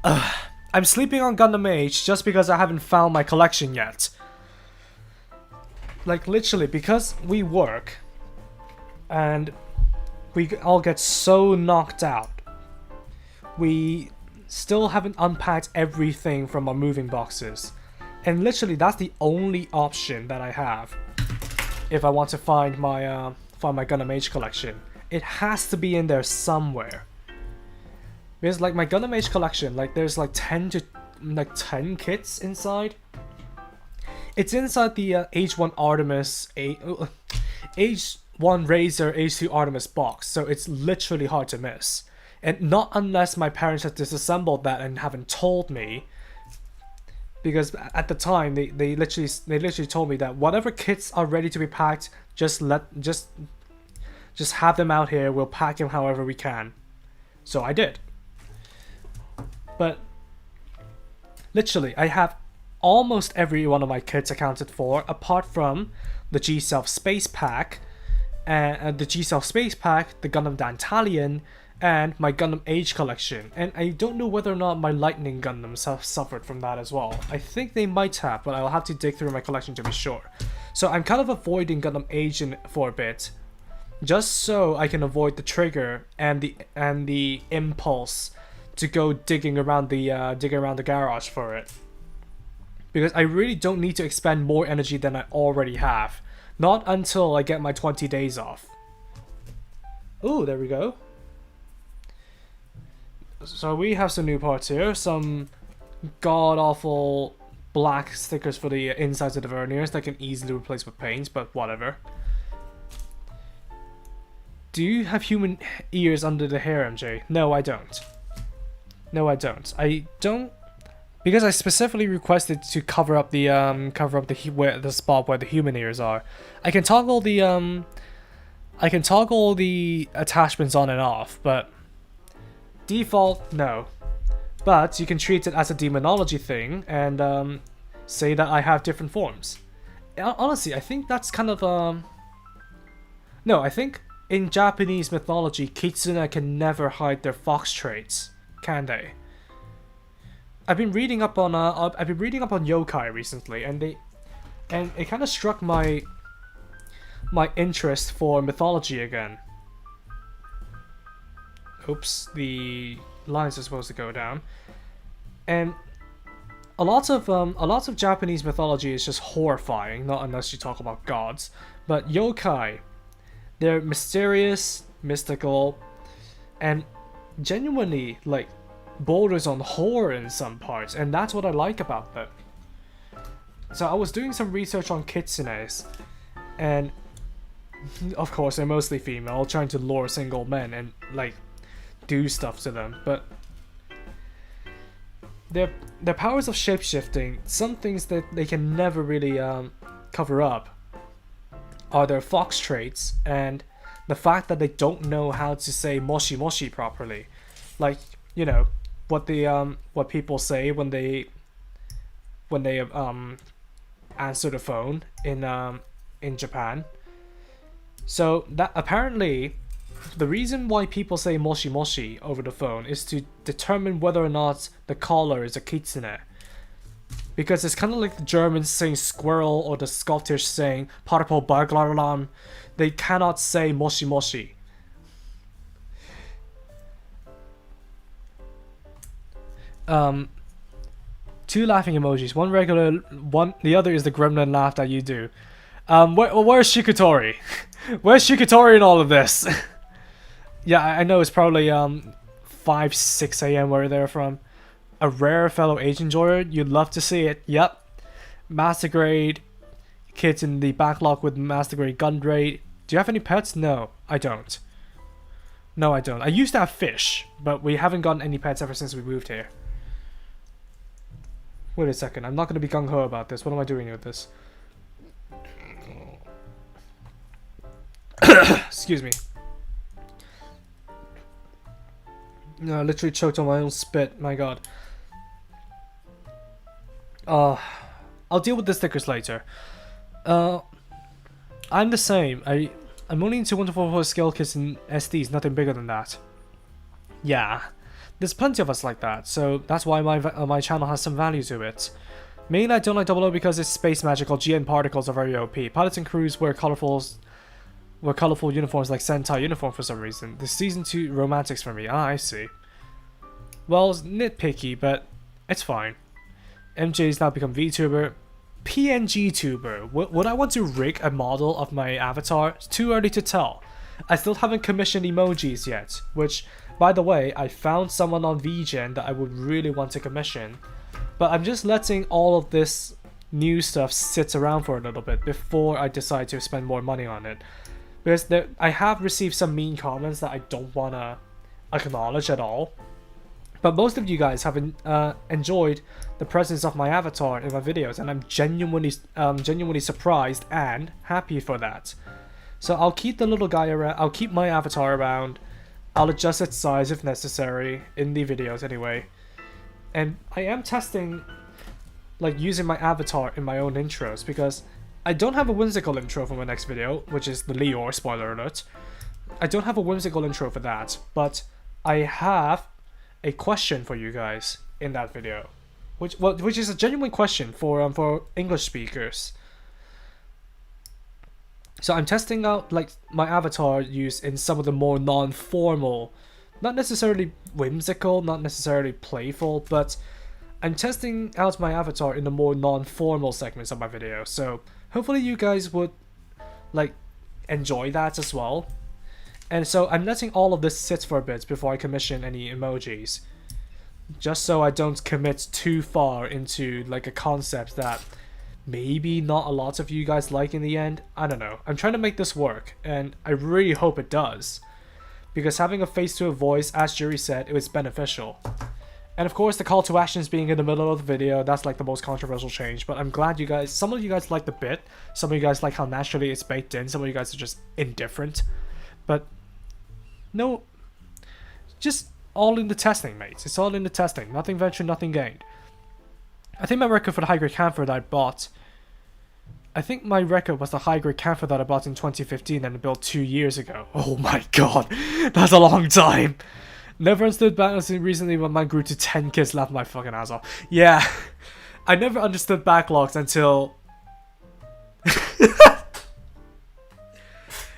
I'm sleeping on Gundam Age just because I haven't found my collection yet. Like, literally, because we work and we all get so knocked out, we still haven't unpacked everything from our moving boxes, and literally that's the only option that I have if I want to find my Gundam Age collection. It has to be in there somewhere, because like my Gundam Age collection, like there's like 10 kits inside. It's inside the H1 Artemis, H1 Razor, H2 Artemis box, so it's literally hard to miss. And not unless my parents have disassembled that and haven't told me, because at the time they literally told me that whatever kits are ready to be packed, just have them out here. We'll pack them however we can. So I did. But literally, I have almost every one of my kits accounted for, apart from the G-Self Space Pack, the G-Self Space Pack, the Gundam Dantalion, and my Gundam Age collection. And I don't know whether or not my Lightning Gundams have suffered from that as well. I think they might have, but I'll have to dig through my collection to be sure. So I'm kind of avoiding Gundam Age for a bit, just so I can avoid the trigger and the impulse to go digging around the garage for it. Because I really don't need to expend more energy than I already have. Not until I get my 20 days off. Ooh, there we go. So we have some new parts here. Some god-awful black stickers for the insides of the verniers that can easily replace with paint, but whatever. Do you have human ears under the hair, MJ? No, I don't. No, I don't. I don't, because I specifically requested to cover up the spot where the human ears are. I can toggle the attachments on and off, but default, no. But you can treat it as a demonology thing and say that I have different forms. Honestly, I think that's kind of no, I think in Japanese mythology, kitsune can never hide their fox traits, can they? I've been reading up on yokai recently, and it kind of struck my interest for mythology again. Oops, the lines are supposed to go down, and a lot of Japanese mythology is just horrifying, not unless you talk about gods. But yokai, they're mysterious, mystical, and genuinely like borders on horror in some parts, and that's what I like about them. So I was doing some research on kitsunes, and of course they're mostly female, trying to lure single men and like do stuff to them. But their powers of shapeshifting, some things that they can never really cover up, are their fox traits and the fact that they don't know how to say moshi moshi properly. Like, you know, what people say when they answer the phone in Japan. So that apparently the reason why people say moshi moshi over the phone is to determine whether or not the caller is a kitsune. Because it's kind of like the Germans saying squirrel or the Scottish saying parpo baglaram. They cannot say moshi moshi. Two laughing emojis. One regular, one. The other is the gremlin laugh that you do. Where's Shikutori? Where's Shikutori in all of this? Yeah, I know it's probably 5-6 a.m. where they're from. A rare fellow age enjoyer. You'd love to see it. Yep. Master grade kids in the backlog with master grade gun grade. Do you have any pets? No, I don't. No, I don't. I used to have fish, but we haven't gotten any pets ever since we moved here. Wait a second, I'm not going to be gung-ho about this. What am I doing with this? Excuse me. No, I literally choked on my own spit. My god. I'll deal with the stickers later. I'm the same. I'm only into 1-4 skill kits and SDs, nothing bigger than that. Yeah. There's plenty of us like that, so that's why my channel has some value to it. Mainly I don't like 00 because its space magical GN particles are very OP. Pilots and crews wear colorful uniforms like Sentai uniform for some reason. The season 2 romantics for me. Ah, I see. Well, it's nitpicky, but it's fine. MJ's now become VTuber. PNG tuber. Would I want to rig a model of my avatar? It's too early to tell. I still haven't commissioned emojis yet, which, by the way, I found someone on VGen that I would really want to commission. But I'm just letting all of this new stuff sit around for a little bit before I decide to spend more money on it. Because I have received some mean comments that I don't want to acknowledge at all. But most of you guys have enjoyed the presence of my avatar in my videos, and I'm genuinely surprised and happy for that. So I'll keep the little guy around. I'll keep my avatar around. I'll adjust its size if necessary in the videos anyway. And I am testing, like, using my avatar in my own intros because I don't have a whimsical intro for my next video, which is the Leor, spoiler alert. I don't have a whimsical intro for that, but I have a question for you guys in that video, which is a genuine question for English speakers. So I'm testing out like my avatar used in some of the more non-formal, not necessarily whimsical, not necessarily playful, but I'm testing out my avatar in the more non-formal segments of my video. So hopefully you guys would like enjoy that as well. And so I'm letting all of this sit for a bit before I commission any emojis, just so I don't commit too far into like a concept that maybe not a lot of you guys like in the end. I don't know. I'm trying to make this work, and I really hope it does, because having a face to a voice, as Jury said, it was beneficial. And of course the call to actions being in the middle of the video, that's like the most controversial change, but I'm glad you guys, some of you guys like the bit, some of you guys like how naturally it's baked in, some of you guys are just indifferent. But no, just all in the testing, mates. It's all in the testing. Nothing ventured, nothing gained. I think my record for the high-grade camphor that I bought, I think my record was the high-grade camphor that I bought in 2015 and built 2 years ago. Oh my god, that's a long time. Never understood backlogs recently when mine grew to 10 kids, laughed my fucking ass off. Yeah, I never understood backlogs until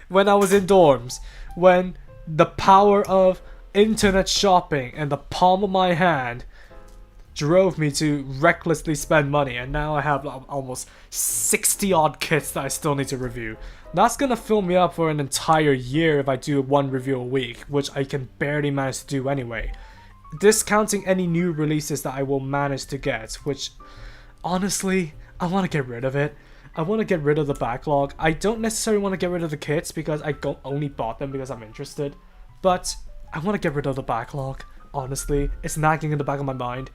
when I was in dorms, when the power of internet shopping and the palm of my hand drove me to recklessly spend money, and now I have almost 60 odd kits that I still need to review. That's gonna fill me up for an entire year if I do one review a week, which I can barely manage to do anyway, discounting any new releases that I will manage to get, which honestly I want to get rid of it. I want to get rid of the backlog. I don't necessarily want to get rid of the kits because I only bought them because I'm interested, but I want to get rid of the backlog. Honestly, it's nagging in the back of my mind.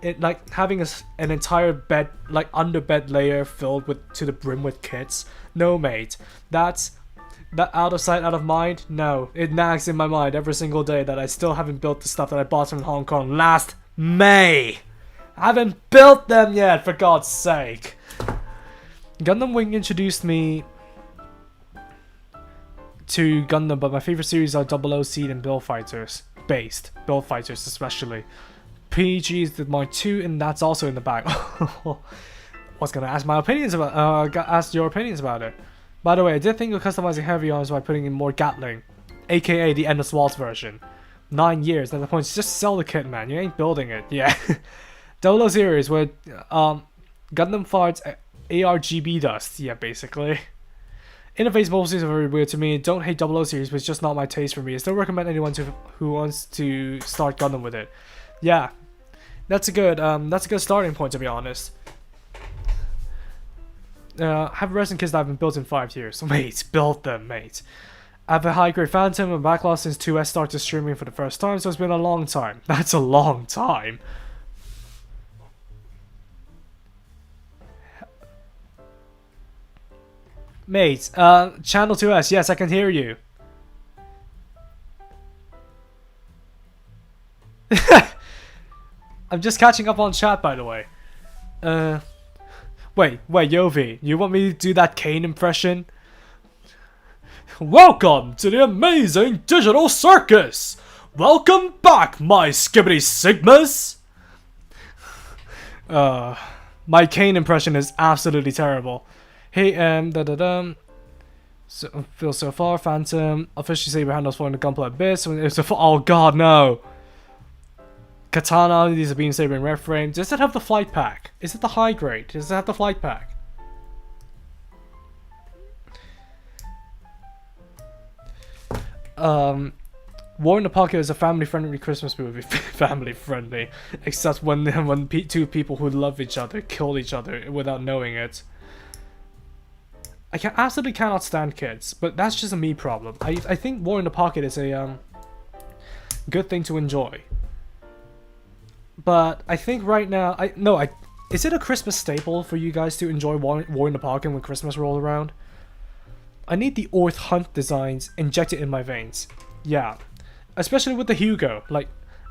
It like having an entire bed, like under bed layer filled with to the brim with kits. No, mate, that's that out of sight, out of mind. No, it nags in my mind every single day that I still haven't built the stuff that I bought from Hong Kong last May. I haven't built them yet, for God's sake. Gundam Wing introduced me to Gundam, but my favorite series are 00 Seed and Build Fighters. Build Fighters especially. PG is my 2, and that's also in the back. Was gonna ask my opinions about ask your opinions about it. By the way, I did think of customizing Heavyarms by putting in more Gatling, aka the Endless Waltz version. 9 years, at the point, just sell the kit, man. You ain't building it. Yeah. 00 series with Gundam farts ARGB dust. Yeah, basically. Interface mostly are very weird to me. Don't hate 00 series, but it's just not my taste for me. I still recommend anyone who wants to start Gundam with it. Yeah, that's a good starting point, to be honest. I have resin kits that have been built in 5 years. So mate, build them, mate. I have a high-grade Phantom and backlog since 2S started streaming for the first time, so it's been a long time. That's a long time. Mate, channel 2S, yes, I can hear you. I'm just catching up on chat, by the way. Wait, Yovi, you want me to do that Kane impression? Welcome to the amazing digital circus! Welcome back, my skibbity sigmas! My Kane impression is absolutely terrible. Hey, so, feel so far, Phantom. Officially Saber handles for in the gunpla abyss. Oh god, no! Katana, these are beam saber in red frame. Does it have the flight pack? Is it the high grade? Does it have the flight pack? War in the Pocket is a family-friendly Christmas movie. Family-friendly, except when two people who love each other kill each other without knowing it. I absolutely cannot stand kids, but that's just a me problem. I think War in the Pocket is a good thing to enjoy. But I think right now, is it a Christmas staple for you guys to enjoy War in the Pocket when Christmas rolls around? I need the Orth Hunt designs injected in my veins. Yeah, especially with the Hugo. Like,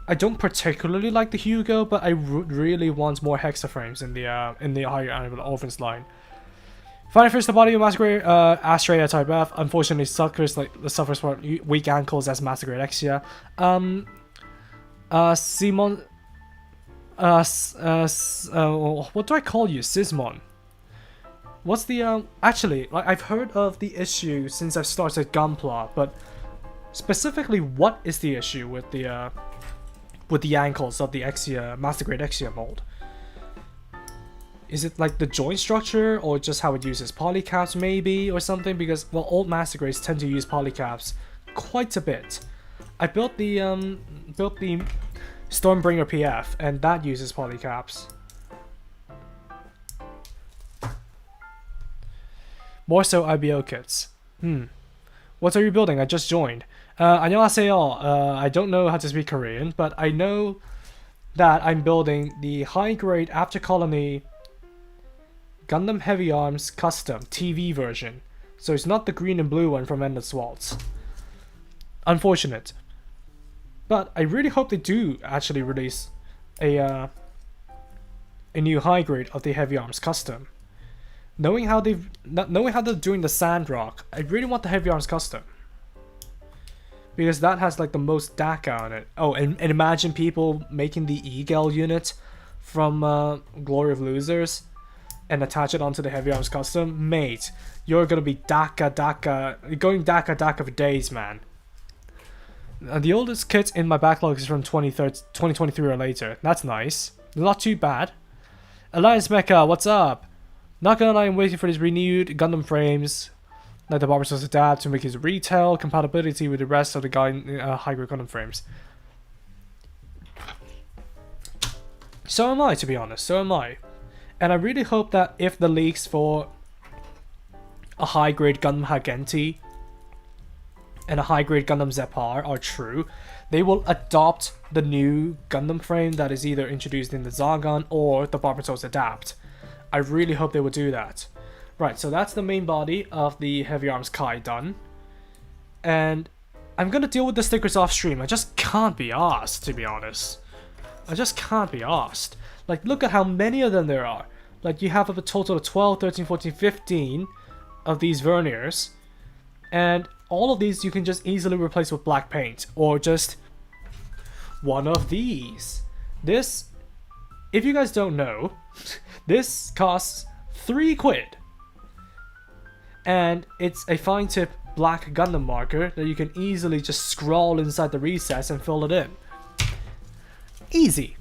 I don't particularly like the Hugo, but I really want more hexaframes in the higher animal orphans line. Finally, first the body of Master Astrea type F. Unfortunately, suffers from weak ankles as Master Grade Exia. Simon. What do I call you? Sismon. What's the actually, like, I've heard of the issue since I've started Gunpla, but specifically, what is the issue with the ankles of the Exia Master Grade Exia mold? Is it like the joint structure, or just how it uses polycaps maybe, or something? Because, well, old Master Grades tend to use polycaps quite a bit. I built the Stormbringer PF, and that uses polycaps. More so IBO kits. What are you building? I just joined. 안녕하세요. I don't know how to speak Korean, but I know that I'm building the high-grade After Colony Gundam Heavyarms Custom TV version. So it's not the green and blue one from Endless Waltz. Unfortunate. But I really hope they do actually release a new high-grade of the Heavyarms Custom. Knowing how they're doing the Sandrock, I really want the Heavyarms Custom. Because that has like the most DACA on it. Oh, and imagine people making the Eagle unit from Glory of Losers and attach it onto the Heavyarms Custom. Mate, you're gonna be you're going DACA for days, man. The oldest kit in my backlog is from 2023 or later. That's nice. Not too bad. Alliance Mecha, what's up? Not gonna lie, I'm waiting for these renewed Gundam frames. Let the Barbershop adapt to make his retail compatibility with the rest of the high-grade Gundam frames. So am I, to be honest. So am I. And I really hope that if the leaks for a high-grade Gundam Hagenti and a high-grade Gundam Zepar are true, they will adopt the new Gundam frame that is either introduced in the Zagon or the Barbershop adapt. I really hope they will do that. Right, so that's the main body of the Heavyarms Kai done. And I'm gonna deal with the stickers off stream. I just can't be asked, to be honest. I just can't be asked. Like, look at how many of them there are. Like, you have a total of 12, 13, 14, 15 of these verniers. And all of these you can just easily replace with black paint. Or just one of these. This, if you guys don't know, this costs £3. And it's a fine tip black Gundam marker that you can easily just scroll inside the recess and fill it in. Easy.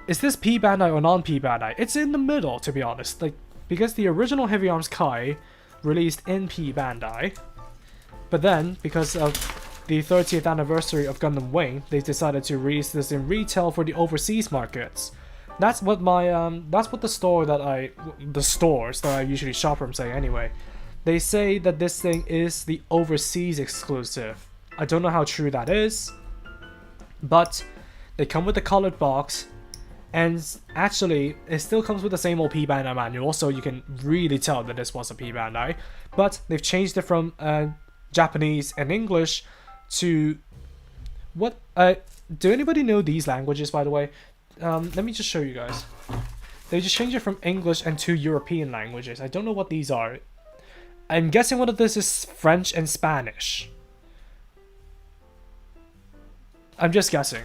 Is this P Bandai or non-P Bandai? It's in the middle, to be honest. Like, because the original Heavyarms Kai released in P Bandai, but then because of the 30th anniversary of Gundam Wing, they decided to release this in retail for the overseas markets. That's what my that's what the stores that I usually shop from say anyway. They say that this thing is the overseas exclusive. I don't know how true that is, but they come with a colored box, and actually it still comes with the same old P Bandai manual, so you can really tell that this was a P Bandai. But they've changed it from Japanese and English to what? Do anybody know these languages, by the way? Let me just show you guys. They just changed it from English and to European languages. I don't know what these are. I'm guessing one of this is French and Spanish. I'm just guessing.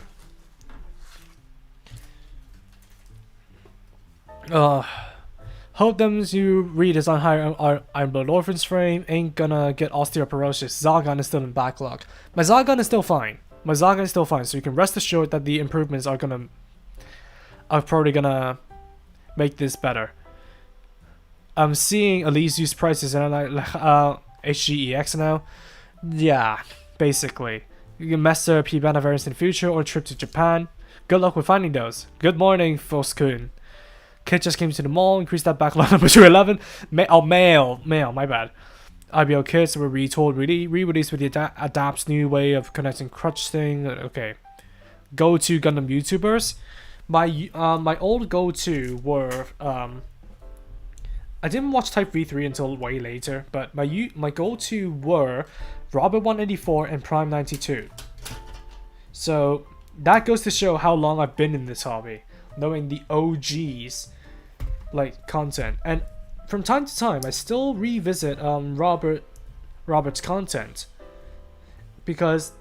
Hope them you read is on higher Iron Blood Orphans frame. Ain't gonna get osteoporosis. Zagon is still in backlog. My Zagon is still fine. So you can rest assured that the improvements are probably gonna make this better. I'm seeing Elizus prices and I'm like, HGEX now. Yeah, basically. You can master P Bandai variants in the future or a trip to Japan. Good luck with finding those. Good morning, Foskun. Kit just came to the mall, increased that backlog number to 11. Mail, my bad. IBO kits were retold, re-released with the Adapt's new way of connecting crutch thing. Okay. Go-to Gundam YouTubers. My old go-to were I didn't watch Type V3 until way later, but my go-to were Robert 184 and Prime 92. So that goes to show how long I've been in this hobby, knowing the OGs like content. And from time to time, I still revisit Robert's content because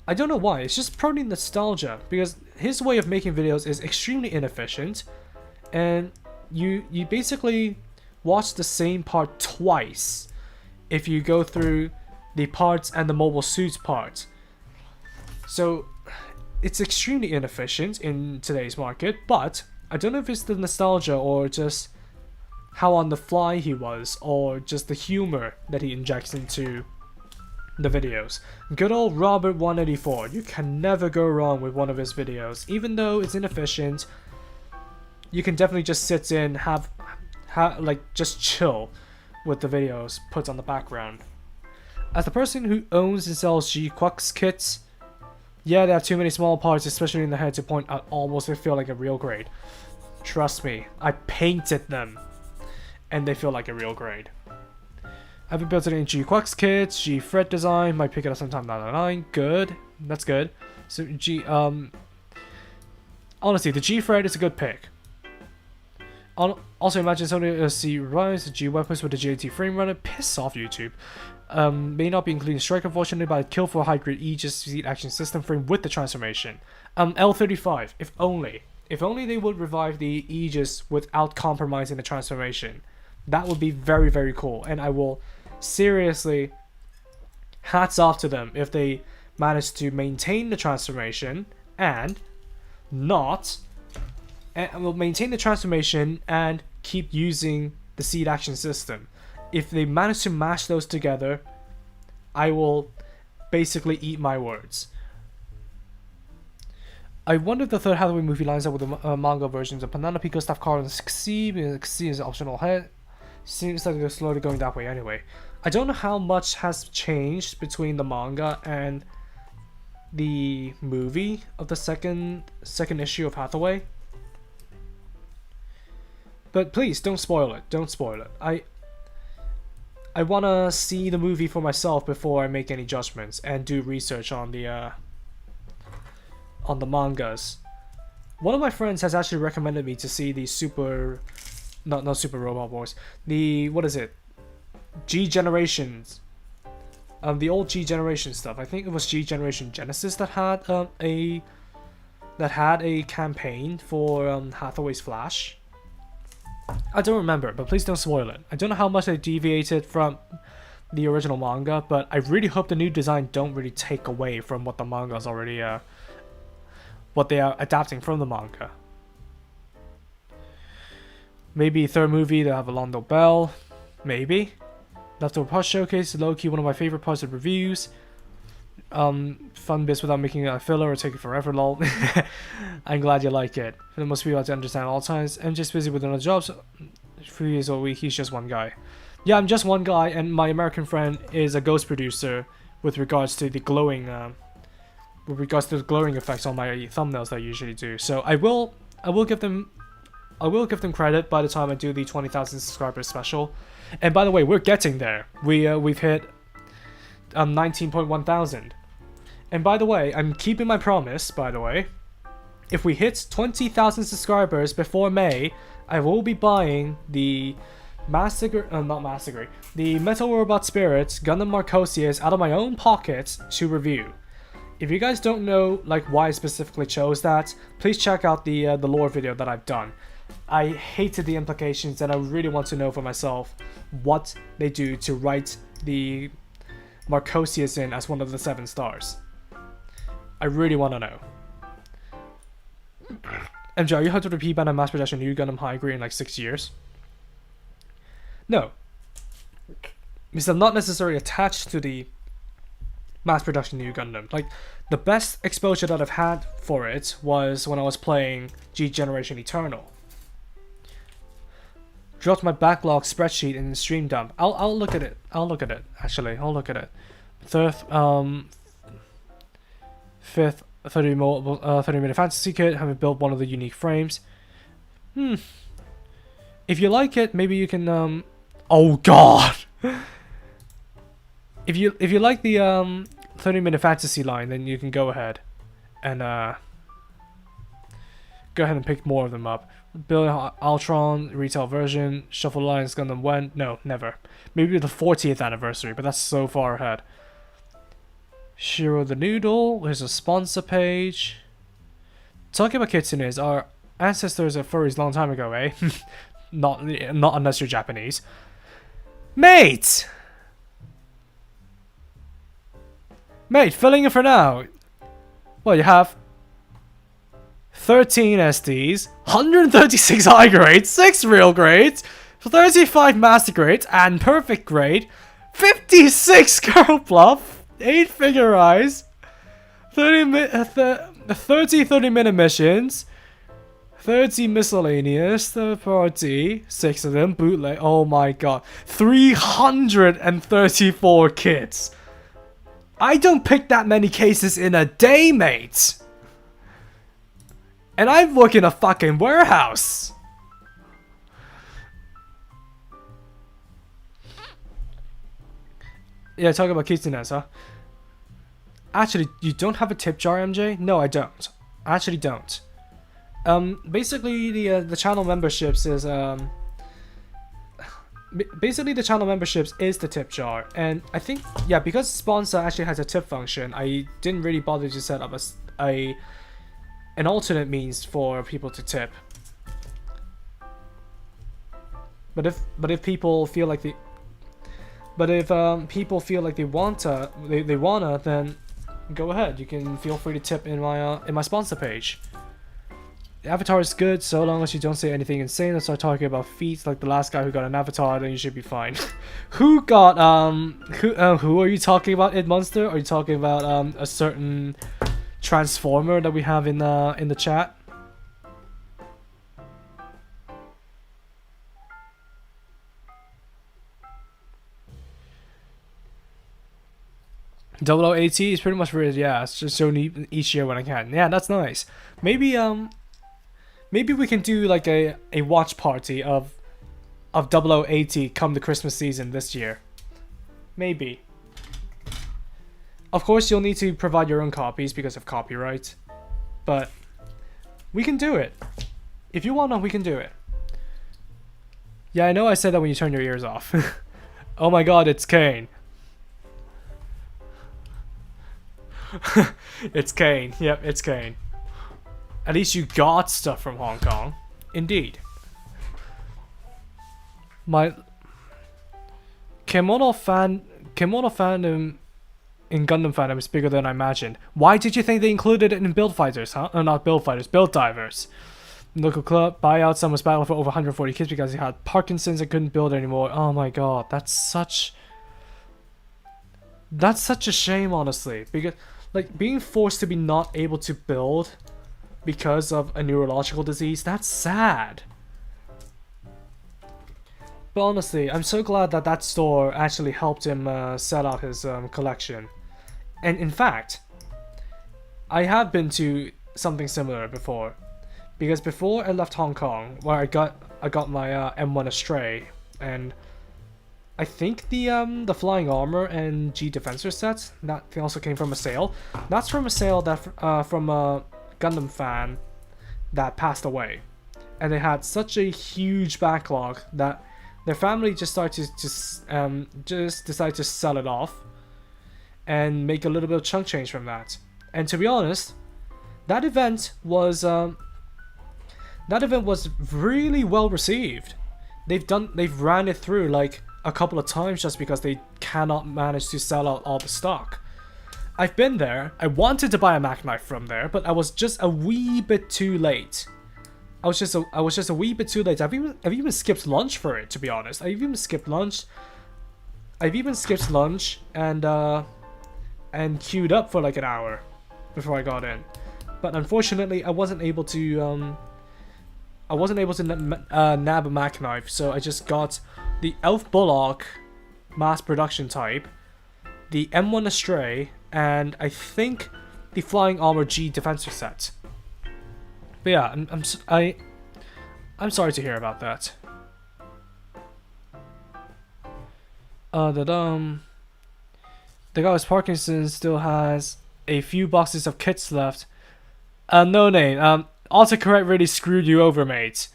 I don't know why. It's just probably nostalgia, because his way of making videos is extremely inefficient, and you basically watch the same part twice if you go through the parts and the mobile suits part. So it's extremely inefficient in today's market, but I don't know if it's the nostalgia or just how on the fly he was, or just the humor that he injects into the videos. Good old Robert 184. You can never go wrong with one of his videos. Even though it's inefficient, you can definitely just sit in, like just chill with the videos put on the background. As the person who owns and sells G-Quux kits, yeah, they have too many small parts, especially in the head, to point out almost they feel like a real grade. Trust me, I painted them, and they feel like a real grade. I've been built in G-Quux kits, G-Fred design, might pick it up sometime down the line. Good, that's good. So honestly, the G-Fred is a good pick. Also, imagine somebody see Rise G weapons with the GAT frame runner. Piss off, YouTube. May not be including strike, unfortunately, but I'd kill for a high grade Aegis seat action system frame with the transformation. L35. If only they would revive the Aegis without compromising the transformation. That would be very, very cool, and I will seriously hats off to them if they manage to maintain the transformation and will maintain the transformation and keep using the seed action system. If they manage to mash those together, I will basically eat my words. I wonder if the third Hathaway movie lines up with the manga versions of Banana Pico, Staff Car, and C. C is an optional head. Seems like they're slowly going that way anyway. I don't know how much has changed between the manga and the movie of the second issue of Hathaway. But please don't spoil it. Don't spoil it. I wanna see the movie for myself before I make any judgments and do research on the mangas. One of my friends has actually recommended me to see the not Super Robot Wars. The what is it? G Generations. The old G Generation stuff. I think it was G Generation Genesis that had a campaign for Hathaway's Flash. I don't remember, but please don't spoil it. I don't know how much they deviated from the original manga, but I really hope the new design don't really take away from what the manga's already what they are adapting from the manga. Maybe third movie they'll have Alondo Bell. Maybe. Leftover Parts Showcase, low-key one of my favorite parts of reviews. Fun bits without making it a filler or taking forever, lol. I'm glad you like it. For the most people to understand all times. I'm just busy with another job, so 3 days a week, he's just one guy. Yeah, I'm just one guy, and my American friend is a ghost producer with regards to the glowing effects on my thumbnails that I usually do. So I will give them credit by the time I do the 20,000 subscribers special. And by the way, we're getting there. We've hit 19.1 thousand. And by the way, I'm keeping my promise, by the way. If we hit 20,000 subscribers before May, I will be buying the the Metal Robot Spirits Gundam Marcosius out of my own pocket to review. If you guys don't know like why I specifically chose that, please check out the lore video that I've done. I hated the implications and I really want to know for myself what they do to write the Marcosius in as one of the 7 stars. I really want to know. MJ, are you hoping to repeat ban a mass production new Gundam High Grade in like 6 years? No. Because I'm not necessarily attached to the mass production new Gundam. Like, the best exposure that I've had for it was when I was playing G Generation Eternal. Dropped my backlog spreadsheet in the stream dump. I'll look at it. Actually, I'll look at it. Fifth 30-minute fantasy kit, having built one of the unique frames. If you like it, maybe you can oh god. If you like the 30-minute fantasy line, then you can go ahead and go ahead and pick more of them up. Build Ultron retail version, Shuffle Alliance Gundam when? No, never. Maybe the 40th anniversary, but that's so far ahead. Shiro the Noodle. Here's a sponsor page. Talking about kitsunes, our ancestors are furries long time ago, eh? not unless you're Japanese. Mate! Mate, filling in for now. Well, you have 13 SDs, 136 high grades, 6 real grades, 35 master grades, and perfect grade, 56 gunpla, 8 figure eyes, 30-minute missions, 30 miscellaneous, third party, 6 of them, bootleg, oh my god, 334 kits. I don't pick that many cases in a day, mate. And I work in a fucking warehouse. Yeah, talking about kitsunes, huh? Actually, you don't have a tip jar, MJ? No, I don't. I actually don't. Basically, the channel memberships is basically the channel memberships is the tip jar, and I think, yeah, because sponsor actually has a tip function, I didn't really bother to set up an alternate means for people to tip. But if people feel like people feel like they wanna, then go ahead. You can feel free to tip in my sponsor page. The avatar is good so long as you don't say anything insane and start talking about feats like the last guy who got an avatar, then you should be fine. Who got who are you talking about, Id Monster? Are you talking about a certain transformer that we have in the chat? AT is pretty much weird, yeah. It's just showing each year when I can. Yeah, that's nice. Maybe we can do like a watch party of 0080 come the Christmas season this year. Maybe. Of course, you'll need to provide your own copies because of copyright. But we can do it. If you want to, we can do it. Yeah, I know I said that when you turn your ears off. Oh my god, it's Kane. It's Kane. Yep, it's Kane. At least you got stuff from Hong Kong. Indeed. My kimono fandom in Gundam fandom is bigger than I imagined. Why did you think they included it in Build Fighters, huh? Not Build Fighters, Build Divers. Local club, buyout, someone's battle for over 140 kids because he had Parkinson's and couldn't build anymore. Oh my god, that's such a shame, honestly. Because, like, being forced to be not able to build because of a neurological disease, that's sad. But honestly, I'm so glad that that store actually helped him sell out his collection. And in fact, I have been to something similar before. Because before I left Hong Kong, where I got my M1 Astray, and I think the flying armor and G defensor sets that also came from a sale. That's from a sale that from a Gundam fan that passed away, and they had such a huge backlog that their family just started to just decide to sell it off and make a little bit of chunk change from that. And to be honest, that event was really well received. They've ran it through like a couple of times just because they cannot manage to sell out all the stock. I've been there. I wanted to buy a Mac knife from there, but I was just a wee bit too late. I was just a wee bit too late. I've even skipped lunch for it, to be honest. I've even skipped lunch and queued up for like an hour before I got in. But unfortunately, I wasn't able to nab a Mac knife, so I just got the Elf Bullock mass production type, the M1 Astray, and I think the Flying Armor G defensor set. But yeah, I'm sorry to hear about that. The guy with Parkinson's still has a few boxes of kits left. No name. Autocorrect really screwed you over, mate.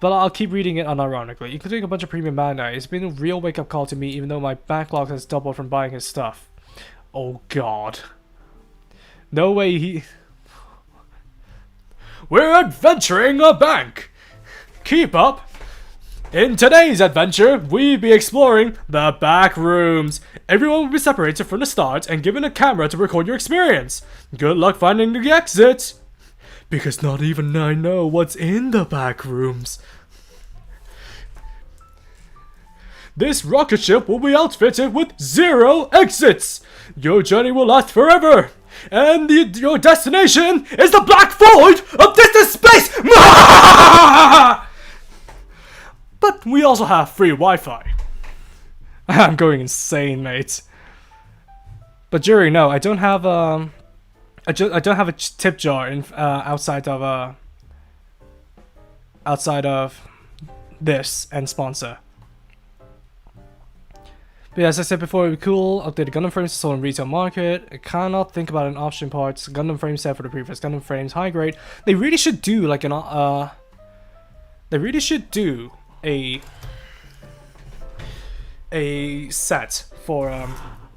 But I'll keep reading it unironically, including a bunch of premium Bandai. It's been a real wake-up call to me, even though my backlog has doubled from buying his stuff. Oh god. No way he... We're adventuring a bank! Keep up! In today's adventure, we'll be exploring the back rooms. Everyone will be separated from the start and given a camera to record your experience. Good luck finding the exit! Because not even I know what's in the back rooms. This rocket ship will be outfitted with 0 exits. Your journey will last forever. And your destination is the black void of distant space! But we also have free Wi-Fi. I'm going insane, mate. But Jury, no, I don't have I don't have a tip jar in outside of this and sponsor. But yeah, as I said before, it would be cool. Updated Gundam frames sold in retail market. I cannot think about an option parts. Gundam frame set for the previous Gundam frames, high grade. They really should do like an they really should do a set for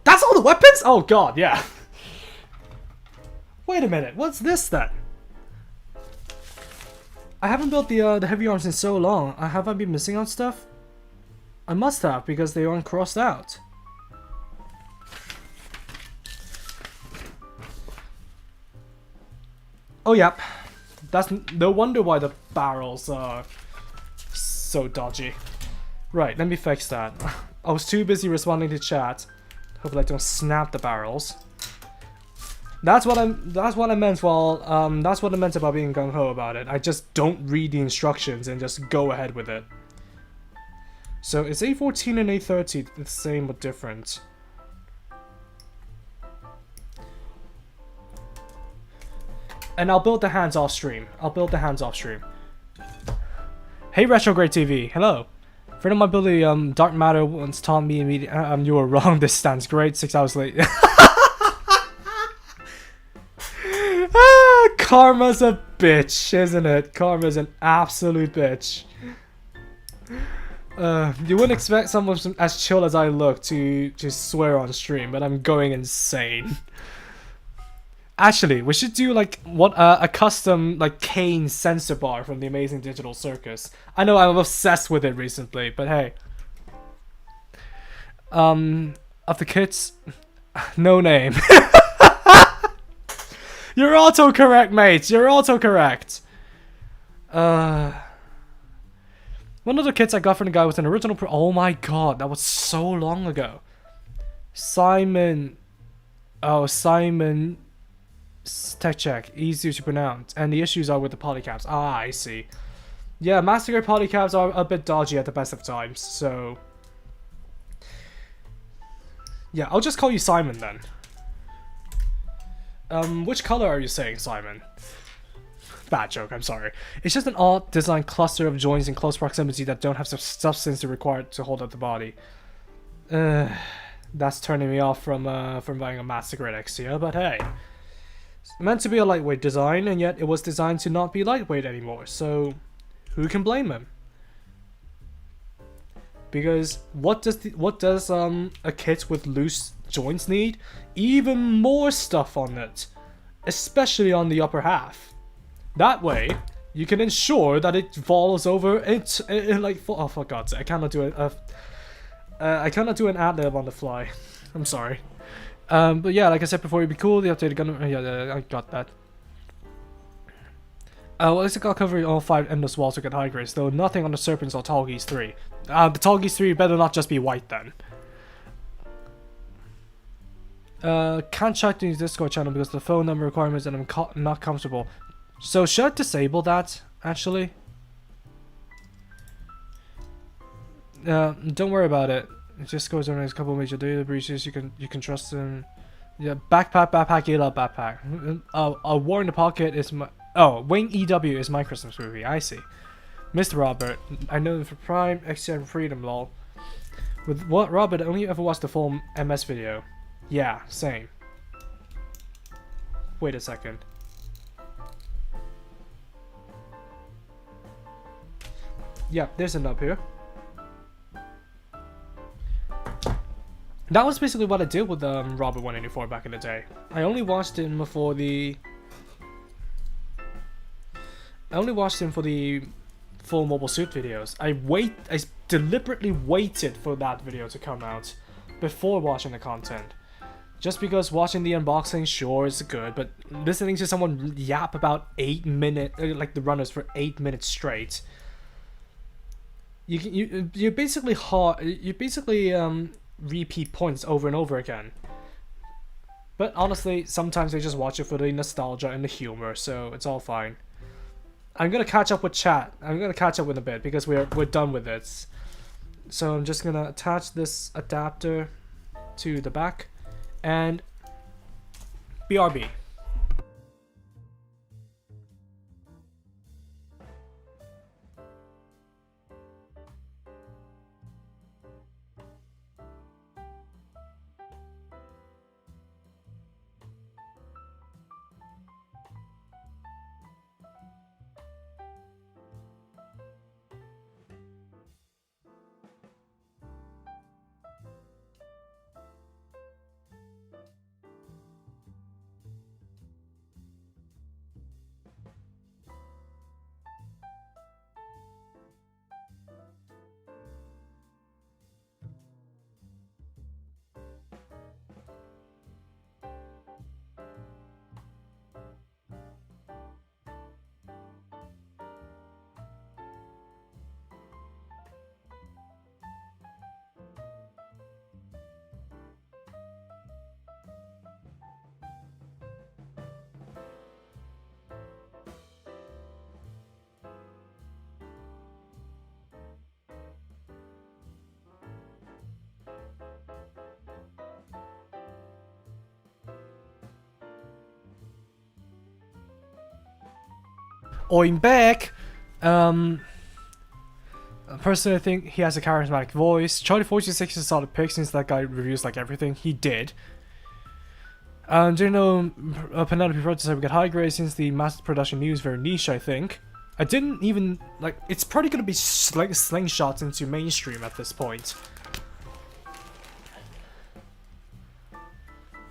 That's all the weapons? Oh god, yeah. Wait a minute, what's this then? I haven't built the Heavyarms in so long. Have I been missing on stuff? I must have, because they aren't crossed out. Oh yep. That's no wonder why the barrels are so dodgy. Right, let me fix that. I was too busy responding to chat. Hopefully I don't snap the barrels. That's what I meant while that's what I meant about being gung-ho about it. I just don't read the instructions and just go ahead with it. So is A14 and A30 the same but different? And I'll build the hands off stream. Hey Retrograde TV, hello. Friend of mine built the Dark Matter once taught me immediately you were wrong, this stands great, 6 hours late. Karma's a bitch, isn't it? Karma's an absolute bitch. You wouldn't expect someone as chill as I look to swear on stream, but I'm going insane. Actually, we should do like a custom like cane censor bar from the Amazing Digital Circus. I know I'm obsessed with it recently, but hey. Of the kits, no name. You're autocorrect, mate. You're autocorrect. One of the kits I got from the guy was an original. Oh my god, that was so long ago. Simon. Oh, Simon. Tech check. Easy to pronounce. And the issues are with the polycaps. Ah, I see. Yeah, Master Grade polycaps are a bit dodgy at the best of times, so. Yeah, I'll just call you Simon then. Which color are you saying, Simon? Bad joke, I'm sorry. It's just an odd design cluster of joints in close proximity that don't have some substance required to hold up the body. That's turning me off from buying a Master Grade Exia, but hey. It's meant to be a lightweight design, and yet it was designed to not be lightweight anymore, so who can blame him? Because what does a kit with loose joints need? Even more stuff on it, especially on the upper half. That way, you can ensure that it falls over. Oh for God's sake, I cannot do it. I cannot do an ad-lib on the fly. I'm sorry. But yeah, like I said before, it'd be cool. The updated Gundam. Yeah, I got that. Well, it's got covering all 5 endless walls to get high grades, though nothing on the Serpents or Tallgeese 3. The Tallgeese 3 better not just be white then. Can't check the Discord channel because of the phone number requirements and I'm not comfortable. So should I disable that, actually? Don't worry about it. It just goes over a couple of major data breaches. You can trust them. Yeah, backpack, you love backpack. A War in the Pocket is my... Oh, Wing EW is my Christmas movie, I see. Mr. Robert, I know him for Prime, XC and Freedom, lol. With what, Robert, I only ever watched the full MS video. Yeah, same. Wait a second. yeah, there's a nub here. That was basically what I did with Robert 184 back in the day. I only watched him for the full mobile suit videos. I deliberately waited for that video to come out before watching the content. Just because watching the unboxing, sure, is good, but listening to someone yap about 8 minutes, like the runners for 8 minutes straight, you basically repeat points over and over again. But honestly, sometimes I just watch it for the nostalgia and the humor, so it's all fine. I'm gonna catch up with chat. I'm gonna catch up in a bit because we're done with this. So I'm just gonna attach this adapter to the back and BRB. I'm back. Personally, I think he has a charismatic voice. Charlie 46 is a solid pick since that guy reviews like everything. He did. Do you know Penelope Prototype got high grade since the mass production news very niche, I think. I didn't even, like, it's probably gonna be slingshots into mainstream at this point.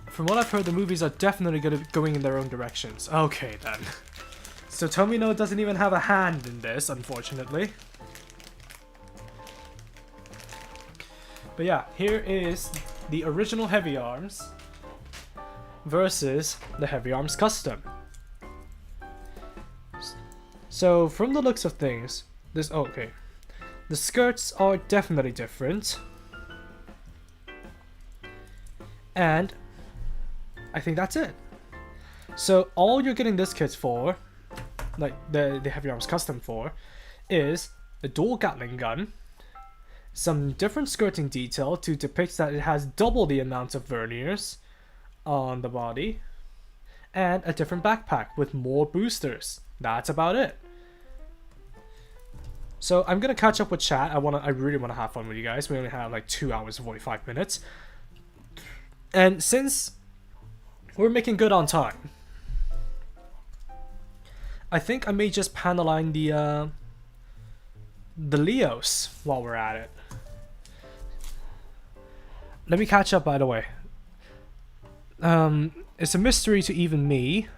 From what I've heard, the movies are definitely going in their own directions. Okay then. So Tomino doesn't even have a hand in this, unfortunately. But yeah, here is the original Heavyarms versus the Heavyarms Custom. So from the looks of things, the skirts are definitely different. And I think that's it. So all you're getting this kit for, like the Heavyarms Custom for, is the dual Gatling gun, some different skirting detail to depict that it has double the amount of verniers on the body, and a different backpack with more boosters. That's about it. So I'm gonna catch up with chat. I really wanna have fun with you guys. We only have like 2 hours and 45 minutes. And since we're making good on time, I think I may just panelline the Leos while we're at it. Let me catch up, by the way. It's a mystery to even me.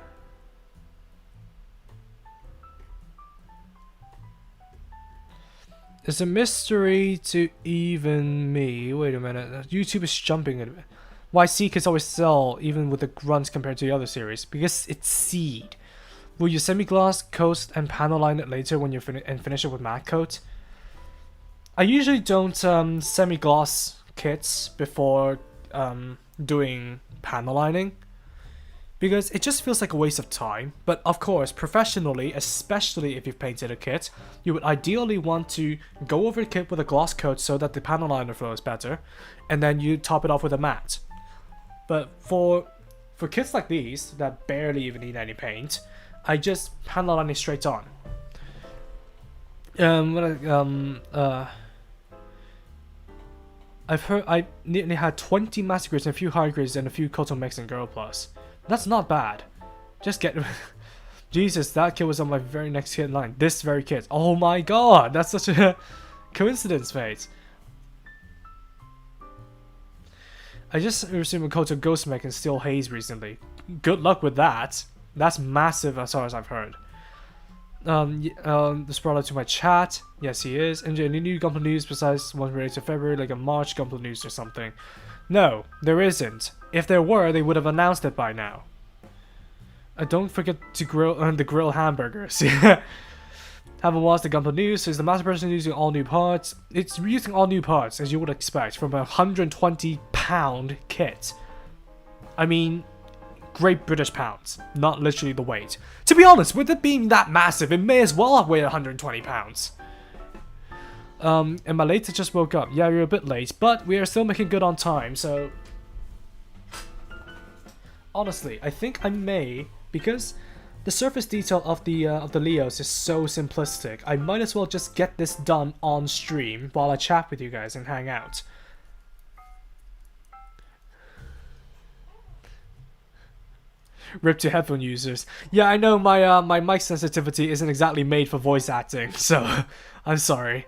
It's a mystery to even me. Wait a minute. YouTube is jumping a bit. Why Seek is always sell even with the grunts compared to the other series? Because it's seed. Will you semi-gloss, coast, and panel line it later when you finish it with matte coat? I usually don't semi-gloss kits before doing panel lining, because it just feels like a waste of time. But of course, professionally, especially if you've painted a kit, you would ideally want to go over the kit with a gloss coat so that the panel liner flows better, and then you top it off with a matte. But for kits like these that barely even need any paint, I just panel line it straight on. I've heard I nearly had 20 master grades and a few high grades and a few Koto Mix and Girl Plus. That's not bad. Just Jesus, that kid was on my very next kid in line. This very kid. Oh my god, that's such a coincidence, mate. I just received a code to Ghost Mech and Steel Haze recently. Good luck with that. That's massive as far as I've heard. This brought up to my chat. Yes, he is. And any new Gunpla news besides one related to February, like a March Gunpla news or something? No, there isn't. If there were, they would have announced it by now. Don't forget to grill hamburgers. Haven't watched the Gunpla news, so is the master person using all new parts? It's using all new parts, as you would expect, from a 120-pound kit. I mean, Great British pounds, not literally the weight. To be honest, with it being that massive, it may as well have weighed 120 pounds. And my latest just woke up. Yeah, you're a bit late, but we are still making good on time, so... Honestly, I think I may, because the surface detail of the Leos is so simplistic, I might as well just get this done on stream while I chat with you guys and hang out. Rip to headphone users. Yeah, I know my mic sensitivity isn't exactly made for voice acting, so I'm sorry.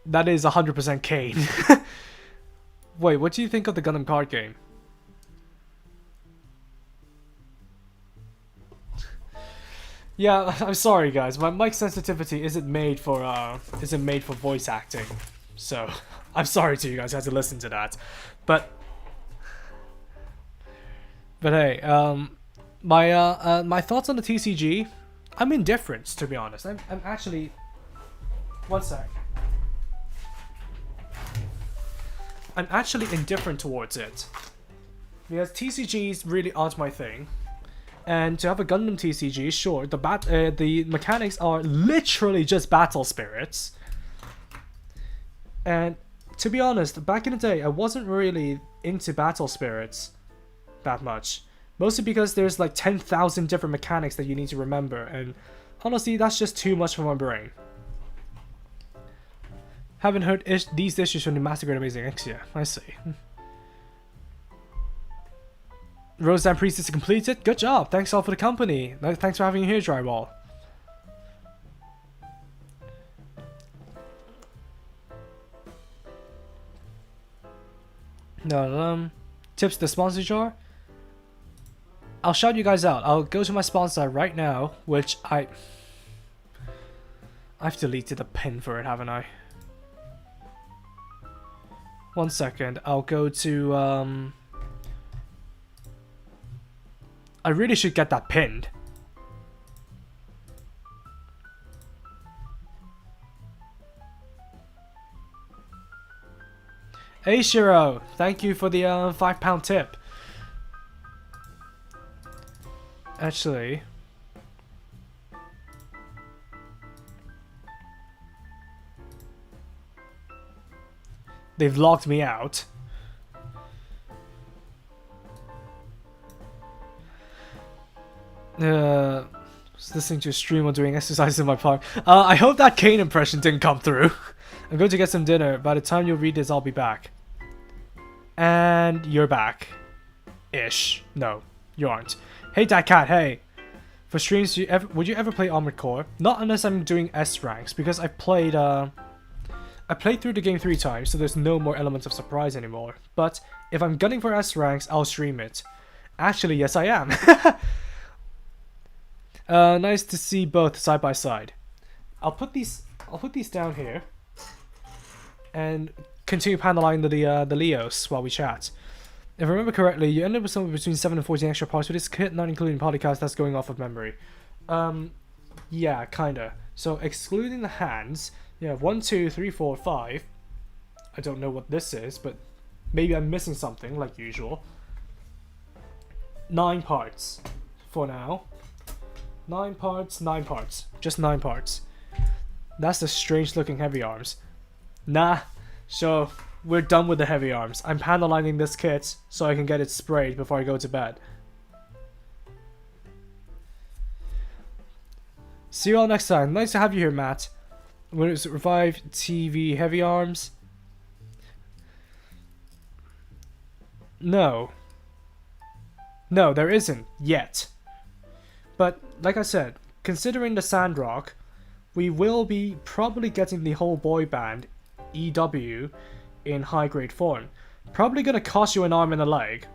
That is 100% Kane. Wait, what do you think of the Gundam card game? Yeah, I'm sorry guys, my mic sensitivity isn't made for voice acting. So, I'm sorry to you guys who had to listen to that. But hey, my thoughts on the TCG, I'm indifferent, to be honest. I'm actually... One sec. I'm actually indifferent towards it. Because TCGs really aren't my thing. And to have a Gundam TCG, sure, the mechanics are literally just battle spirits. And to be honest, back in the day, I wasn't really into battle spirits that much. Mostly because there's like 10,000 different mechanics that you need to remember, and honestly, that's just too much for my brain. Haven't heard these issues from the Master Grade Amazing X yet. I see. Roseanne Priest is completed. Good job. Thanks all for the company. Thanks for having you here, Drywall. Tips to the sponsor jar. I'll shout you guys out. I'll go to my sponsor right now, which I've deleted the pin for it, haven't I? 1 second. I'll go to I really should get that pinned. Hey Shiro, thank you for the £5 tip. Actually, they've locked me out. Listening to a stream while doing exercise in my park. I hope that Kane impression didn't come through. I'm going to get some dinner. By the time you read this, I'll be back. And you're back. Ish. No, you aren't. Hey, that cat. Hey. For streams, would you ever play Armored Core? Not unless I'm doing S ranks, because I played through the game 3 times, so there's no more elements of surprise anymore. But if I'm gunning for S ranks, I'll stream it. Actually, yes, I am. Nice to see both side by side. I'll put these down here and continue paneling the Leos while we chat. If I remember correctly, you ended with somewhere between 7 and 14 extra parts for this kit, not including podcast that's going off of memory. Yeah, kinda. So excluding the hands, you have 1, 2, 3, 4, 5. I don't know what this is, but maybe I'm missing something like usual. 9 parts for now. 9 parts, 9 parts. Just 9 parts. That's the strange looking Heavyarms. Nah, so we're done with the Heavyarms. I'm panelining this kit so I can get it sprayed before I go to bed. See you all next time. Nice to have you here, Matt. When it's Revive TV Heavyarms? No. No, there isn't. Yet. But like I said, considering the Sandrock, we will be probably getting the whole boy band EW in high grade form. Probably gonna cost you an arm and a leg.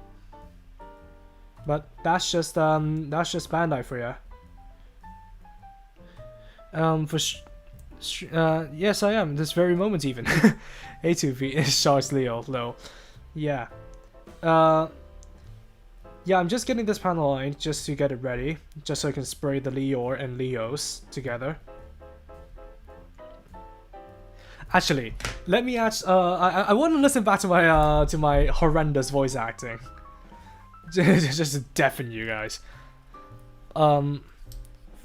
But that's just Bandai for you. Yes, I am. This very moment, even. A2V is Charles Leo, though. Yeah. Yeah, I'm just getting this panel line just to get it ready, just so I can spray the Leor and Leos together. Actually, let me I want to listen back to my horrendous voice acting, just to deafen you guys. For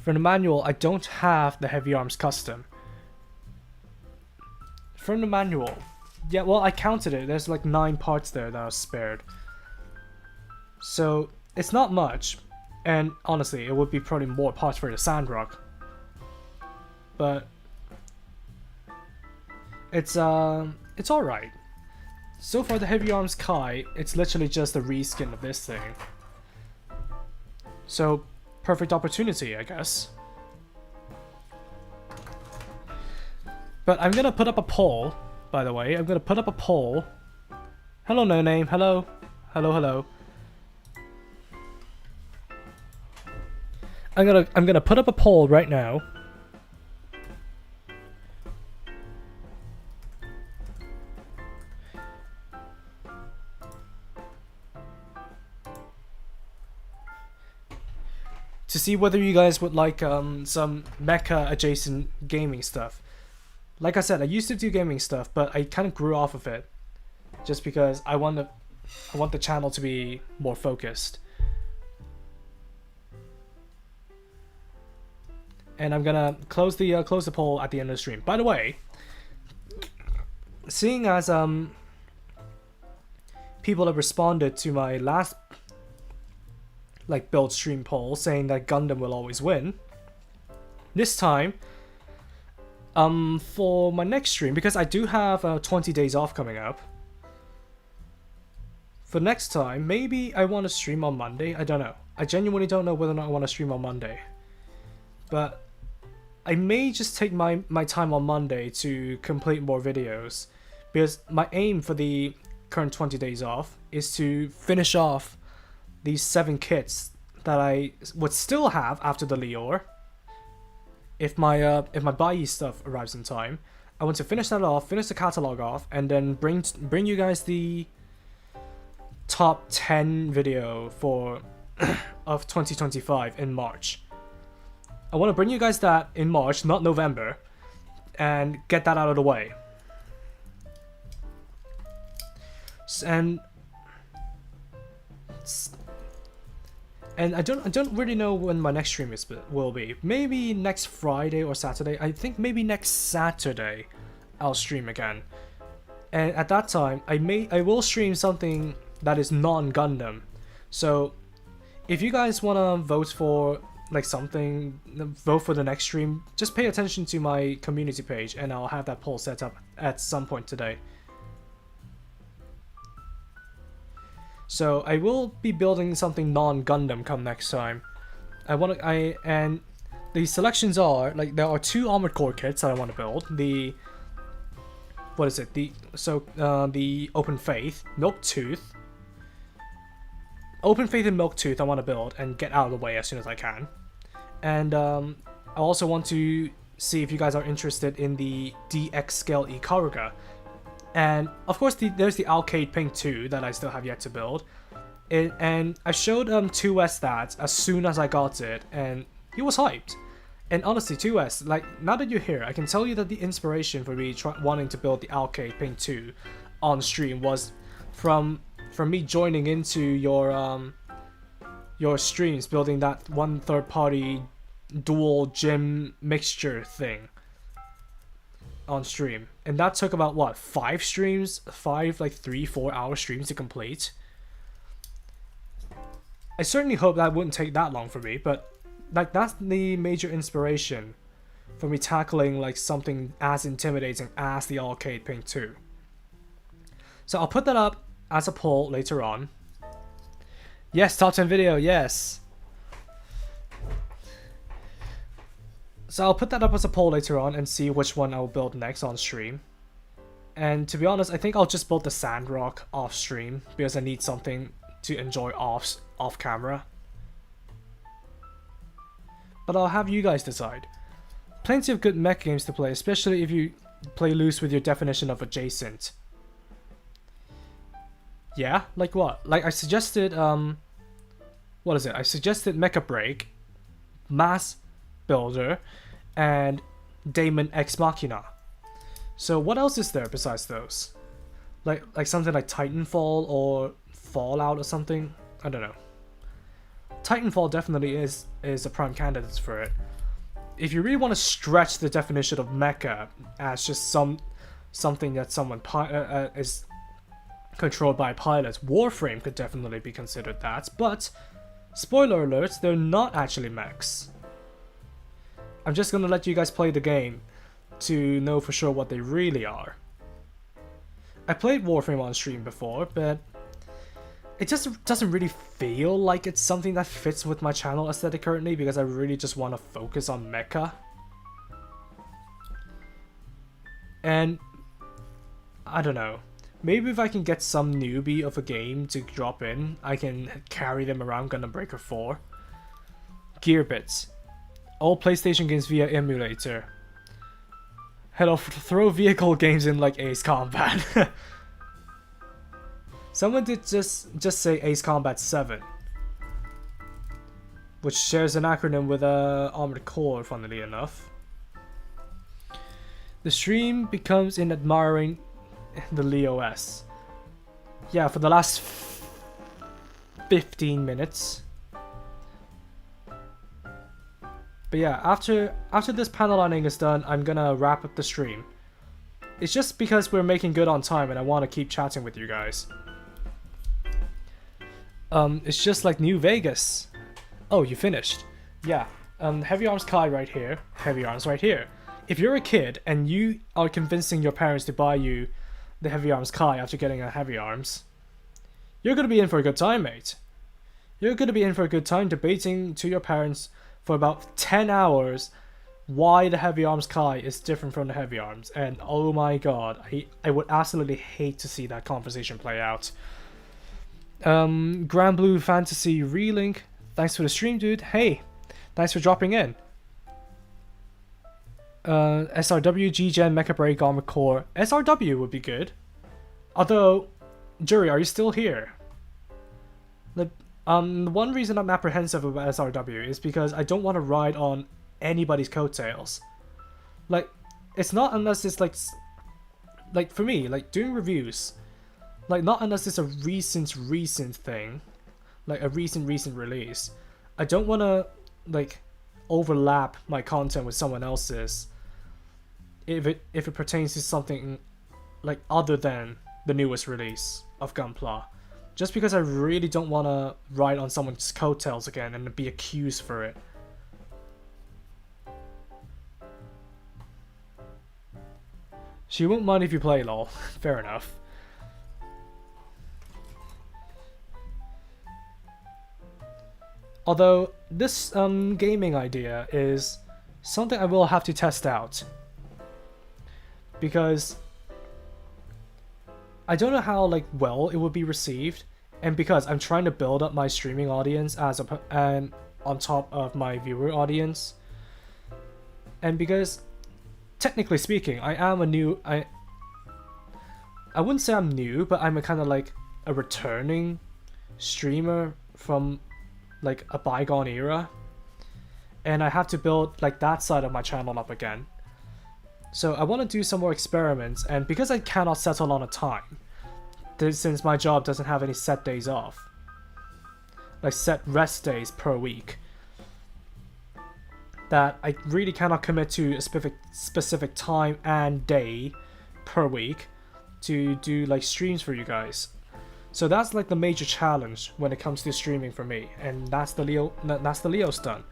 the manual, I don't have the Heavyarms custom. From the manual, yeah, well, I counted it. There's like 9 parts there that are spared. So it's not much, and honestly, it would be probably more parts for the Sandrock. But it's alright. So far, the Heavyarms Kai, it's literally just a reskin of this thing. So perfect opportunity, I guess. But I'm gonna put up a poll, by the way. I'm gonna put up a poll. Hello, no name. Hello, hello, hello. I'm gonna put up a poll right now. To see whether you guys would like some mecha adjacent gaming stuff. Like I said, I used to do gaming stuff, but I kind of grew off of it, just because I want the channel to be more focused. And I'm gonna close the poll at the end of the stream. By the way, seeing as people have responded to my last build stream poll saying that Gundam will always win, this time for my next stream, because I do have 20 days off coming up. For next time, maybe I want to stream on Monday. I don't know. I genuinely don't know whether or not I want to stream on Monday. But I may just take my time on Monday to complete more videos, because my aim for the current 20 days off is to finish off these 7 kits that I would still have after the Leor. If my Bai stuff arrives in time, I want to finish that off, finish the catalog off, and then bring you guys the top 10 video for of 2025 in March. I want to bring you guys that in March, not November, and get that out of the way. And I don't really know when my next stream will be. Maybe next Friday or Saturday. I think maybe next Saturday I'll stream again. And at that time, I will stream something that is non-Gundam. So if you guys wanna vote for vote for the next stream, just pay attention to my community page and I'll have that poll set up at some point today. So I will be building something non-Gundam come next time. And the selections are, there are 2 Armored Core kits that I want to build. The Open Faith, Milk Tooth. Open Faith and Milk Tooth I want to build and get out of the way as soon as I can. And I also want to see if you guys are interested in the DX Scale Ikaruga. And of course there's the Arcade Pink 2 that I still have yet to build. And I showed 2S that as soon as I got it, and he was hyped. And honestly, 2S, now that you're here, I can tell you that the inspiration for me wanting to build the Arcade Pink 2 on stream was from me joining into your streams, building that one third-party dual gym mixture thing on stream. And that took about, what, 5 streams? 5, 3-4 hour streams to complete? I certainly hope that wouldn't take that long for me, but that's the major inspiration for me tackling something as intimidating as the Arcade Pink 2. So I'll put that up as a poll later on. Yes, top 10 video, yes. So I'll put that up as a poll later on and see which one I'll build next on stream. And to be honest, I think I'll just build the Sandrock off stream because I need something to enjoy off camera. But I'll have you guys decide. Plenty of good mech games to play, especially if you play loose with your definition of adjacent. Yeah, like what? Like I suggested, what is it? I suggested Mecha Break, Mass Builder, and Daemon Ex Machina. So what else is there besides those? Like something like Titanfall or Fallout or something? I don't know. Titanfall definitely is a prime candidate for it. If you really want to stretch the definition of mecha as just something that someone is controlled by pilots, Warframe could definitely be considered that. But spoiler alert, they're not actually mechs. I'm just gonna let you guys play the game to know for sure what they really are. I played Warframe on stream before, but it just doesn't really feel like it's something that fits with my channel aesthetic currently because I really just want to focus on mecha. And I don't know, maybe if I can get some newbie of a game to drop in, I can carry them around Gundam Breaker 4. Gearbits. All PlayStation games via emulator. Hell, throw vehicle games in like Ace Combat. Someone did just say Ace Combat 7, which shares an acronym with Armored Core, funnily enough. The stream becomes in admiring the Leo S. Yeah, for the last 15 minutes. But yeah, after this panel lining is done, I'm gonna wrap up the stream. It's just because we're making good on time and I want to keep chatting with you guys. It's just like New Vegas. Oh, you finished? Yeah. Heavyarms Kai right here. Heavyarms right here. If you're a kid and you are convincing your parents to buy you the Heavyarms Kai after getting a Heavyarms, you're gonna be in for a good time, mate. You're gonna be in for a good time debating to your parents for about 10 hours why the Heavyarms Kai is different from the Heavyarms, and oh my god, I would absolutely hate to see that conversation play out. Grand Blue Fantasy Relink, thanks for the stream, dude. Hey, thanks for dropping in. SRW, G-Gen, Mecha Break, Armored Core. SRW would be good. Although, Jury, are you still here? The one reason I'm apprehensive about SRW is because I don't want to ride on anybody's coattails. Like, it's not unless it's like for me, like doing reviews, like not unless it's a recent thing, like a recent release. I don't want to like overlap my content with someone else's if it pertains to something like other than the newest release of Gunpla. Just because I really don't want to ride on someone's coattails again and be accused for it. She won't mind if you play, lol. Fair enough. Although, this gaming idea is something I will have to test out. Because I don't know how well it would be received, and because I'm trying to build up my streaming audience and on top of my viewer audience, and because technically speaking, I am a new I wouldn't say I'm new, but I'm a kind of like a returning streamer from like a bygone era, and I have to build like that side of my channel up again. So I want to do some more experiments, and because I cannot settle on a time, since my job doesn't have any set days off, like set rest days per week, that I really cannot commit to a specific time and day per week to do like streams for you guys. So that's like the major challenge when it comes to streaming for me, and that's the Leo stun.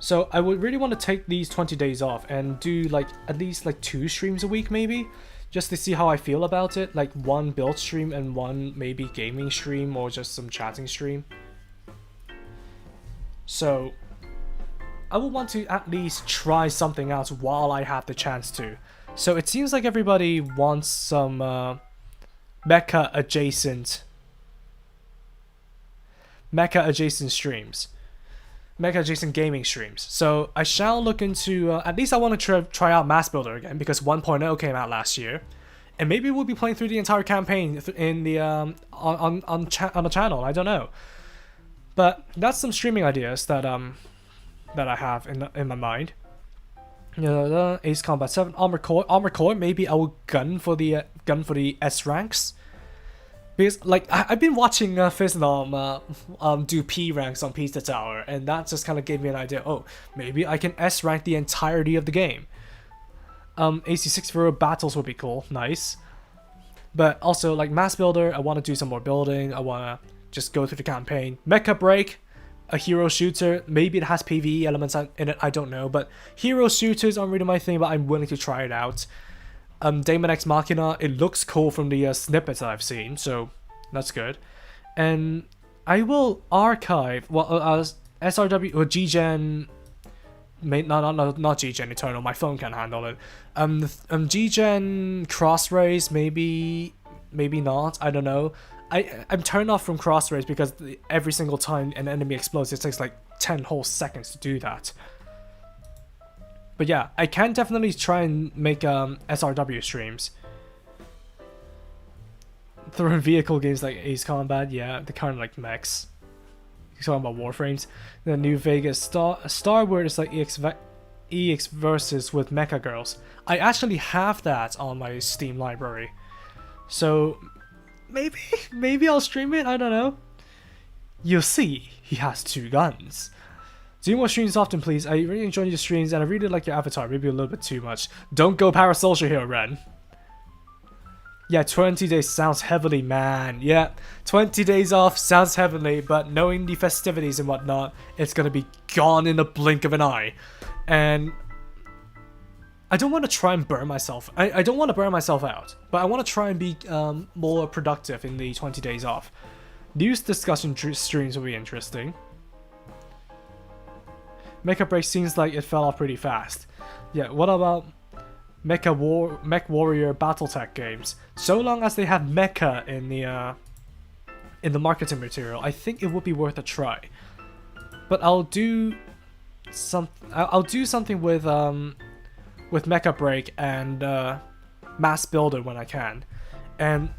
So I would really want to take these 20 days off and do like at least like 2 streams a week maybe, just to see how I feel about it, like 1 build stream and 1 maybe gaming stream or just some chatting stream. So I would want to at least try something out while I have the chance to. So it seems like everybody wants some mecha adjacent streams. Mecha adjacent gaming streams. So I shall look into, at least I want to try out Mass Builder again, because 1.0 came out last year. And maybe we'll be playing through the entire campaign in the on the channel. I don't know, but that's some streaming ideas that I have in my mind. You know, Ace Combat 7, Armor Core. Maybe I will gun for the S ranks, because like I've been watching Fizznom do P ranks on Pizza Tower, and that just kind of gave me an idea. Oh, maybe I can S rank the entirety of the game. AC6 for battles would be cool, nice. But also, like Mass Builder, I want to do some more building. I want to just go through the campaign. Mecha Break, a hero shooter. Maybe it has PvE elements in it, I don't know. But hero shooters aren't really my thing, but I'm willing to try it out. Daemon X Machina, it looks cool from the snippets that I've seen, so that's good. And I will archive, SRW or G-Gen. Not G-Gen Eternal, my phone can't handle it. G-Gen Cross Rays, maybe not, I don't know. I'm turned off from Cross Rays because every single time an enemy explodes, it takes like 10 whole seconds to do that. But yeah, I can definitely try and make SRW streams. Throwing vehicle games like Ace Combat, yeah, the kind of like mechs. Talking about Warframes. The New Vegas Star Wars is like EX versus with Mecha Girls. I actually have that on my Steam library, so maybe I'll stream it. I don't know. You'll see. He has 2 guns. Do more streams often, please. I really enjoy your streams, and I really like your avatar. Maybe a little bit too much. Don't go Parasoldier here, Ren. Yeah, 20 days sounds heavily, man. Yeah, 20 days off sounds heavenly, but knowing the festivities and whatnot, it's gonna be gone in the blink of an eye. And I don't want to try and burn myself. I don't want to burn myself out, but I want to try and be more productive in the 20 days off. News discussion streams will be interesting. Mecha Break seems like it fell off pretty fast. Yeah, what about Mech Warrior Battletech games? So long as they have mecha in the marketing material, I think it would be worth a try. But I'll do something with Mecha Break and Mass Builder when I can. And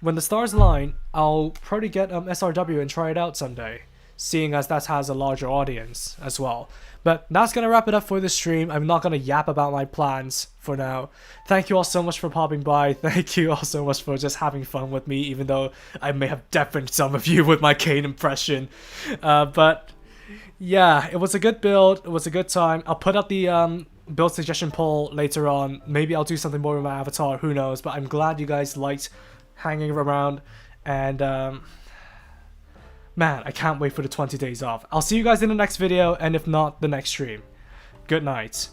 when the stars align, I'll probably get SRW and try it out someday, seeing as that has a larger audience as well. But that's going to wrap it up for this stream. I'm not going to yap about my plans for now. Thank you all so much for popping by. Thank you all so much for just having fun with me, even though I may have deafened some of you with my Kane impression. But yeah, it was a good build. It was a good time. I'll put up the build suggestion poll later on. Maybe I'll do something more with my avatar. Who knows? But I'm glad you guys liked hanging around. And man, I can't wait for the 20 days off. I'll see you guys in the next video, and if not, the next stream. Good night.